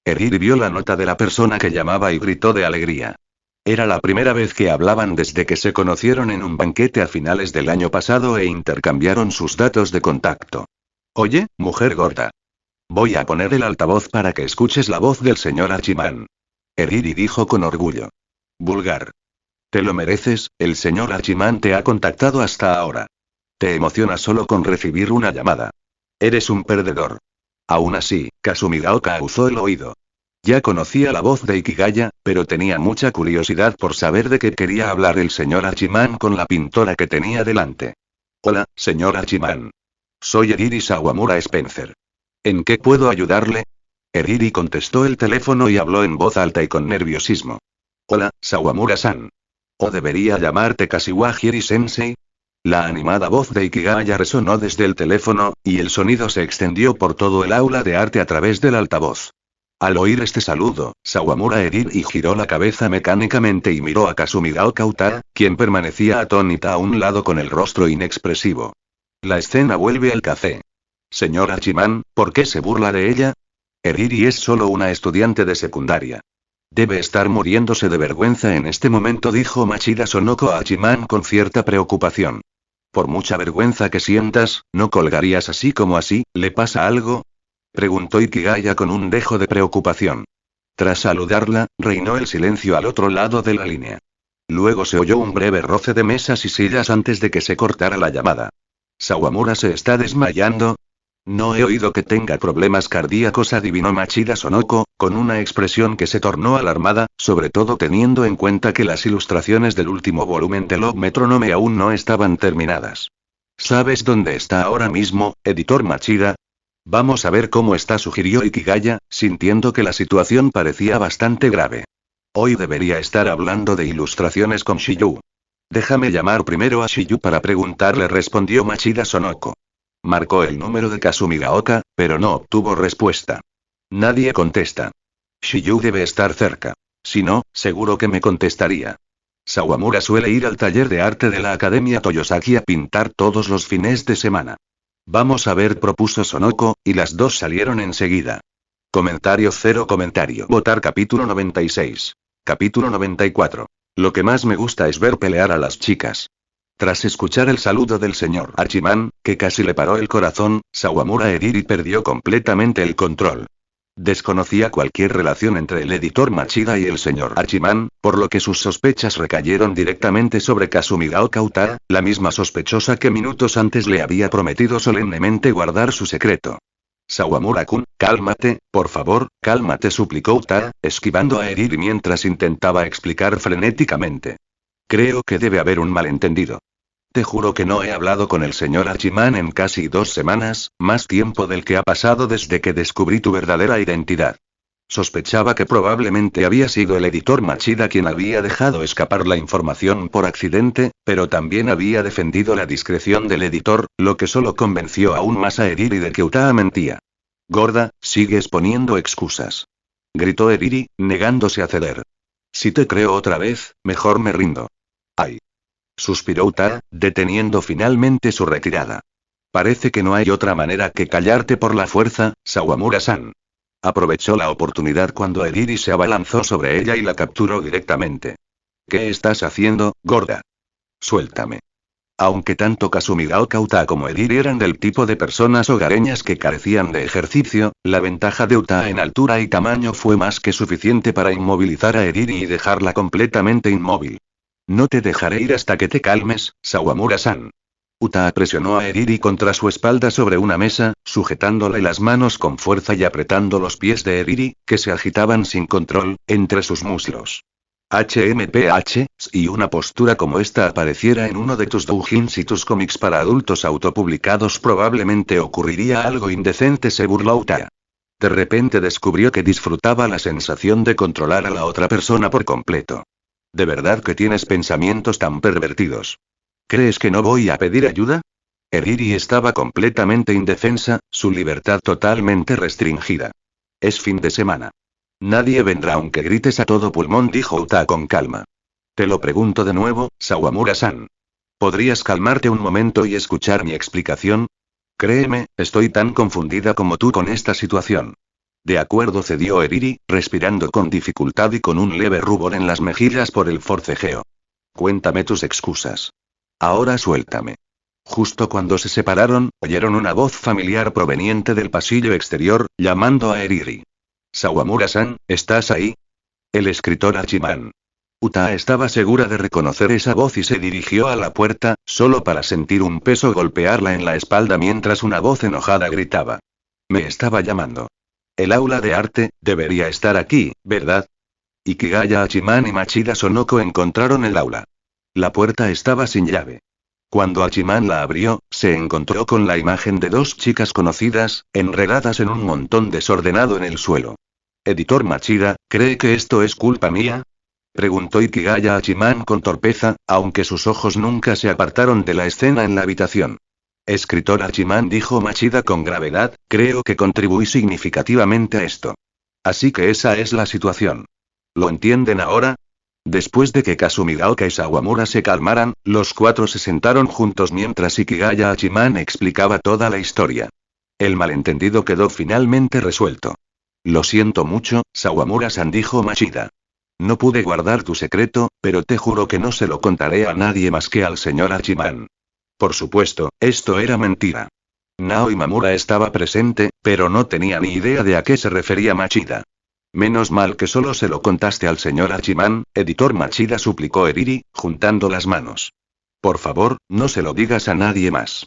Eriri vio la nota de la persona que llamaba y gritó de alegría. Era la primera vez que hablaban desde que se conocieron en un banquete a finales del año pasado e intercambiaron sus datos de contacto. Oye, mujer gorda. Voy a poner el altavoz para que escuches la voz del señor Hachiman. Eriri dijo con orgullo. Vulgar. Te lo mereces, el señor Hachiman te ha contactado hasta ahora. Te emociona solo con recibir una llamada. Eres un perdedor. Aún así, Kasumigaoka aguzó el oído. Ya conocía la voz de Ikigaya, pero tenía mucha curiosidad por saber de qué quería hablar el señor Hachiman con la pintora que tenía delante. Hola, señor Hachiman. Soy Eriri Sawamura Spencer. ¿En qué puedo ayudarle? Eriri contestó el teléfono y habló en voz alta y con nerviosismo. Hola, Sawamura-san. ¿O debería llamarte Kashiwagiri-sensei? La animada voz de Ikigaya resonó desde el teléfono, y el sonido se extendió por todo el aula de arte a través del altavoz. Al oír este saludo, Sawamura Eriri giró la cabeza mecánicamente y miró a Kasumigaoka Uta, quien permanecía atónita a un lado con el rostro inexpresivo. La escena vuelve al café. Señor Hachiman, ¿por qué se burla de ella? Eriri es solo una estudiante de secundaria. Debe estar muriéndose de vergüenza en este momento, dijo Machida Sonoko a Hachiman con cierta preocupación. Por mucha vergüenza que sientas, ¿no colgarías así como así? ¿Le pasa algo? Preguntó Ikigaya con un dejo de preocupación. Tras saludarla, reinó el silencio al otro lado de la línea. Luego se oyó un breve roce de mesas y sillas antes de que se cortara la llamada. ¿Sawamura se está desmayando? No he oído que tenga problemas cardíacos, adivinó Machida Sonoko, con una expresión que se tornó alarmada, sobre todo teniendo en cuenta que las ilustraciones del último volumen de Love Metronome aún no estaban terminadas. ¿Sabes dónde está ahora mismo, editor Machida? Vamos a ver cómo está, sugirió Ikigaya, sintiendo que la situación parecía bastante grave. Hoy debería estar hablando de ilustraciones con Shiyu. Déjame llamar primero a Shiyu para preguntarle, respondió Machida Sonoko. Marcó el número de Kasumigaoka, pero no obtuvo respuesta. Nadie contesta. Shiyu debe estar cerca. Si no, seguro que me contestaría. Sawamura suele ir al taller de arte de la Academia Toyosaki a pintar todos los fines de semana. Vamos a ver, propuso Sonoko, y las dos salieron enseguida. Comentario cero comentario. Votar capítulo 96. Capítulo 94. Lo que más me gusta es ver pelear a las chicas. Tras escuchar el saludo del señor Hachiman, que casi le paró el corazón, Sawamura Eriri perdió completamente el control. Desconocía cualquier relación entre el editor Machida y el señor Hachiman, por lo que sus sospechas recayeron directamente sobre Kasumigaoka Uta, la misma sospechosa que minutos antes le había prometido solemnemente guardar su secreto. Sawamura-kun, cálmate, por favor, cálmate, suplicó Uta, esquivando a Eriri mientras intentaba explicar frenéticamente. Creo que debe haber un malentendido. Te juro que no he hablado con el señor Hachiman en casi 2 semanas, más tiempo del que ha pasado desde que descubrí tu verdadera identidad. Sospechaba que probablemente había sido el editor Machida quien había dejado escapar la información por accidente, pero también había defendido la discreción del editor, lo que solo convenció aún más a Eriri de que Utaa mentía. Gorda, sigues poniendo excusas. Gritó Eriri, negándose a ceder. Si te creo otra vez, mejor me rindo. Ay. Suspiró Uta, deteniendo finalmente su retirada. Parece que no hay otra manera que callarte por la fuerza, Sawamura-san. Aprovechó la oportunidad cuando Eriri se abalanzó sobre ella y la capturó directamente. ¿Qué estás haciendo, gorda? Suéltame. Aunque tanto Kasumigaoka Uta como Eriri eran del tipo de personas hogareñas que carecían de ejercicio, la ventaja de Uta en altura y tamaño fue más que suficiente para inmovilizar a Eriri y dejarla completamente inmóvil. No te dejaré ir hasta que te calmes, Sawamura-san. Uta presionó a Eriri contra su espalda sobre una mesa, sujetándole las manos con fuerza y apretando los pies de Eriri, que se agitaban sin control, entre sus muslos. HMPH, si una postura como esta apareciera en uno de tus doujins y tus cómics para adultos autopublicados, probablemente ocurriría algo indecente, se burló Uta. De repente descubrió que disfrutaba la sensación de controlar a la otra persona por completo. ¿De verdad que tienes pensamientos tan pervertidos? ¿Crees que no voy a pedir ayuda? Eriri estaba completamente indefensa, su libertad totalmente restringida. Es fin de semana. Nadie vendrá aunque grites a todo pulmón, dijo Uta con calma. Te lo pregunto de nuevo, Sawamura-san. ¿Podrías calmarte un momento y escuchar mi explicación? Créeme, estoy tan confundida como tú con esta situación. De acuerdo, cedió Eriri, respirando con dificultad y con un leve rubor en las mejillas por el forcejeo. Cuéntame tus excusas. Ahora suéltame. Justo cuando se separaron, oyeron una voz familiar proveniente del pasillo exterior, llamando a Eriri. Sawamura-san, ¿estás ahí? El escritor Hachiman. Uta estaba segura de reconocer esa voz y se dirigió a la puerta, solo para sentir un peso golpearla en la espalda mientras una voz enojada gritaba. Me estaba llamando. El aula de arte, debería estar aquí, ¿verdad? Ikigaya Hachiman y Machida Sonoko encontraron el aula. La puerta estaba sin llave. Cuando Hachiman la abrió, se encontró con la imagen de 2 chicas conocidas, enredadas en un montón desordenado en el suelo. Editor Machida, ¿cree que esto es culpa mía? Preguntó Ikigaya Hachiman con torpeza, aunque sus ojos nunca se apartaron de la escena en la habitación. Escritor Hachiman, dijo Machida con gravedad, creo que contribuí significativamente a esto. Así que esa es la situación. ¿Lo entienden ahora? Después de que Kasumigaoka y Sawamura se calmaran, los cuatro se sentaron juntos mientras Ikigaya Hachiman explicaba toda la historia. El malentendido quedó finalmente resuelto. Lo siento mucho, Sawamura-san, dijo Machida. No pude guardar tu secreto, pero te juro que no se lo contaré a nadie más que al señor Hachiman. Por supuesto, esto era mentira. Nao Imamura estaba presente, pero no tenía ni idea de a qué se refería Machida. Menos mal que solo se lo contaste al señor Hachiman, editor Machida, suplicó Eriri, juntando las manos. Por favor, no se lo digas a nadie más.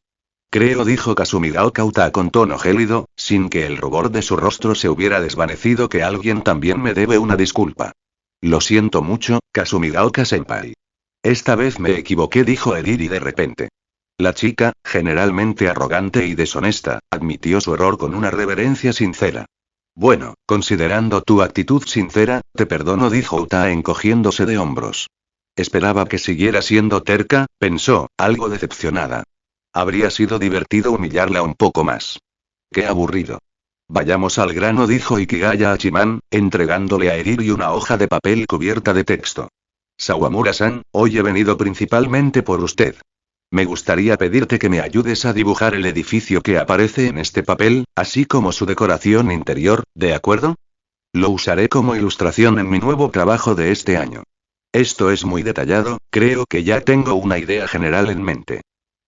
Creo, dijo Kasumigaoka Uta con tono gélido, sin que el rubor de su rostro se hubiera desvanecido, que alguien también me debe una disculpa. Lo siento mucho, Kasumigaoka-senpai. Esta vez me equivoqué, dijo Eriri de repente. La chica, generalmente arrogante y deshonesta, admitió su error con una reverencia sincera. Bueno, considerando tu actitud sincera, te perdono, dijo Uta encogiéndose de hombros. Esperaba que siguiera siendo terca, pensó, algo decepcionada. Habría sido divertido humillarla un poco más. Qué aburrido. Vayamos al grano, dijo Ikigaya Hachiman, entregándole a Eriri una hoja de papel cubierta de texto. Sawamura-san, hoy he venido principalmente por usted. Me gustaría pedirte que me ayudes a dibujar el edificio que aparece en este papel, así como su decoración interior, ¿de acuerdo? Lo usaré como ilustración en mi nuevo trabajo de este año. Esto es muy detallado, creo que ya tengo una idea general en mente.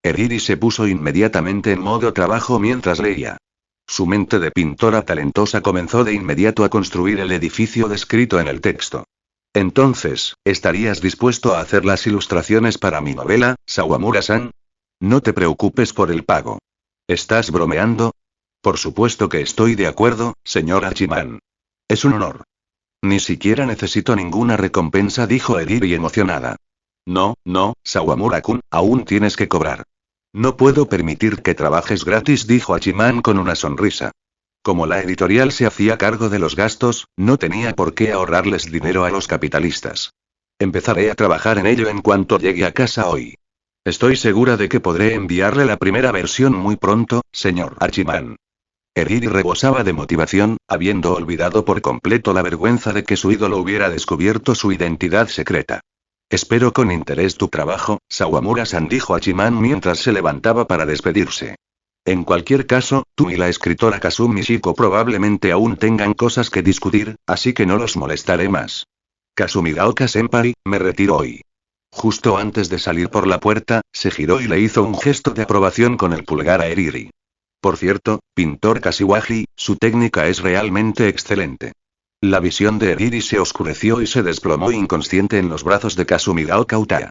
Eriri se puso inmediatamente en modo trabajo mientras leía. Su mente de pintora talentosa comenzó de inmediato a construir el edificio descrito en el texto. Entonces, ¿estarías dispuesto a hacer las ilustraciones para mi novela, Sawamura-san? No te preocupes por el pago. ¿Estás bromeando? Por supuesto que estoy de acuerdo, señor Hachiman. Es un honor. Ni siquiera necesito ninguna recompensa, dijo Eriri emocionada. No, Sawamura-kun, aún tienes que cobrar. No puedo permitir que trabajes gratis, dijo Hachiman con una sonrisa. Como la editorial se hacía cargo de los gastos, no tenía por qué ahorrarles dinero a los capitalistas. Empezaré a trabajar en ello en cuanto llegue a casa hoy. Estoy segura de que podré enviarle la primera versión muy pronto, señor Hachiman. Eriri rebosaba de motivación, habiendo olvidado por completo la vergüenza de que su ídolo hubiera descubierto su identidad secreta. Espero con interés tu trabajo, Sawamura-san, dijo Hachiman mientras se levantaba para despedirse. En cualquier caso, tú y la escritora Kazumi Shiko probablemente aún tengan cosas que discutir, así que no los molestaré más. Kasumigaoka-senpai, me retiro hoy. Justo antes de salir por la puerta, se giró y le hizo un gesto de aprobación con el pulgar a Eriri. Por cierto, pintor Kashiwagi, su técnica es realmente excelente. La visión de Eriri se oscureció y se desplomó inconsciente en los brazos de Kasumigaoka Uta.